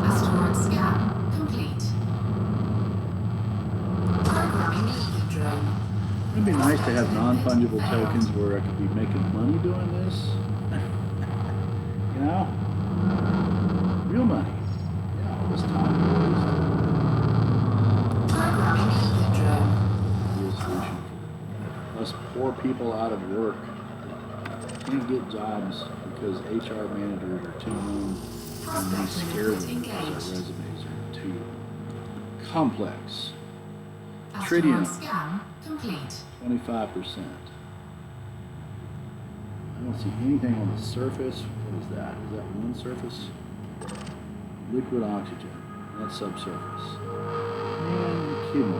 Asteroid scan complete. Programming limpet drone. It'd be nice to have non-fungible tokens where I could be making money doing this. You know? Real money. Yeah, all this time Programming limpet drone. real solution for us poor people out of work that can't get jobs because HR managers are too known and they scare them because our resumes are too complex. Asteroid Tritium. scan complete. 25%. don't see anything on the surface. What is that? Is that one surface? Liquid oxygen. That's subsurface. Man, you're kidding me.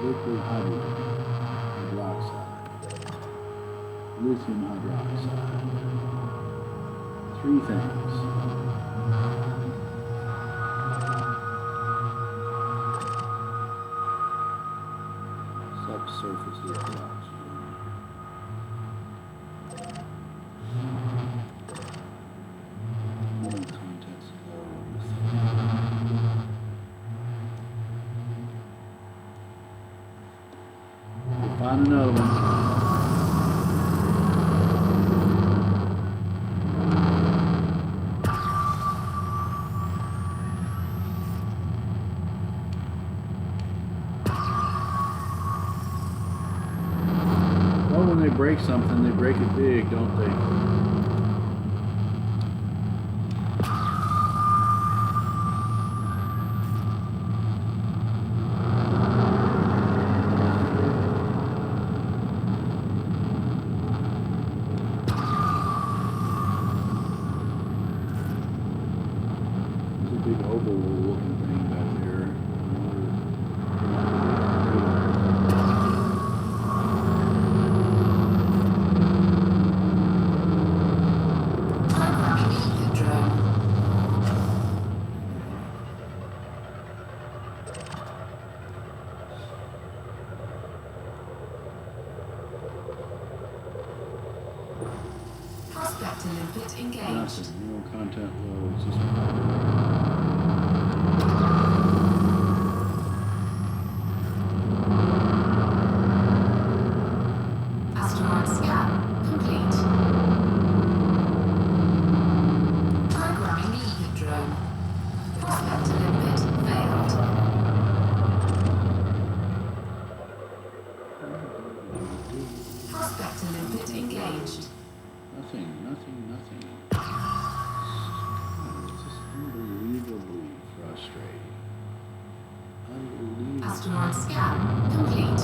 Liquid hydrogen, hydroxide, lithium hydroxide. 3 things. Subsurface liquid oxygen. Mineral contents low. We'll find another one. Well, when they break something, they break it big, don't they? Big oval looking thing back there. Prospect limpet engaged. Nothing. Mineral content low. It's just Asteroid scan complete. Programming limpet drone. Prospect limpet failed. Prospect limpet engaged. nothing. It's just unbelievably frustrating. Unbelievable. Asteroid scan complete.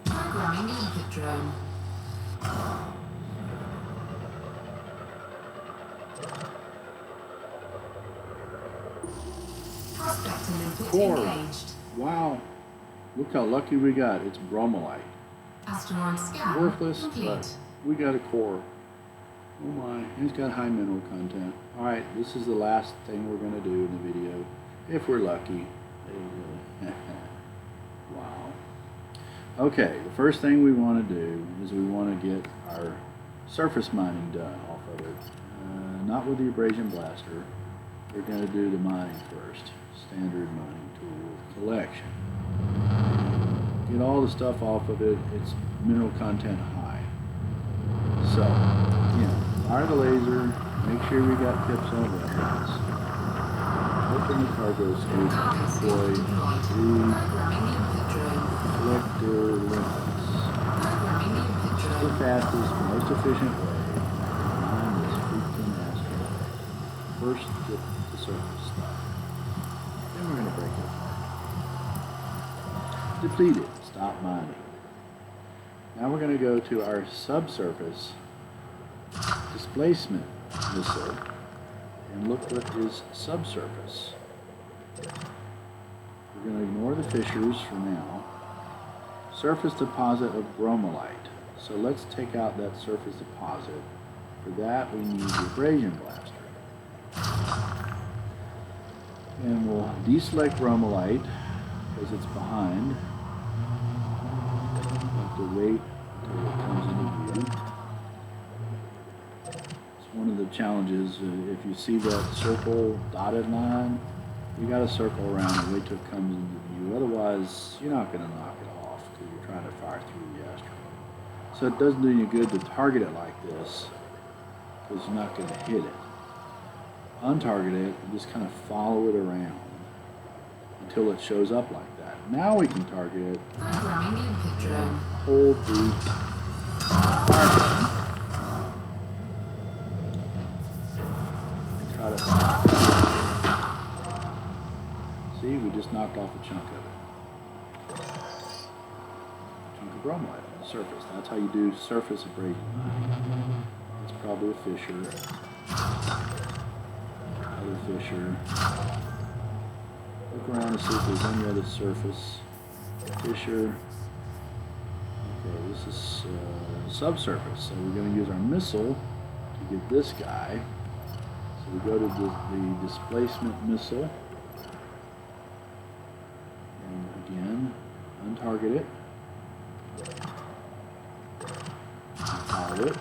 Programming limpet drone. Prospect limpet Core. engaged. Wow. Look how lucky we got. It's bromellite. Asteroid scan Worthless, complete. but we got a core. Oh my, it's got high mineral content. Alright, this is the last thing we're going to do in the video, if we're lucky. Wow. Okay, the first thing we want to do is we want to get our surface mining done off of it. Not with the abrasion blaster. We're going to do the mining first. Standard mining tool collection. Get all the stuff off of it. It's mineral content high. So, fire the laser. Make sure we got tips on weapons. Open the cargo scoop. Deploy the collector limpets. The fastest, most efficient way to mine this freaking asteroid. First, get the surface stuff. Then we're going to break it apart. Deplete it. Stop mining. Now we're going to go to our subsurface displacement missile and look what is subsurface. We're going to ignore the fissures for now. Surface deposit of bromellite. So let's take out that surface deposit. For that we need the abrasion blaster. And we'll deselect bromellite because it's behind. We'll have to wait until it comes into view. Just one of the challenges. If you see that circle dotted line, you got to circle around and wait till it comes into view. Otherwise, you're not going to knock it off because you're trying to fire through the asteroid. So it doesn't do you good to target it like this because you're not going to hit it. Untarget it and just kind of follow it around until it shows up like that. Now we can target it. Programming input drone. Hold the fire button. And try to see, we just knocked off a chunk of it. Chunk of bromide on the surface. That's how you do surface abrasion. It's probably a fissure. Other fissure. Look around to see if there's any other surface. Fissure. Okay, this is subsurface, so we're going to use our missile to get this guy. So we go to the displacement missile. And again, untarget it. Follow it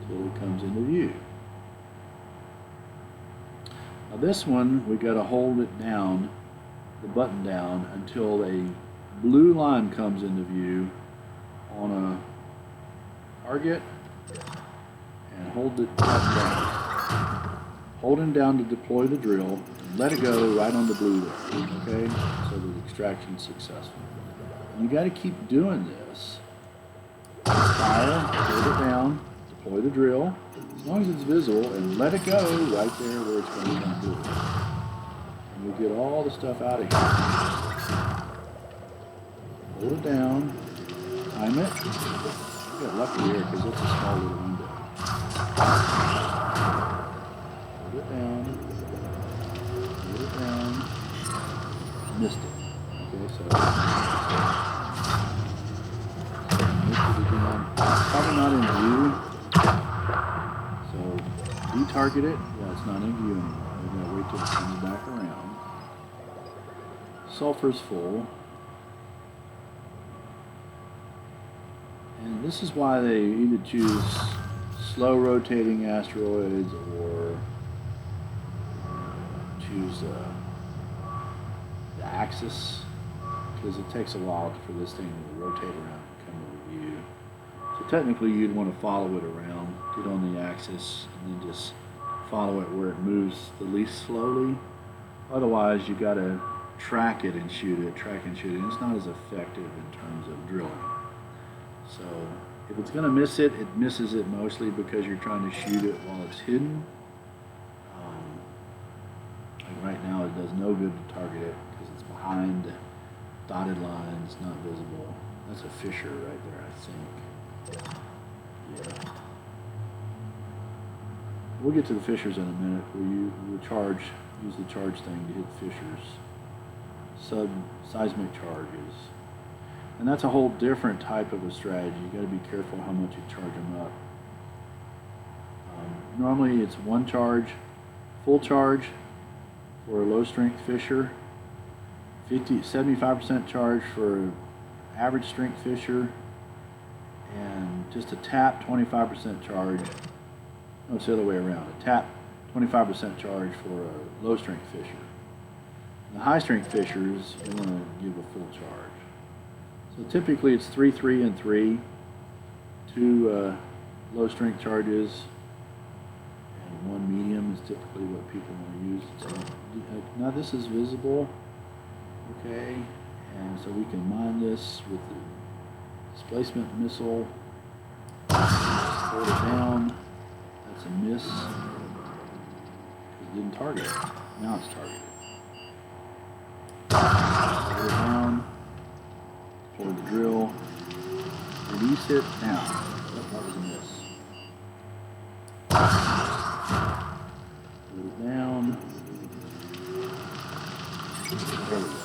until it comes into view. Now this one, we got to hold it down, the button down, until a blue line comes into view on a target, and hold it down. Holding down to deploy the drill, and let it go right on the blue there, okay? So the extraction's successful. And you got to keep doing this. Fire, hold it down, deploy the drill, as long as it's visible, and let it go right there where it's going to come through. And we'll get all the stuff out of here. Hold it down, time it. You got lucky here because it's a small little window. Hold it down, missed it. Okay, so missed it again. Probably not in view. So detarget it. Yeah, it's not in view anymore. We're going to wait till it comes back around. Sulfur's full. And this is why they either choose slow rotating asteroids or choose the axis, because it takes a while for this thing to rotate around and come into view. So technically you'd want to follow it around, get on the axis, and then just follow it where it moves the least slowly. Otherwise you got to track it and shoot it, and it's not as effective in terms of drilling. So if it's going to miss it, it misses it mostly because you're trying to shoot it while it's hidden. Like right now it does no good to target it because it's behind dotted lines, not visible. That's a fissure right there, I think. Yeah. We'll get to the fissures in a minute. We'll use the charge thing to hit fissures. Seismic charges. And that's a whole different type of a strategy. You got to be careful how much you charge them up. Normally it's one charge, full charge for a low strength fissure, 75% charge for average strength fissure, and just a tap 25% charge. No, it's the other way around. A tap 25% charge for a low strength fissure. The high strength fissures, you want to give a full charge. So typically it's 3, 3, and 3. 2 low strength charges and 1 medium is typically what people want to use. So now this is visible, okay, and so we can mine this with the displacement missile. Hold it down. That's a miss. It didn't target it. Now it's targeted. Hold it down. Deploy the drill. Release it now. Oh, that was a miss. Hold it down. There we go.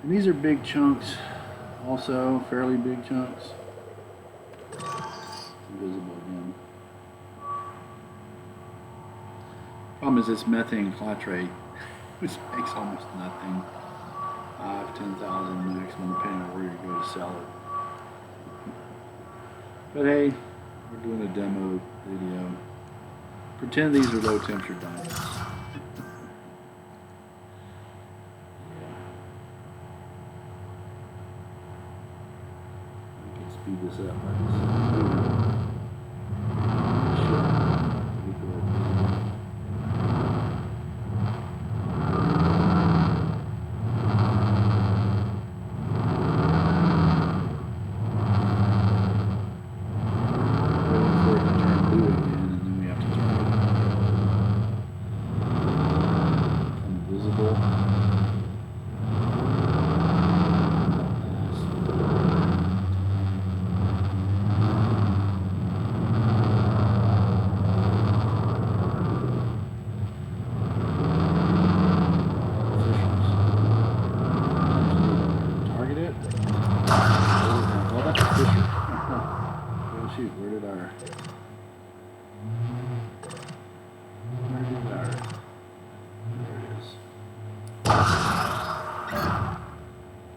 And these are big chunks, also fairly big chunks. Invisible again. Problem is this methane clatrate, which makes almost nothing. 5,000 to 10,000 maximum, depending on where you go to sell it. But hey, we're doing a demo video. Pretend these are low temperature diamonds. We can speed this up.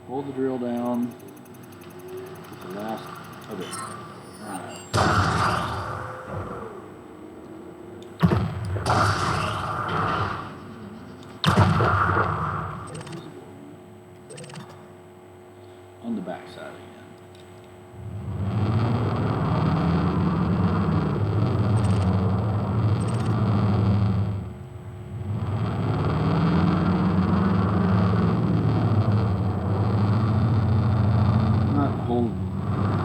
Hold the drill down. Get the last of it. On the back side again.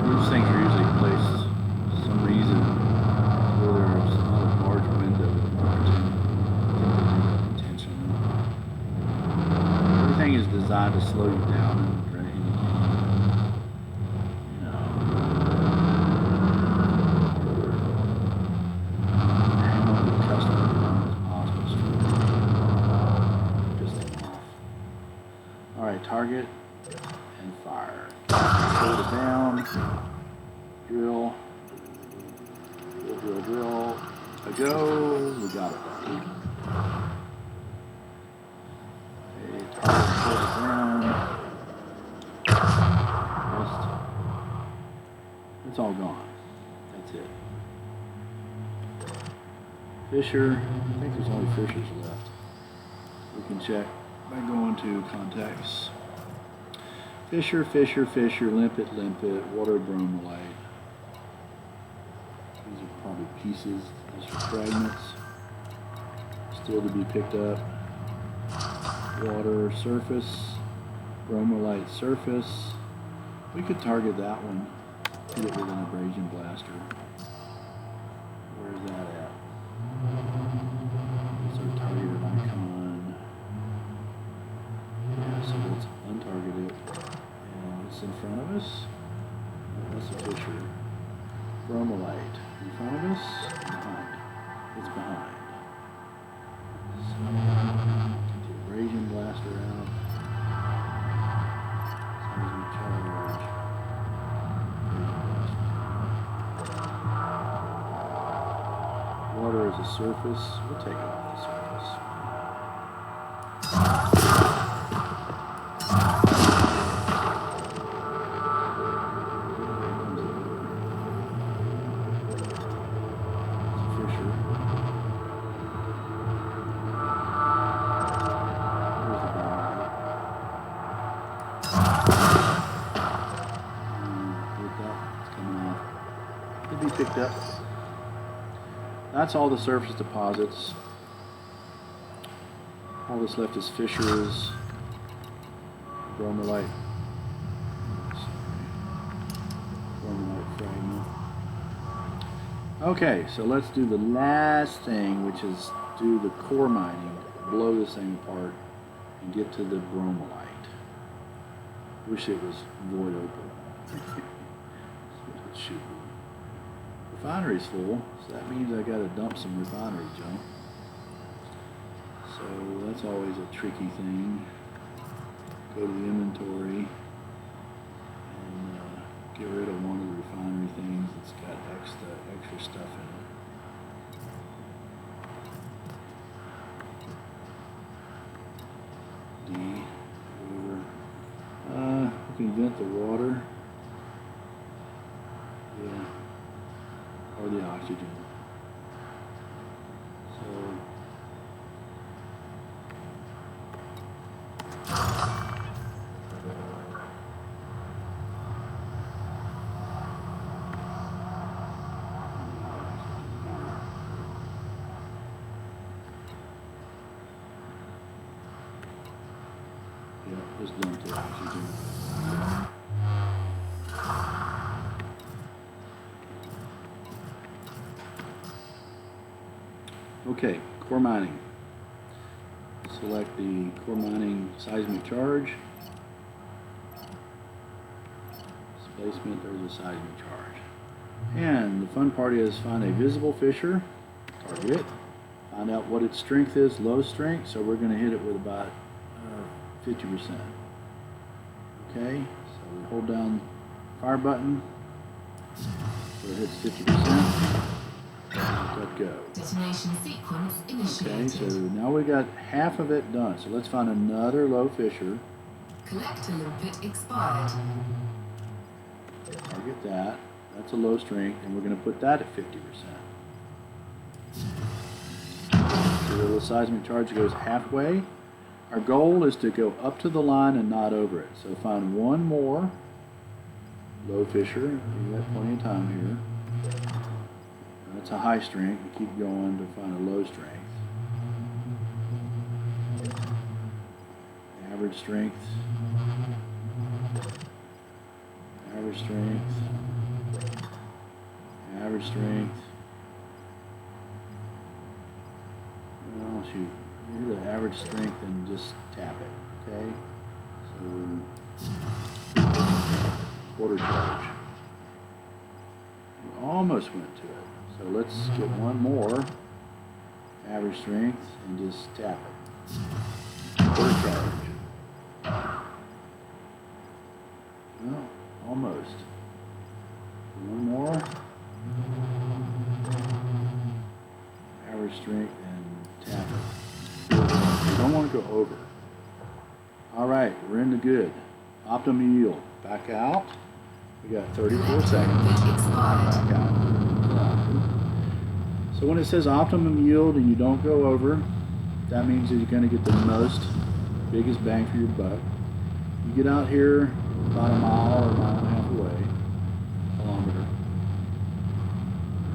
These things are usually placed for some reason where there's not a large window of opportunity. I think they do that intentionally. Everything is designed to slow you down and drain you. You know. Hang on to the customer as long as possible. Piss them off. Alright, target and fire. Hold it down. Drill. Drill. A go. We got it. Okay, target, hold it down. Rest. It's all gone. That's it. Fisher. I think there's only fishers left. We can check by going to contacts. Fisher, limpet, water bromellite. These are probably pieces, these are fragments, still to be picked up. Water, surface, bromellite, surface. We could target that one, hit it with an abrasion blaster. Where's that at? It's our targeted icon. Yeah, so let's untarget it. It's in front of us. That's a fisher. Bromellite. In front of us? Behind. It's behind. So, get the abrasion blaster out. As long as we charge. Water is a surface. We'll take it off the surface. Be picked up. That's all the surface deposits. All that's left is fissures, bromellite fragment. Okay, so let's do the last thing, which is do the core mining, blow this thing apart, and get to the bromellite. Wish it was void open. Shoot. Refinery's full, so that means I gotta dump some refinery junk. So that's always a tricky thing. Go to the inventory and get rid of one of the refinery things that's got extra stuff in it. D, whatever. We can vent the water. Yeah. or the oxygen. So yeah, just dump the oxygen. Okay, core mining. Select the core mining seismic charge. Displacement, there's a seismic charge. And the fun part is find a visible fissure, target it, find out what its strength is, low strength, so we're going to hit it with about 50%. Okay, so we hold down fire button, so it hits 50%. Let go. Detonation sequence initiated. Okay, so now we got half of it done. So let's find another low fissure. Collector limpet expired. Target that. That's a low strength, and we're going to put that at 50%. So the little seismic charge goes halfway. Our goal is to go up to the line and not over it. So find one more low fissure. You got plenty of time here. That's a high strength. We keep going to find a low strength. Average strength. Average strength. Average strength. Oh shoot. Here's the average strength and just tap it. Okay? So quarter charge. We almost went to it. So let's get one more average strength and just tap it. Quarter charge. No, almost. One more. Average strength and tap it. We don't want to go over. Alright, we're in the good. Optimum yield. Back out. We got 34 seconds. Back out. So when it says optimum yield and you don't go over, that means that you're going to get the biggest bang for your buck. You get out here about a mile or a mile and a half away, kilometer.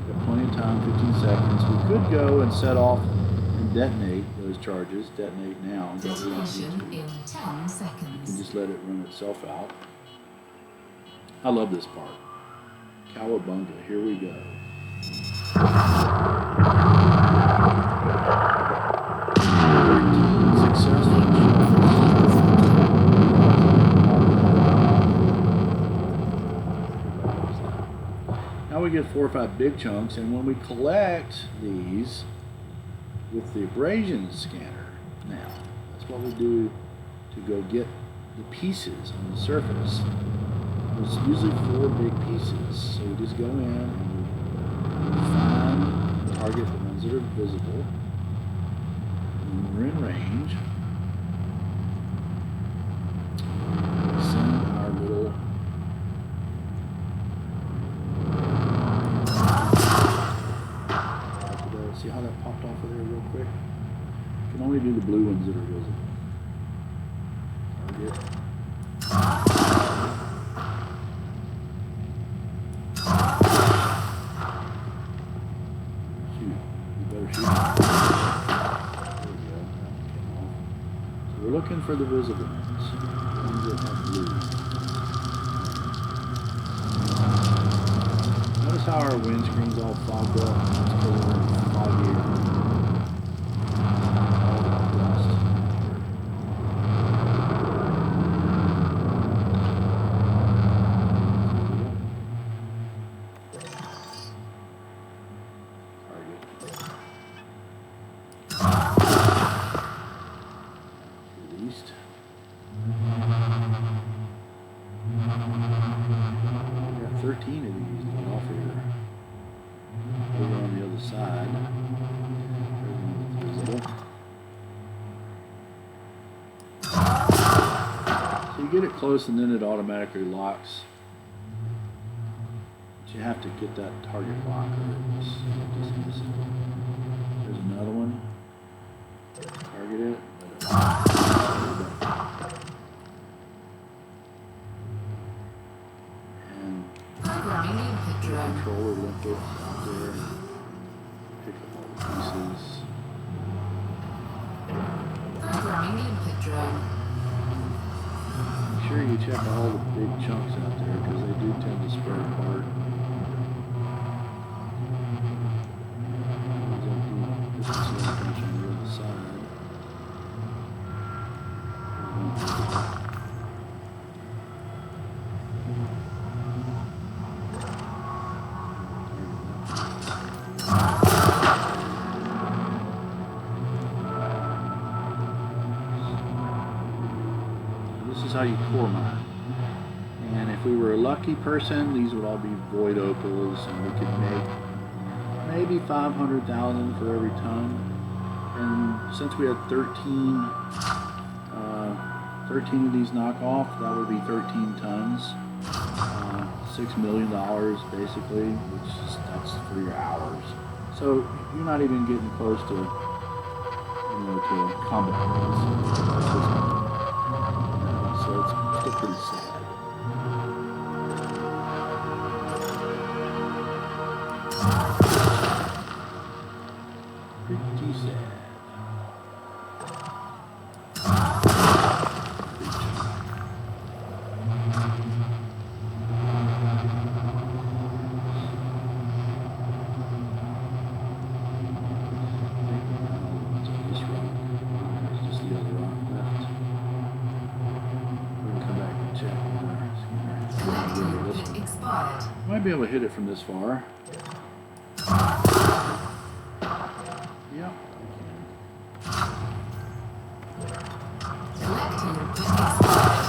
Got plenty of time, 15 seconds. We could go and set off and detonate those charges. Detonate now. Detonation in 10 You seconds. can just let it run itself out. I love this part. Cowabunga, here we go. Successful. Now we get 4 or 5 big chunks, and when we collect these with the abrasion scanner, now that's what we do to go get the pieces on the surface. There's usually 4 big pieces, so we just go in and we find, target the ones that are visible. When we're in range, we send our little see how that popped off of there real quick? You can only do the blue ones that are visible. Target. Shoot. You better shoot. There we go. That came off. So we're looking for the visible ones. The ones that have blue. Notice how our windscreen's all fogged up. It's because we're in foggy air. All that dust. Released. We got 13 of these to get off here. Over on the other side. There's one that's visible. So you get it close and then it automatically locks. But you have to get that target lock or just miss it. There's another one. Target it. And Programming input the drone. controller link it out there. Pick up all the pieces. Programming input drone. Make sure you check all the big chunks out there because they do tend to spread apart. This is the on the other side. This is how you core mine. And if we were a lucky person, these would all be void opals, and we could make maybe 500,000 for every ton. And since we had 13 of these knockoff, that would be 13 tons. $6 million basically, which is, that's for your hours. So you're not even getting close to, to combat rates. So it's still pretty sad. Pretty sad. Might be able to hit it from this far. Yeah. Selecting input expired.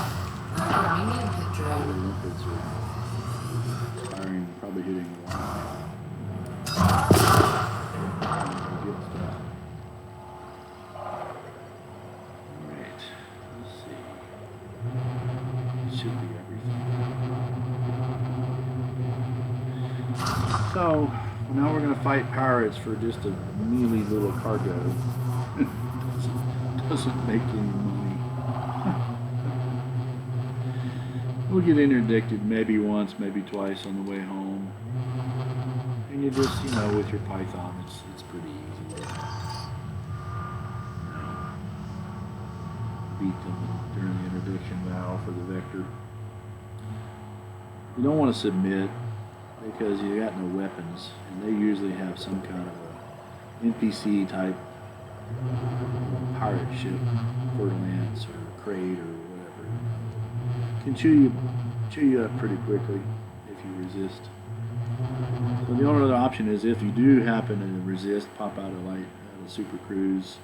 Programming input drone. Firing, probably hitting one. Alright, let's see. It should be everything. So, now we're going to fight pirates for just a mealy little cargo. Doesn't make any money. We'll get interdicted maybe once, maybe twice on the way home. And you just, with your Python, it's pretty easy. Beat them during the interdiction valve for the vector. You don't want to submit, because you got no weapons, and they usually have some kind of a NPC type pirate ship, Lance or crate or whatever. Can chew you up pretty quickly if you resist. So the only other option is if you do happen to resist, pop out a super cruise,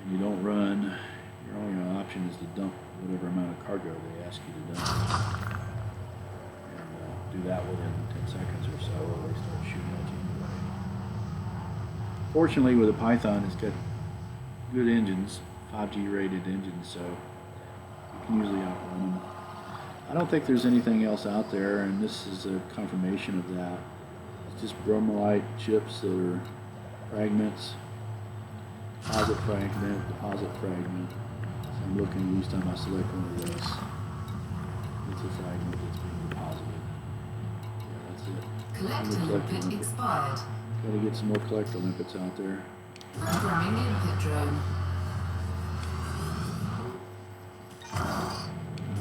and you don't run. Your only option is to dump whatever amount of cargo they ask you to dump. Do that within 10 seconds or so, or they start shooting at you anyway. Fortunately, with a Python, it's got good engines, 5G rated engines, so you can usually outrun them. I don't think there's anything else out there, and this is a confirmation of that. It's just bromellite chips that are fragments, deposit fragment, deposit fragment. So I'm looking each time I select one of these. It's a fragment that's being deposited. Collector input expired. Gotta get some more collector limpets out there. Programming input drone.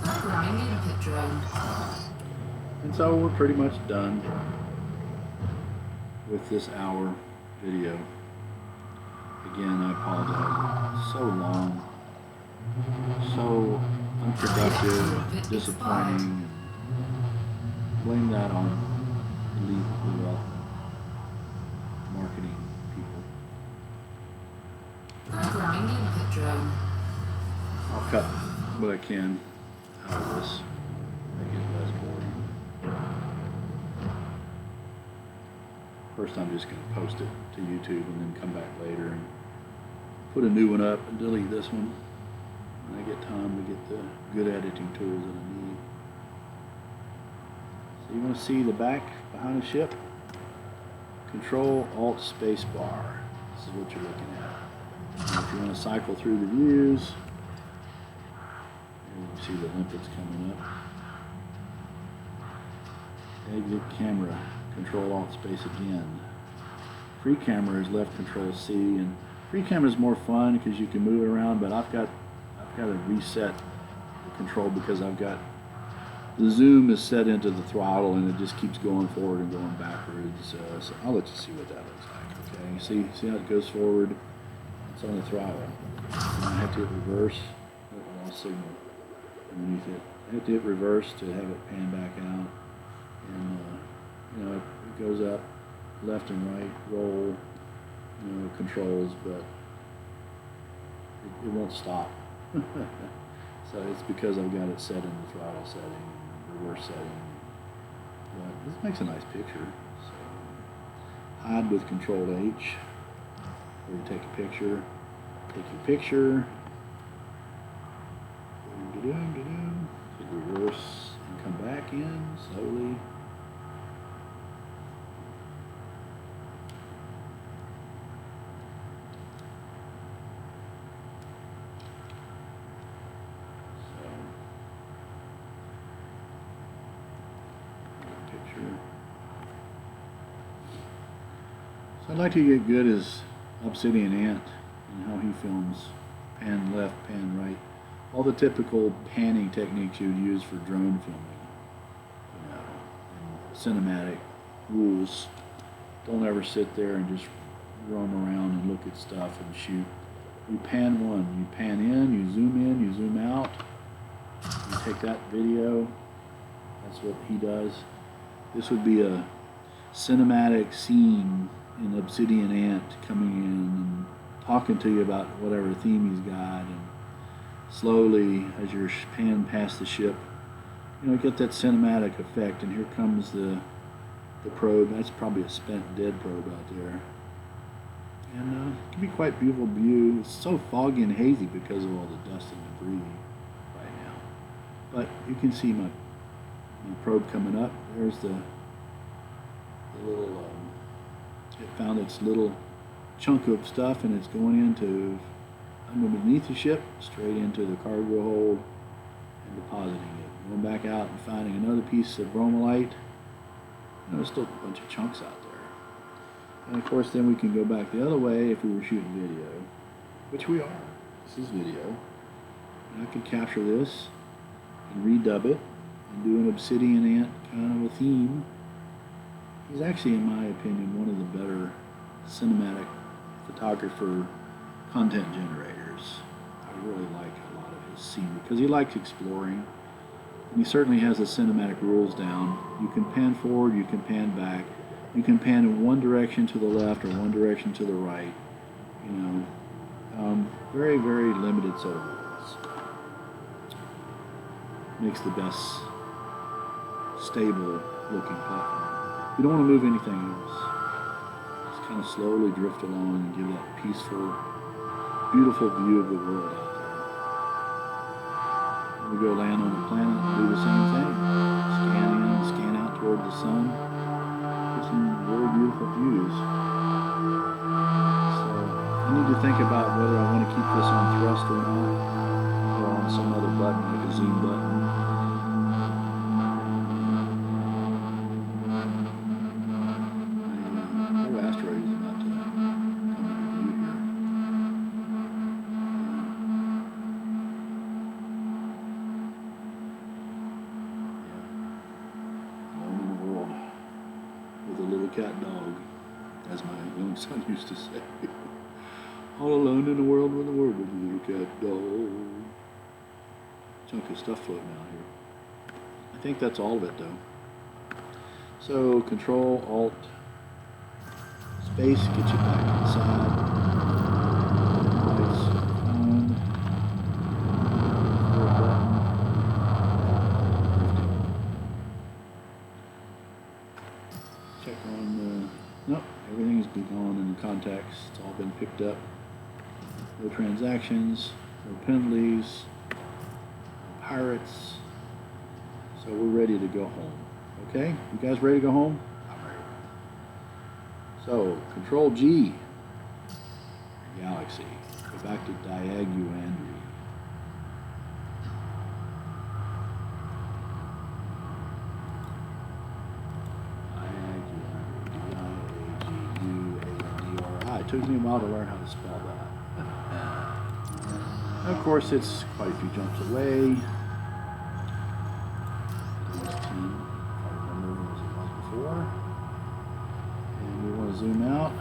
Programming input drone. And so we're pretty much done with this hour video. Again, I apologize. So long, so unproductive, disappointing. Blame that on elite marketing people. Programming input drone. I'll cut what I can out of this, make it less boring. First, I'm just going to post it to YouTube and then come back later and put a new one up and delete this one when I get time to get the good editing tools that I need. So you want to see the back behind the ship? Control Alt Space Bar. This is what you're looking at. And if you want to cycle through the views, you can see the limpets coming up. Exit camera, Control Alt Space again. Free camera is left Control C, and free camera is more fun because you can move it around. But I've got to reset the control because I've got the zoom is set into the throttle and it just keeps going forward and going backwards. So I'll let you see what that looks like. Okay, see how it goes forward? It's on the throttle. And I have to hit reverse. I'll signal underneath it. I have to hit reverse to have it pan back out. And you know, it goes up, left and right, roll, you know, controls, but it won't stop. So it's because I've got it set in the throttle setting, reverse setting. But this makes a nice picture. So hide with Control H, or you take a picture. Take your picture. Hit reverse and come back in slowly. So I'd like to get good as Obsidian Ant and how he films pan left, pan right. All the typical panning techniques you would use for drone filming. You know, and cinematic rules. Don't ever sit there and just roam around and look at stuff and shoot. You pan one, you pan in, you zoom out. You take that video. That's what he does. This would be a cinematic scene in Obsidian Ant coming in and talking to you about whatever theme he's got, and slowly as you're pan past the ship, you know, get that cinematic effect. And here comes the probe. That's probably a spent dead probe out there, and it can be quite beautiful view. It's so foggy and hazy because of all the dust and debris right now, but you can see my probe coming up. There's the little it found its little chunk of stuff, and it's going into underneath the ship, straight into the cargo hold, and depositing it. Going back out and finding another piece of bromelite. And there's still a bunch of chunks out there. And of course, then we can go back the other way if we were shooting video, which we are. This is video. And I could capture this and redub it and do an Obsidian Ant kind of a theme. He's actually, in my opinion, one of the better cinematic photographer content generators. I really like a lot of his scene because he likes exploring, and he certainly has the cinematic rules down. You can pan forward, you can pan back, you can pan in one direction to the left or one direction to the right. You know, very, very limited set of rules. Makes the best stable looking platform. You don't want to move anything else. Just kind of slowly drift along and give that peaceful, beautiful view of the world out there. When we go land on the planet and do the same thing. Scan in, scan out toward the sun. Get some really beautiful views. So I need to think about whether I want to keep this on thrust or not, or on some other button like a zoom button. Cat dog, as my young son used to say. All alone in the world with a little cat dog. Chunk of stuff floating out here. I think that's all of it though. So Control Alt Space gets you back inside. Lights on. Forward button. Check on nope, everything's been gone in the contacts. It's all been picked up. No transactions, no penalties, no pirates. So we're ready to go home. Okay, you guys ready to go home? I'm ready. So, Control G, Galaxy. Go back to Diaguandry. Diaguandry. It took me a while to learn how to spell that. Of course, it's quite a few jumps away. There's 10, if I remember as it was before. And we want to zoom out. I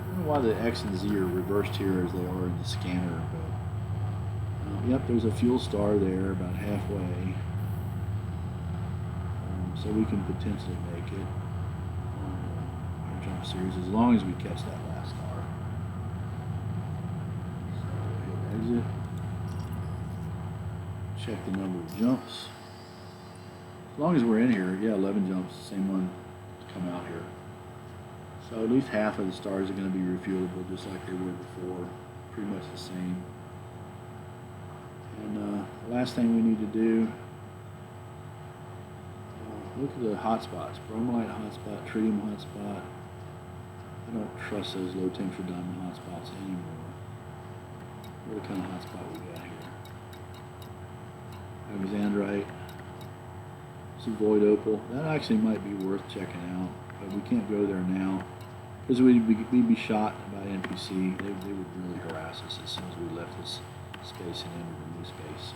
don't know why the X and Z are reversed here as they are in the scanner, but yep, there's a fuel star there about halfway. So we can potentially make it on our jump series as long as we catch that last star. Exit. Check the number of jumps. As long as we're in here, yeah, 11 jumps, same one to come out here. So at least half of the stars are going to be refuelable just like they were before. Pretty much the same. And the last thing we need to do, look at the hotspots. Bromellite hotspot, tritium hotspot. I don't trust those low temperature diamond hotspots anymore. What kind of hotspot we got here? Alexandrite. Some void opal. That actually might be worth checking out, but we can't go there now because we'd be shot by NPC. They would really harass us as soon as we left this space and entered a new space. So,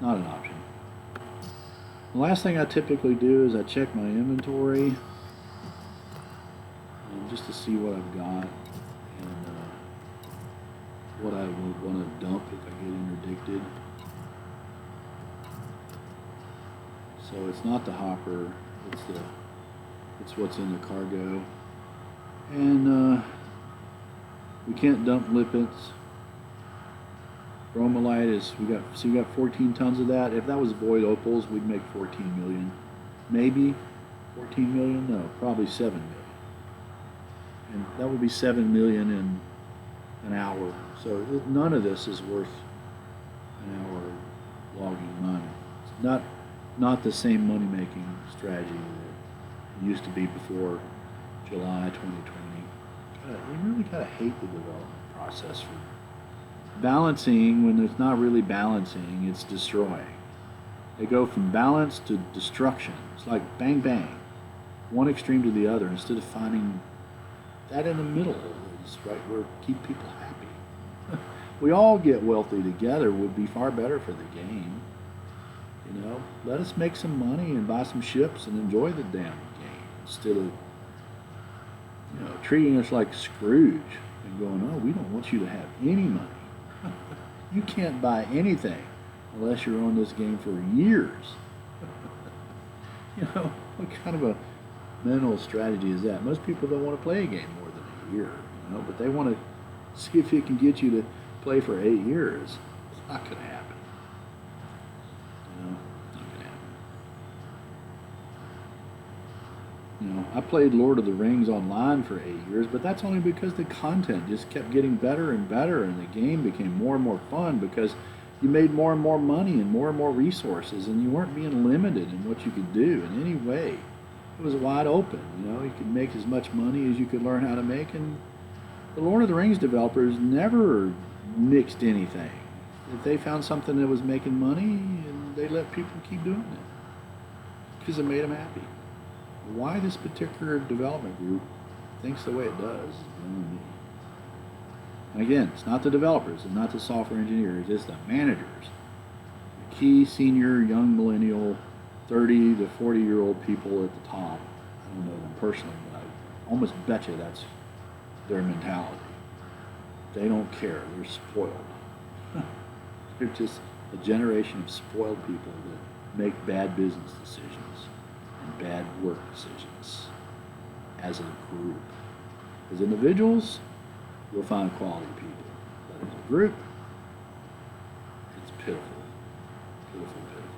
not an option. The last thing I typically do is I check my inventory just to see what I've got and what I would want to dump if I get interdicted. So it's not the hopper, it's what's in the cargo. And we can't dump lipids. Bromellite is, we got 14 tons of that. If that was void opals, we'd make 14 million. Maybe 14 million? No, probably 7 million. And that would be 7 million in an hour. So none of this is worth an hour logging money. It's not the same money-making strategy that it used to be before July 2020. You really gotta hate the development process for balancing when it's not really balancing, it's destroying. They go from balance to destruction. It's like bang bang, one extreme to the other, instead of finding that in the middle is right where keep people happy. We all get wealthy together would be far better for the game. You know, let us make some money and buy some ships and enjoy the damn game instead of, you know, treating us like Scrooge and going, oh, we don't want you to have any money. You can't buy anything unless you're on this game for years. You know, what kind of a mental strategy is that? Most people don't want to play a game more than a year, you know, but they want to see if it can get you to play for 8 years. It's not going to happen. You know, not going to happen. You know, I played Lord of the Rings online for 8 years, but that's only because the content just kept getting better and better, and the game became more and more fun because you made more and more money and more resources, and you weren't being limited in what you could do in any way. It was wide open, you know, you could make as much money as you could learn how to make, and the Lord of the Rings developers never mixed anything. If they found something that was making money, and they let people keep doing it because it made them happy. Why this particular development group thinks the way it does is beyond me. And again, it's not the developers, it's not the software engineers, it's the managers. The key senior young millennial 30 to 40-year-old people at the top. I don't know them personally, but I almost bet you that's their mentality. They don't care, they're spoiled. They're just a generation of spoiled people that make bad business decisions and bad work decisions as a group. As individuals, you'll find quality people, but as a group, it's pitiful, pitiful, pitiful.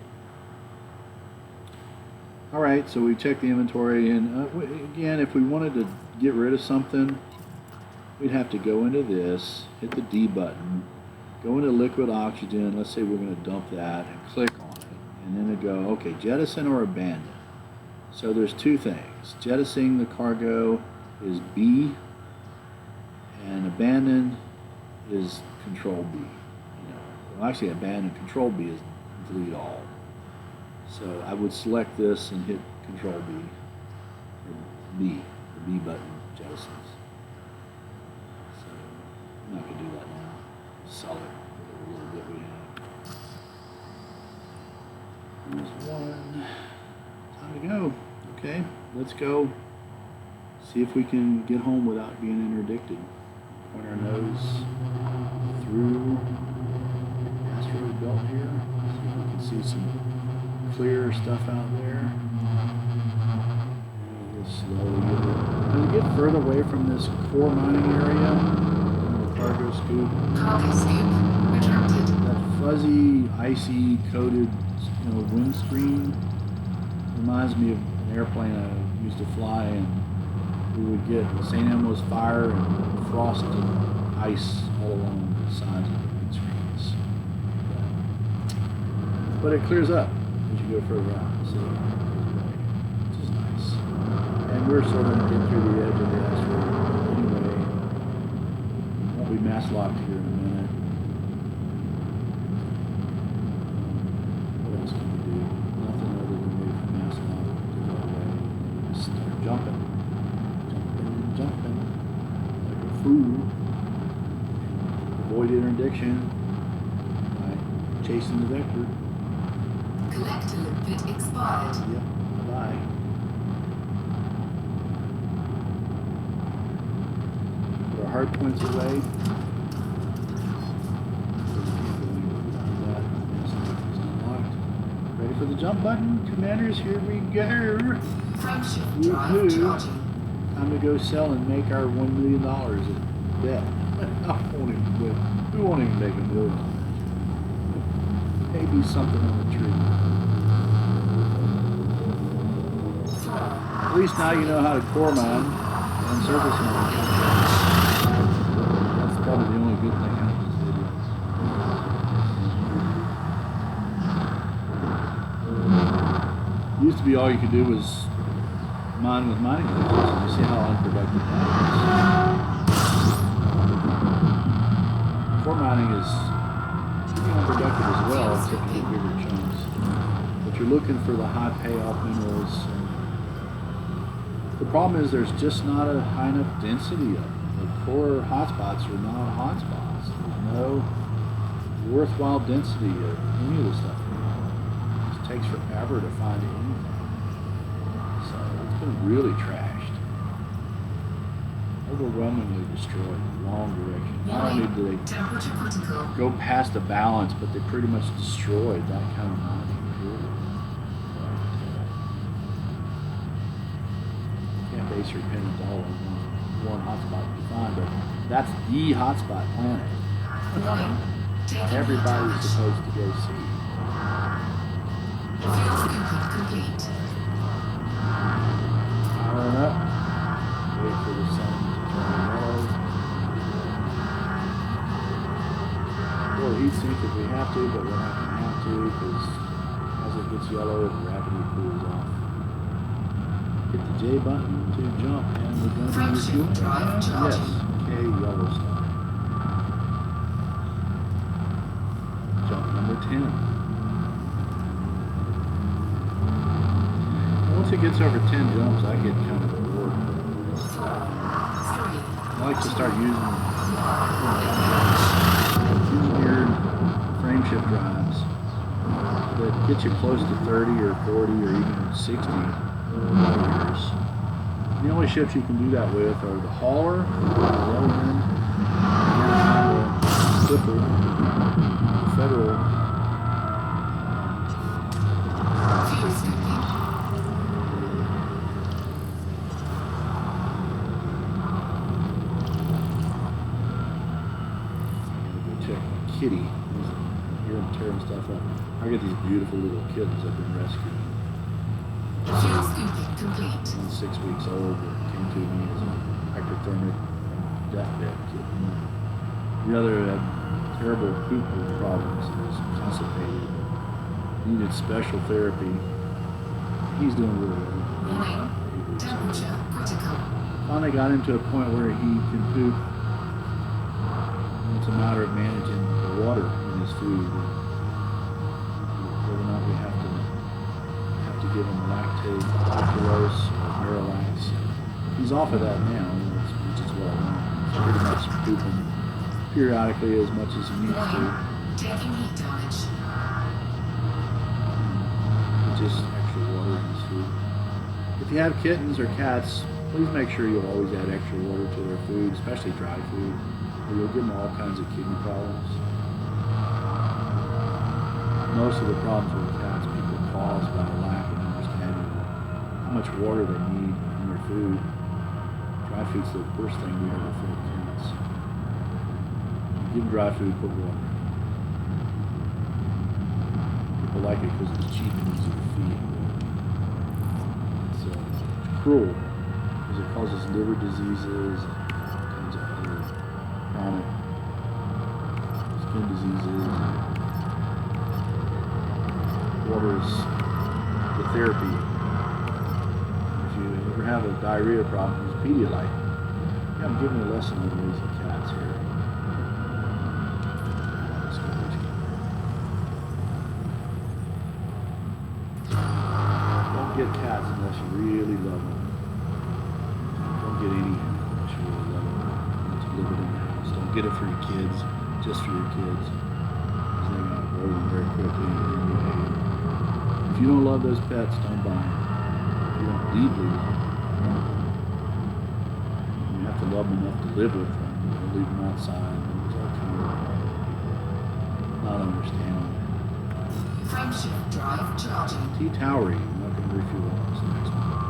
All right, so we checked the inventory, and again, if we wanted to get rid of something, we'd have to go into this, hit the D button, go into liquid oxygen, let's say we're going to dump that, and click on it, and then it go, okay, jettison or abandon. So there's two things. Jettisoning the cargo is B, and abandon is control B. Well, actually, abandon control B is delete all. So I would select this and hit control B, or B, the B button, jettisons. So I'm not going to do that now. Sell it for a little bit we have. There's one. Time to go. Okay, let's go see if we can get home without being interdicted. Point our nose through the asteroid belt here. See if we can see some clear stuff out there. And we'll slowly get it. As we get further away from this core mining area, the cargo scoop. Cargo scoop retracted. That fuzzy, icy coated, windscreen reminds me of an airplane I used to fly, and we would get St. Elmo's fire and frost and ice all along the sides of the windscreens. But it clears up as you go further out, so which is nice. And we're sort of getting through the edge of the asteroid anyway. Won't be mass locked here in a minute. What else can we do? Nothing other than wait for mass lock to go away and start jumping. Jumping like a fool. Avoid interdiction by chasing the vector. Collector limpet expired. Yep, bye. Put our hard points away. Ready for the jump button? Commanders, here we go. Frameshift drive charging. Time to go sell and make our $1 million at bet. We won't even make $1 million. Maybe something on the tree. At least now you know how to core mine and surface mine. That's probably the only good thing out of this video. Used to be all you could do was mine with mining lasers. You see how unproductive that is. Core mining is unproductive as well, except for the bigger chunks. But you're looking for the high payoff minerals. The problem is there's just not a high enough density of them. The core hotspots are not hotspots. There's no worthwhile density of any of the stuff. It just takes forever to find anything. So it's been really trashed. Overwhelmingly destroyed in the wrong direction. Not only do they go past the balance, but they pretty much destroyed that kind of mining. Can't base your opinions all on one hotspot to be fine, but that's the hotspot planet. Everybody's supposed to go see. Complete. Powering up. Wait for the sun to turn yellow. Or heat sink if we have to, but we're not going to have to because as it gets yellow, it rapidly cools off. Hit the J button to jump, and we're going to refuel. Yes. Okay, yellow stuff. Jump number 10. Once it gets over 10 jumps, I get kind of bored. I like to start using engineered frame shift drives that get you close to 30 or 40 or even 60 layers. The only ships you can do that with are the hauler, the low end, and the clipper, the federal. Kitty, here I'm tearing stuff up. I got these beautiful little kittens I've been rescuing. Complete. 6 weeks old that came to me as a hypothermic deathbed kitten. The other had terrible poop problems and was constipated. Needed special therapy. He's doing really well. Warning. Temperature critical. Finally got him to a point where he can poop. It's a matter of managing the water in his food. Whether or not we have to give him lactose or Miralax. He's off of that now, which is what I want. He's pretty much pooping periodically as much as he needs to. Taking heat damage. Just extra water in his food. If you have kittens or cats, please make sure you'll always add extra water to their food, especially dry food, or you'll give them all kinds of kidney problems. Most of the problems with cats people cause by a lack of understanding how much water they need in their food. Dry food's the worst thing we ever feed cats. Give them dry food, put water in it. People like it because it's cheap and easy to feed. It's cruel because it causes liver diseases and all kinds of other chronic skin diseases. Water is the therapy. If you ever have a diarrhea problem, use Pedialyte. I'm giving a lesson on raising cats here. Don't get cats unless you really love them. Don't get any unless you really love them. To live it in your house. Don't get it for your kids, just for your kids. Because they're going to grow them very quickly and behave. If you don't love those pets, don't buy them. If you don't deeply love them, you have to love them enough to live with them. Don't leave them outside. There's all kind of not understanding. Frameshift drive charging. T-Towery, I'm not going to refuel this next one.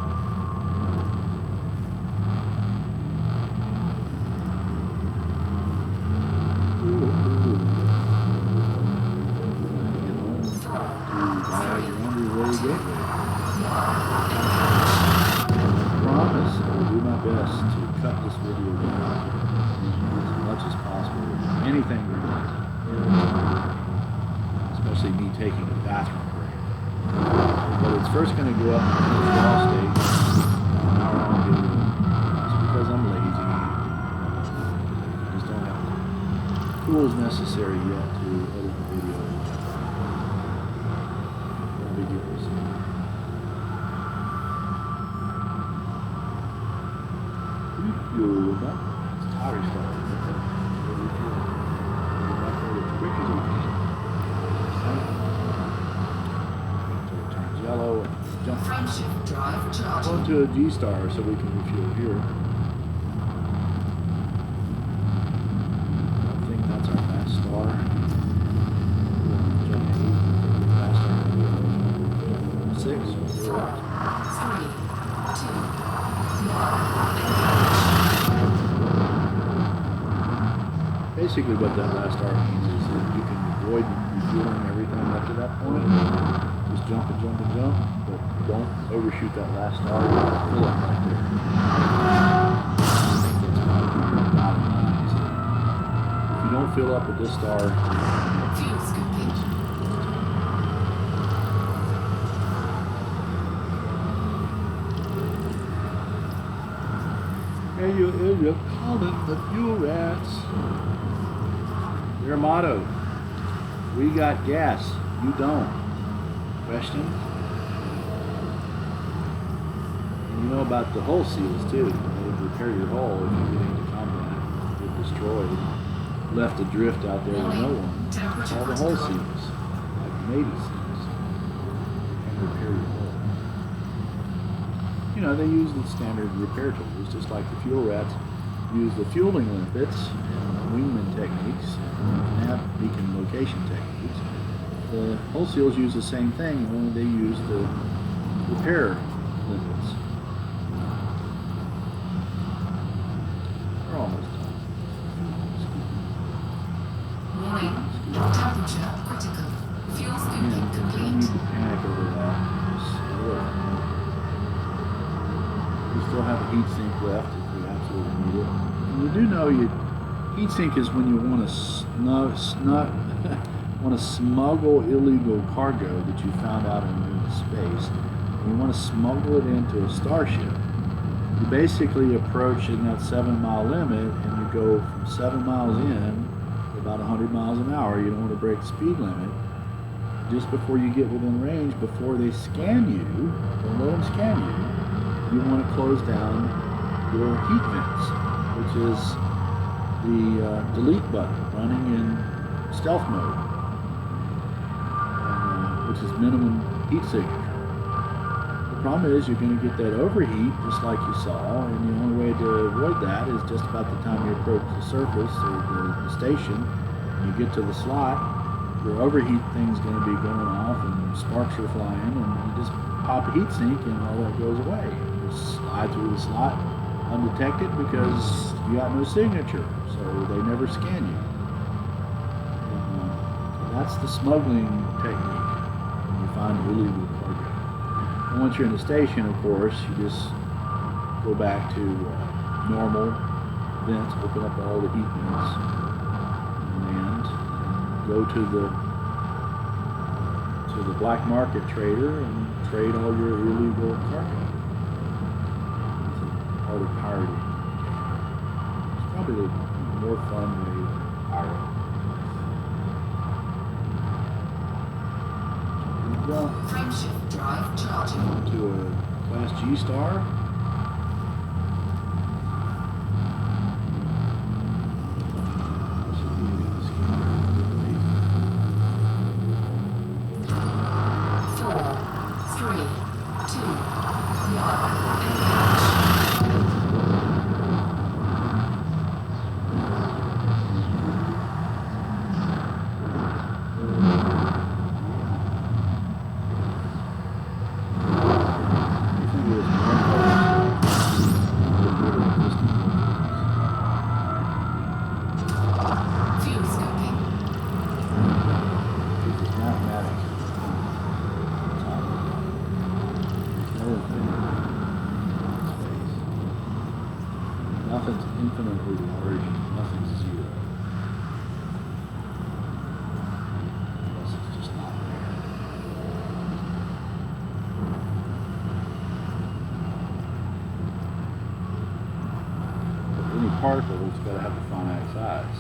I will do my best to cut this video down as much as possible. Anything related, especially me taking a bathroom break. But it's first going to go up in the raw state. An hour-long video. It's because I'm lazy. I just don't have the tools necessary yet to edit the video. Videos. It's tire stuff. As quick as we can. Until it turns yellow and jump. Frameshift drive charging. Go to a G-star so we can refuel here. I think that's our last star. Jump 8. Last star. 6. 4, 3, 2, 1. Basically what that last star means is that you can avoid refueling everything up to that point. Just jump and jump and jump, but don't overshoot that last star. Fill up right there. I think that's bottom line. If you don't fill up at this star, Fuel's complete. hey, you're calling the fuel rats. Their motto, we got gas, you don't. Question? And you know about the hull seals too. They repair your hull if you get into combat, get destroyed, left adrift out there with no one. All the hull seals, like Navy seals, can repair your hull. You know, they use the standard repair tools, just like the fuel rats use the fueling limpets and wingman techniques and nav beacon location techniques. The hull seals use the same thing, only they use the repair limpets. We're almost done. Warning. Temperature critical. Fuel scooping Don't complete. need to panic over that. We still have a heat sink left if we absolutely need it. And you do know heat sink is when you want to want to smuggle illegal cargo that you found out in space You want to smuggle it into a Starship. You basically approach in that 7-mile limit, and you go from 7 miles in to about 100 miles an hour. You don't want to break the speed limit. Just before you get within range, before they scan you, don't let them scan you, you want to close down your heat vents, which is the delete button running in stealth mode, which is minimum heat signature. The problem is you're going to get that overheat just like you saw, and the only way to avoid that is just about the time you approach the surface or the station, you get to the slot, your overheat thing's going to be going off and sparks are flying, and you just pop a heat sink and all that goes away. You just slide through the slot undetected because you got no signature, so they never scan you. That's the smuggling technique when you find illegal cargo. And once you're in the station, of course, you just go back to normal vents, open up all the heat vents, and go to the black market trader and trade all your illegal cargo. It's all the pirating. It's probably the more fun way to pirate. Frameshift drive charging. To a Class G star. Nothing's infinitely large, nothing's zero. Unless it's just not there. But any particle, it's got to have a finite size.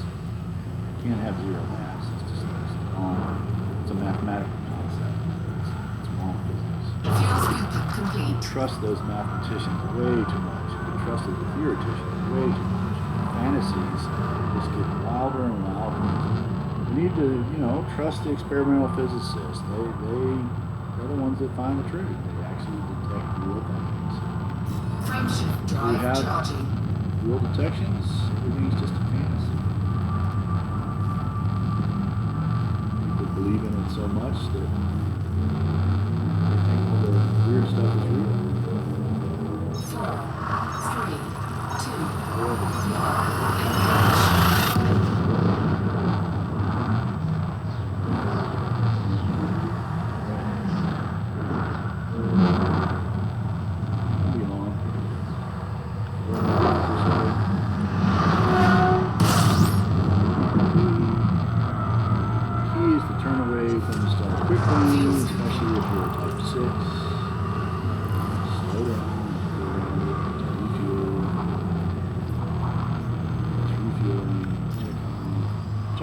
You can't have zero mass. It's wrong. It's a mathematical concept. It's wrong business. Trust those mathematicians way too much. Trust the theoreticians way too much. Fantasies just get wilder and wilder. We need to, trust the experimental physicists. They're the ones that find the truth. They actually detect real things. Frameshift drive charging. Real detections, everything's just a fantasy. People believe in it so much that they think all the weird stuff is real. 4, 3, 2,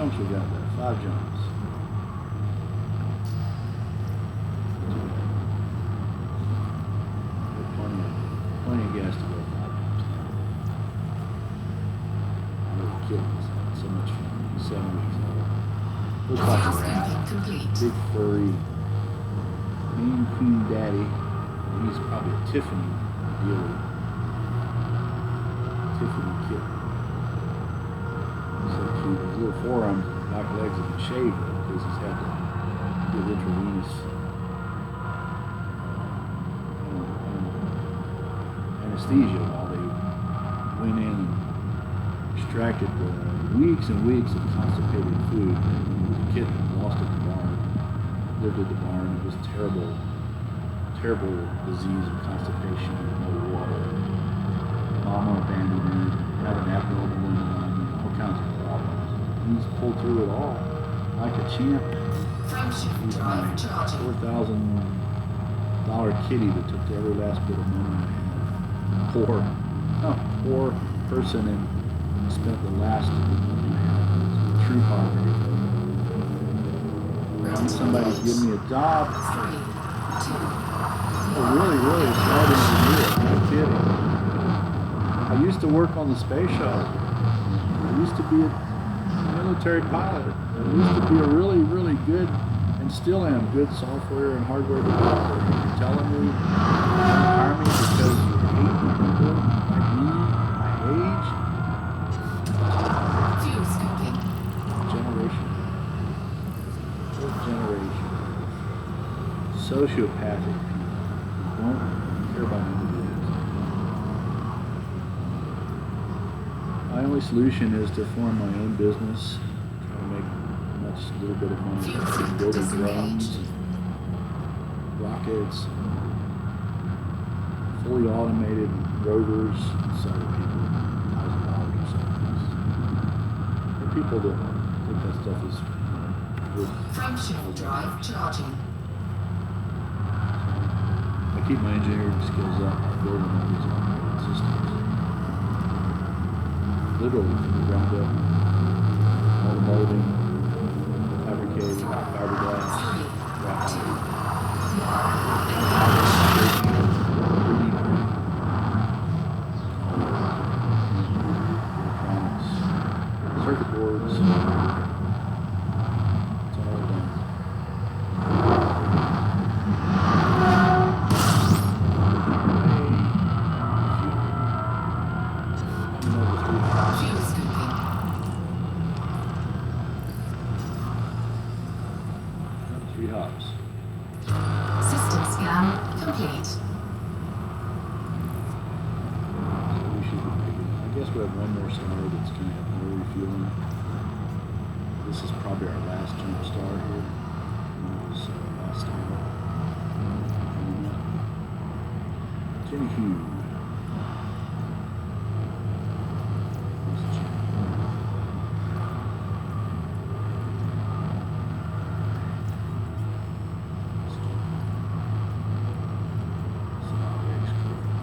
jumps we got there, 5 jumps. Plenty of gas to go 5 jumps now. I'm really kidding myself. So much fun. He's 7 weeks old. Looks like a rat. Big furry, mean queen daddy. He's probably a Tiffany, ideally. Tiffany kitten. So cute. His little forearms and back legs have been shaved though, because he's had to give intravenous anesthesia while they went in and extracted weeks and weeks of constipated food. And when he was a kitten, lost at the barn, lived at the barn. It was terrible disease of constipation and no water. Mama abandoned him, had an abnormal limb, all kinds of problems. He's pulled through it all like a champ. He's my 4,000 dollar kitty that took every last bit of money I had. Poor person and spent the last of the money I had. It's true poverty. Need somebody to give me a job. Really smart engineer. No kidding. I used to work on the space shuttle. I used to be a military pilot. I used to be a really good, and still am, good software and hardware developer. You're telling me you hire me because you hate people like me, my age? Fuel scooping. Generation. What generation? Sociopathic people who don't care about individuals. My only solution is to form my own business, try to make little bit of money from building drones, rockets, fully automated rovers, sell to people $1,000 or something. For people that think that stuff is good. Frameshift drive charging. I keep my engineering skills up, building all these automated systems. Literally from the ground up. All the molding, fabricating, fiberglass, graphite, 3D printing, electronics, circuit boards. It's all done. Fuel scooping. Three hops. System scan complete. So we should be making, I guess we have one more star that's going to have no refueling. This is probably our last jump star here. So last star. Jenny Hugh.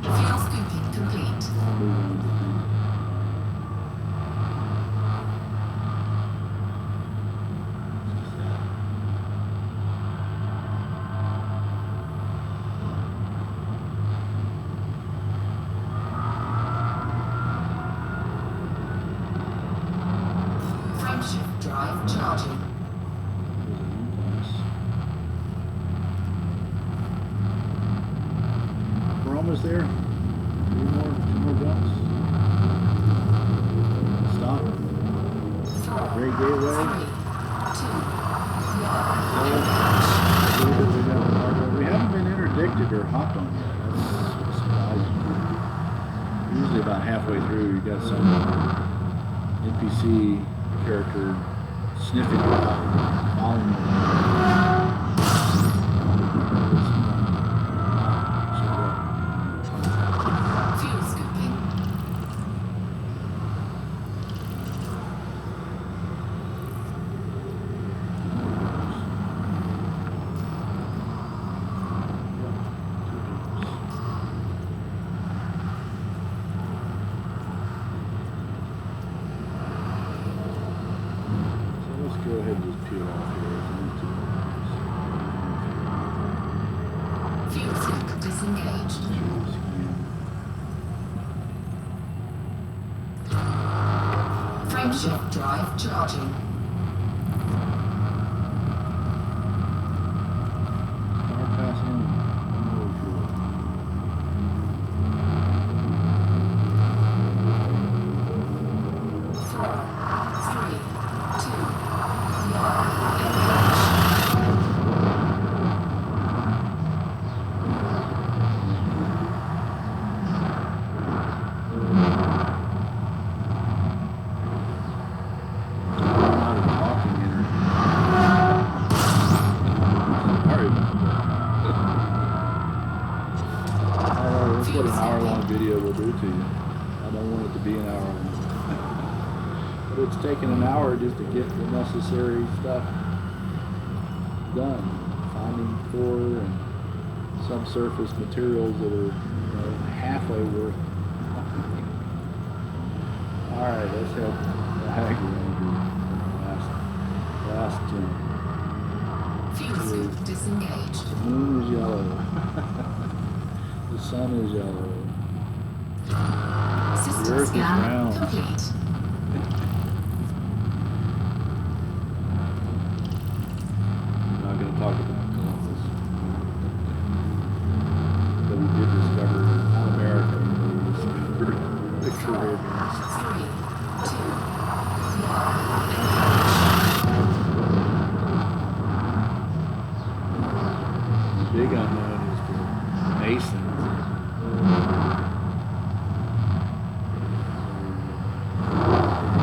Fuel scooping complete. Frameshift drive charging. We're almost there. Two more jumps. Stop. Great gateway. 3, 2, 1. We haven't been interdicted or hopped on yet. That's surprising. Usually about halfway through, you got some NPC character sniffing you out, following you around. Fuel scooping. Go ahead and just peel off here if you need to. Fuel scoop disengaged. Frameshift drive charging. Start passing on. What an hour-long video will do to you. I don't want it to be an hour long. But it's taken an hour just to get the necessary stuff done. Finding core and subsurface materials that are, halfway worth. All right, let's head back last jump. Fuel scoop disengaged. The moon is yellow. The sun is yellow. The System earth is scan round. complete. I'm not going to talk about Columbus. But we did discover not America. We discovered picture radiance. 3, 2, 1. The big unknown is the Masons.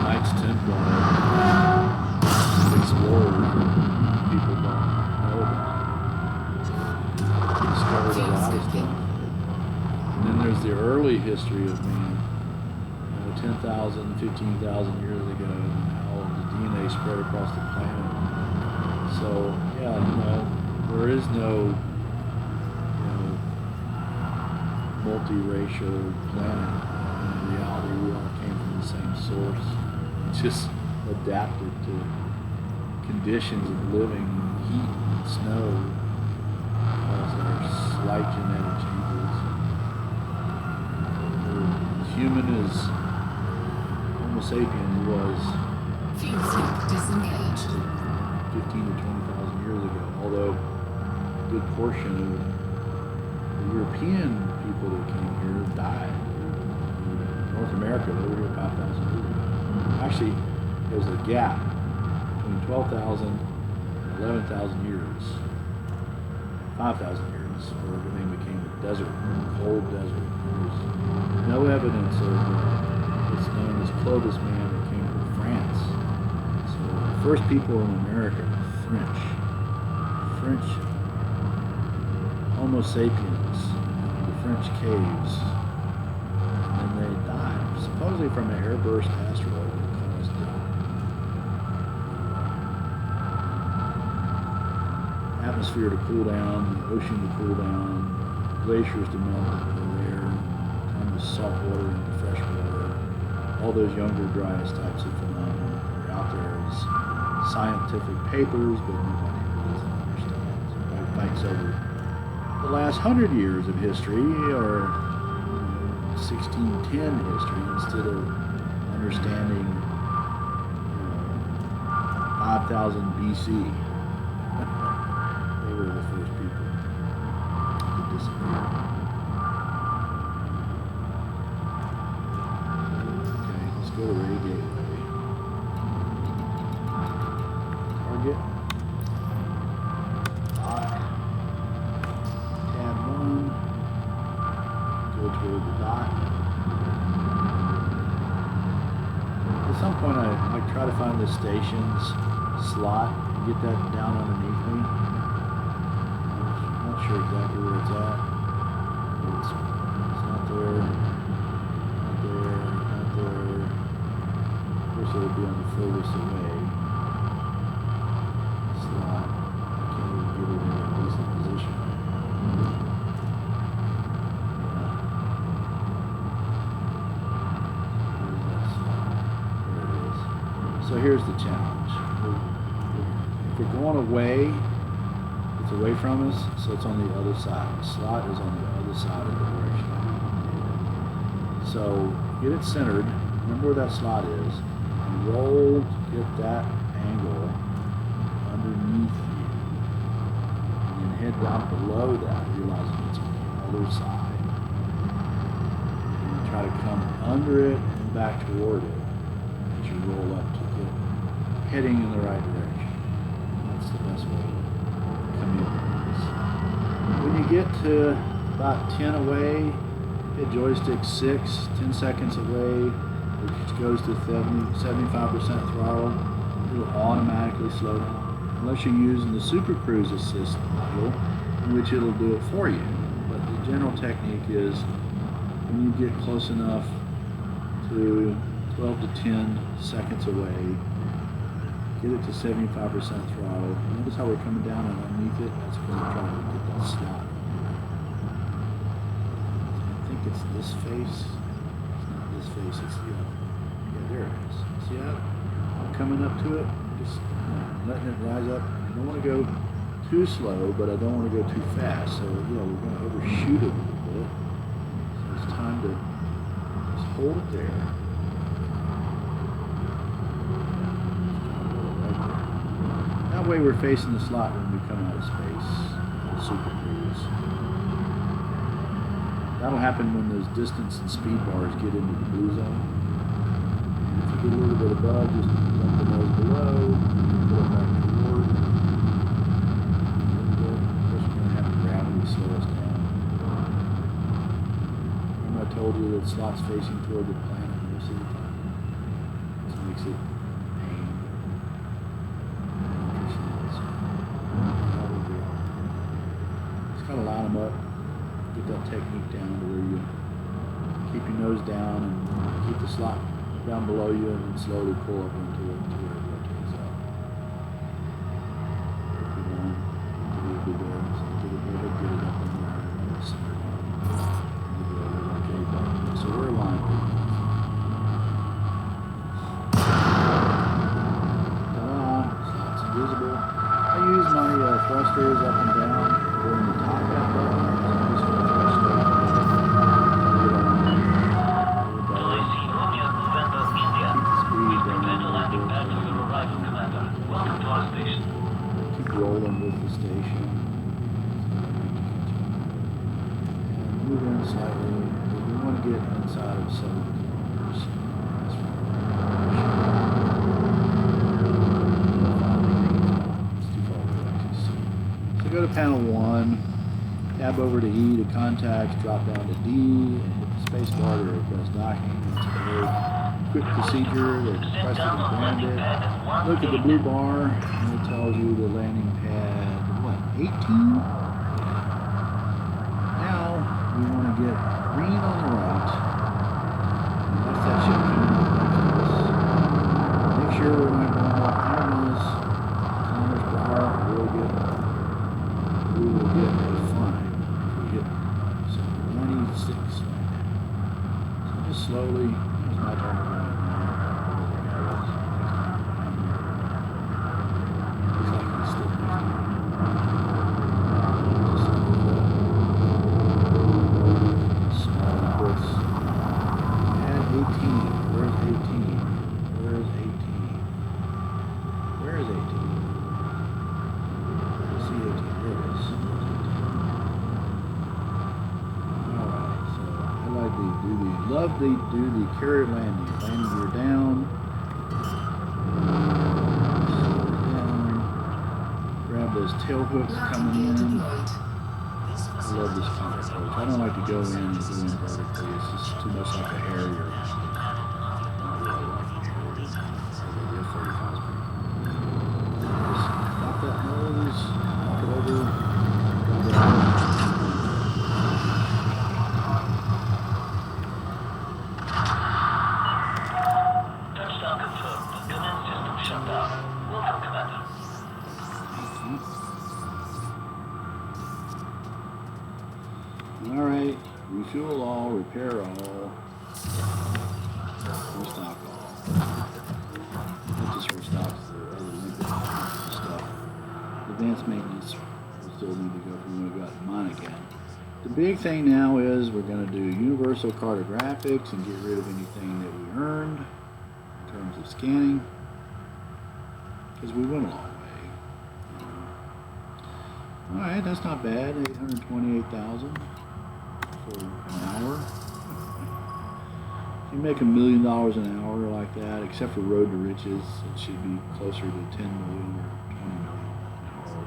Knights Templar, explorers, people don't know about. Discovered a lot of stuff. And then there's the early history of man, 10,000, 15,000 years ago, and how the DNA spread across the planet. So, yeah, there is no multiracial planet. In reality, we all came from the same source. It's just adapted to conditions of living, heat and snow, because there are slight genetic changes. The human is, Homo sapiens was Fuel scoop disengaged. 15 to 20,000 years ago, although a good portion of the European people that came here died. North America, they were here 5,000 years ago. Actually, there's a gap between 12,000 and 11,000 years, 5,000 years, where everything became a desert, a cold desert. There's no evidence of what's known as Clovis man that came from France. So the first people in America were French. French Homo sapiens, the French caves, and they died, supposedly from an airburst asteroid that caused the atmosphere to cool down, the ocean to cool down, glaciers to melt over there, turn the salt water into fresh water. All those younger dryas types of phenomena are out there as scientific papers, but nobody really understands. Everybody fights over the last 100 years of history, or 1610 history, instead of understanding 5,000 BC. They were the first people to disappear. Okay, let's go to Ray Gateway. Target. Dock. Tab 1. Go toward the dot. At some point I try to find the station's slot and get that down underneath me. I'm not sure exactly where it's at. It's not there. Not there. Not there. Of course it would be on the furthest away slot. I can't even get it in a decent position. So here's the challenge. If we're going away, it's away from us, so it's on the other side. The slot is on the other side of the direction. So get it centered, remember where that slot is, and roll to get that angle underneath you. And then head down below that, realizing it's on the other side. And try to come under it and back toward it as you roll up to get heading in the right direction. That's the best way to come in. When you get to about 10 away, hit joystick 6, 10 seconds away, which goes to 75% throttle. It'll automatically slow down, unless you're using the Super Cruise Assist module, in which it'll do it for you. But the general technique is when you get close enough to 12 to 10 seconds away, get it to 75% throttle. Notice how we're coming down and underneath it? That's going to try to get that slot. think it's this face. It's not this face, it's the other. Yeah, there it is. See how I'm coming up to it? Just letting it rise up. I don't want to go too slow, but I don't want to go too fast. So, we're going to overshoot it a little bit. So it's time to just hold it there. That way we're facing the slot when we come out of space. Super cruise. That'll happen when those distance and speed bars get into the blue zone. And if you get a little bit above, just dump the nose below, and pull it back toward. And of course we're going to have gravity slow us down. Remember I told you that slot's facing toward the planet most of the time. This makes it kind of line them up, get that technique down to where you keep your nose down and keep the slot down below you and then slowly pull up into it to where it rotates up. Keep it on, get it there, so get it up in there, and then center it on. So we're aligned. Slot's invisible. I use my thrusters up and down. During the top half button, I'm just going to thrust straight down. Keep rolling with the station. And move in slightly. We want to get inside of 7 kilometers. It's too far away to actually see. So go to panel 1, tab over to E to contacts, drop down to D, and hit the space bar to request docking. It's a very quick procedure. They request it and brand it. Look at the blue bar, and it tells you the landing pad, what, 18? Now, we want to get green on the right. And that's that ship coming up next to us. Make sure we're not going up 100 kilometers per hour. We will get a fine if we hit 96. So just slowly, it's my turn to go in now. Looks like he's still next to me. Just small inputs. And 18. Where's 18? Where's 18? Where is 18? I see 18. There it is. Alright, so I like to do the carrier landing. Landing gear down. Slow it down. Grab those tail hooks coming in. I love this kind of approach. I don't like to go in and go in vertically. It's just too much like a Harrier. Not really like a Harrier. The F-35 is pretty cool. Just drop that nose, knock it over, drop that nose. Touchdown confirmed. Command system shut down. Welcome, Commander. Alright, refuel all, repair all, restock all. Not just restock the other liquid stuff. Advanced maintenance, we still need to go from when we got mine again. The big thing now is we're going to do universal cartographics and get rid of anything that we earned in terms of scanning, because we went a long way. Alright, that's not bad, 828,000. For an hour. If you make $1 million an hour like that, except for Road to Riches, it should be closer to 10 million or 20 million an hour.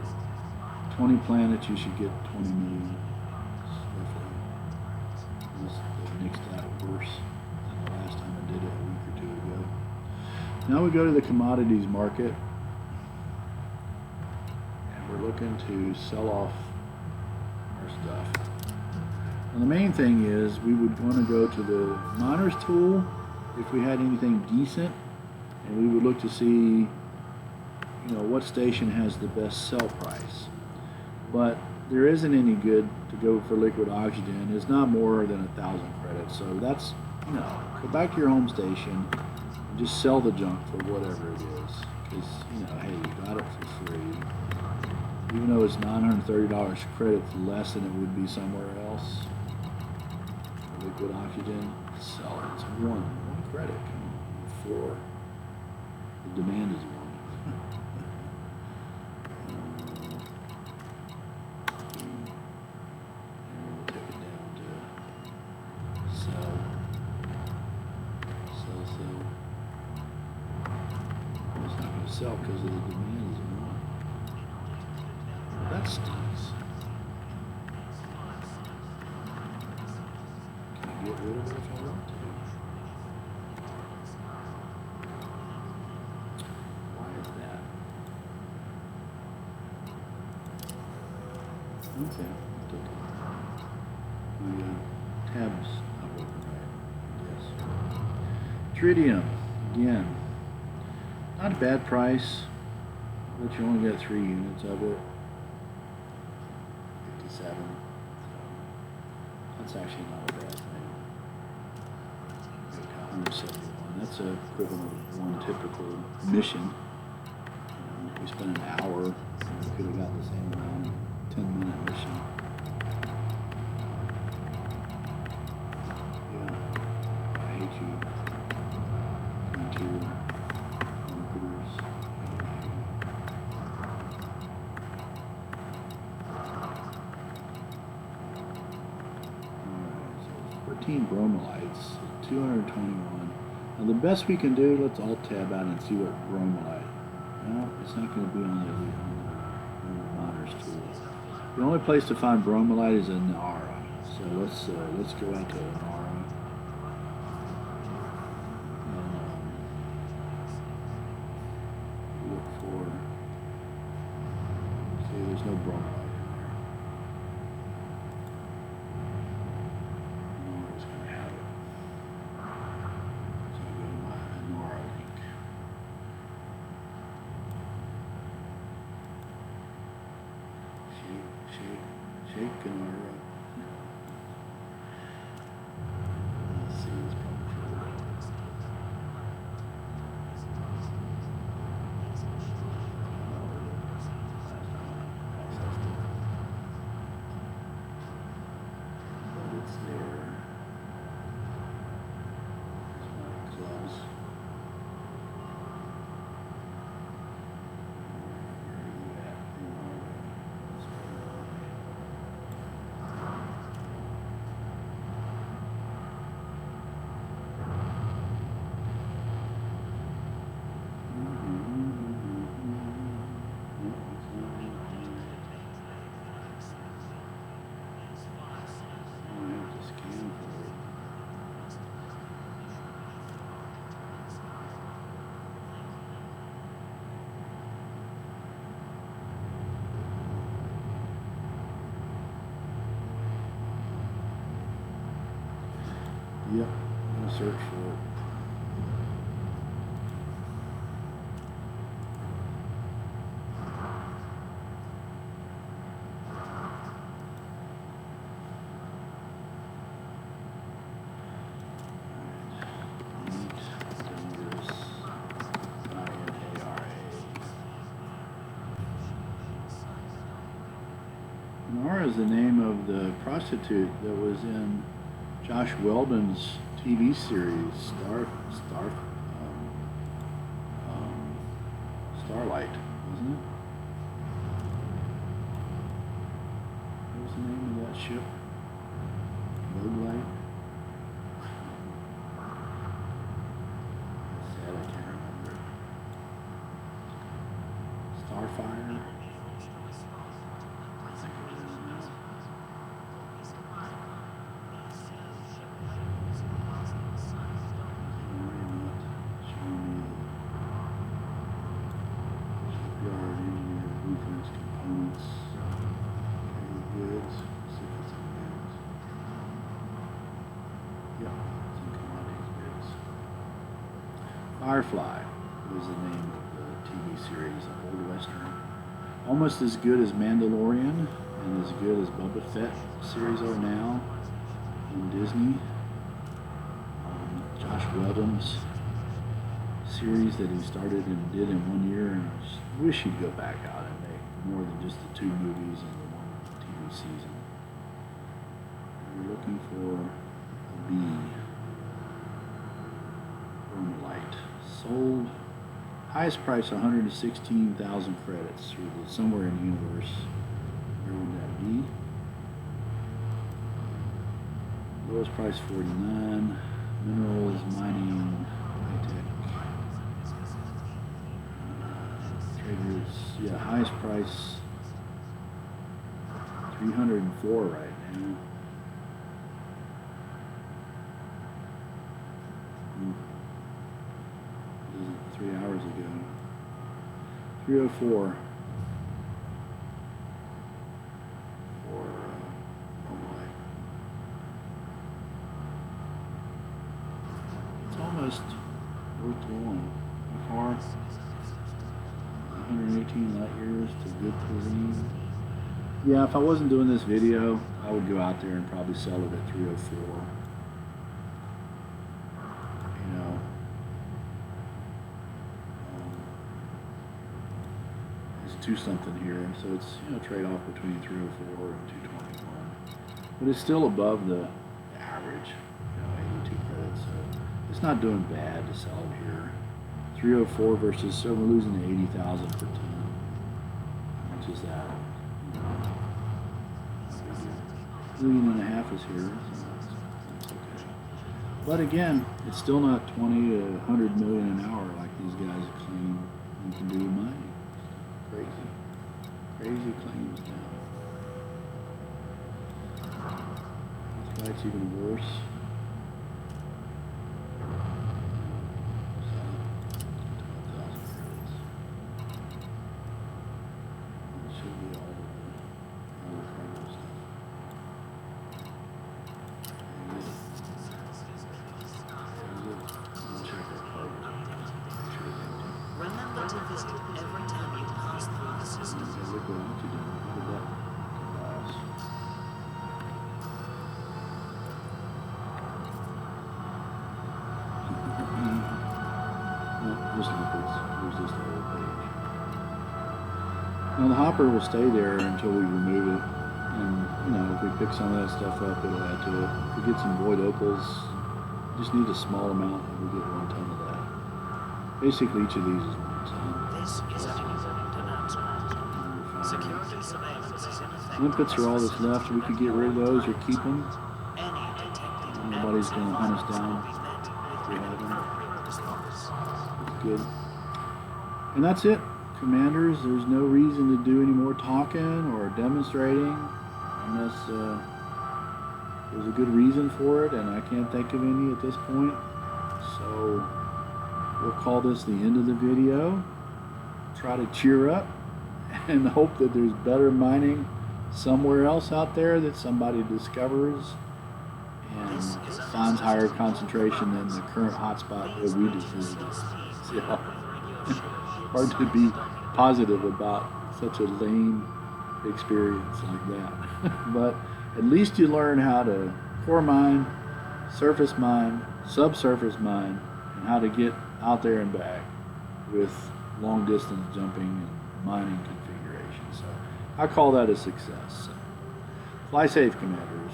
20 planets, you should get 20 million. That makes that worse than the last time I did it a week or 2 ago. Now we go to the commodities market, and we're looking to sell off our stuff. And the main thing is we would want to go to the miners tool if we had anything decent, and we would look to see, what station has the best sell price. But there isn't any good to go for liquid oxygen. It's not more than 1,000 credits. So that's, go back to your home station and just sell the junk for whatever it is. Because, hey, you got it for free. Even though it's $930 credits less than it would be somewhere else. Liquid oxygen, sell it. It's one credit. Four. The demand is one. Sell because of the demand is one. That stinks. Can I get rid of it if I want to? Why is that? Okay, I'll take it. My tab's not working right. Yes. Tritium, again. Not a bad price, but you only get 3 units of it. 57. That's actually not a bad thing. 171. That's a equivalent of one typical mission. We spent an hour, and we could have got the same amount in a 10-minute mission. Yeah, I hate you. Frontier. Bromelites, 221. Now the best we can do, let's alt tab out and see what bromolite. No, it's not going to be on the monitors tool. The only place to find bromolite is in Nara. So let's go out to Nara. And look for. See, there's no bromolite. Shaking our let's see, it's probably but it's there. It's close. Yep, I'm gonna search for it. Nora is the name of the prostitute that was in Josh Weldon's TV series Starlight, wasn't it? What was the name of that ship? Roguelite? Sad I can't remember it. Starfire? Firefly was the name of the TV series, an old western. Almost as good as Mandalorian. and as good as Boba Fett series are now on Disney. Josh Whedon's series that he started and did in 1 year, and I just wish he'd go back out and make more than just the 2 movies and the 1 TV season. We're looking for a B. Light. Sold. Highest price 116,000 credits through somewhere in the universe. Where would that be? Lowest price 49. Minerals, mining, high tech. Traders, yeah, highest price 304 right now. This is 3 hours ago. 304 for it's almost worth the one. How far? 118 light years to good terrain. Yeah, if I wasn't doing this video, I would go out there and probably sell it at 304. You know, it's 2 something here, so it's, you know, trade off between 304 and 221. But it's still above the average, you know, 82 credits. So it's not doing bad to sell it here. 304 versus, so we're losing to 80,000 for 10. How much is that? $1.5 million is here, so that's okay. But again, it's still not 20 to 100 million an hour like these guys claim you can do with mining. Crazy. Crazy claims now. This flight's even worse. Remember to visit every time you pass through the system. Just liquids. Here's just the whole page. Now the hopper will stay there until we remove it, and you know, if we pick some of that stuff up, it'll add to it. If we get some void opals, just need a small amount, and we get 1 ton of that. Basically, each of these is 1 ton. This is an important announcement. Security surveillance is in effect. Limpets are all that's left. We could get rid of those or keep them. Any detected Nobody's going to hunt us down if we have them. That's good. And that's it, Commanders. There's no reason to do any more talking or demonstrating unless there's a good reason for it, and I can't think of any at this point. So we'll call this the end of the video. Try to cheer up and hope that there's better mining somewhere else out there that somebody discovers and finds higher concentration than the current hotspot that we just visited. Yeah. Hard to be positive about such a lame experience like that. But at least you learn how to core mine, surface mine, subsurface mine, and how to get out there and back with long distance jumping and mining configuration. So I call that a success. So, fly safe, Commanders.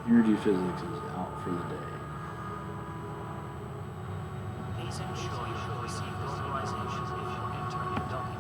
Energy Physics is out for the day. Please ensure you have received authorization if you're entering your document.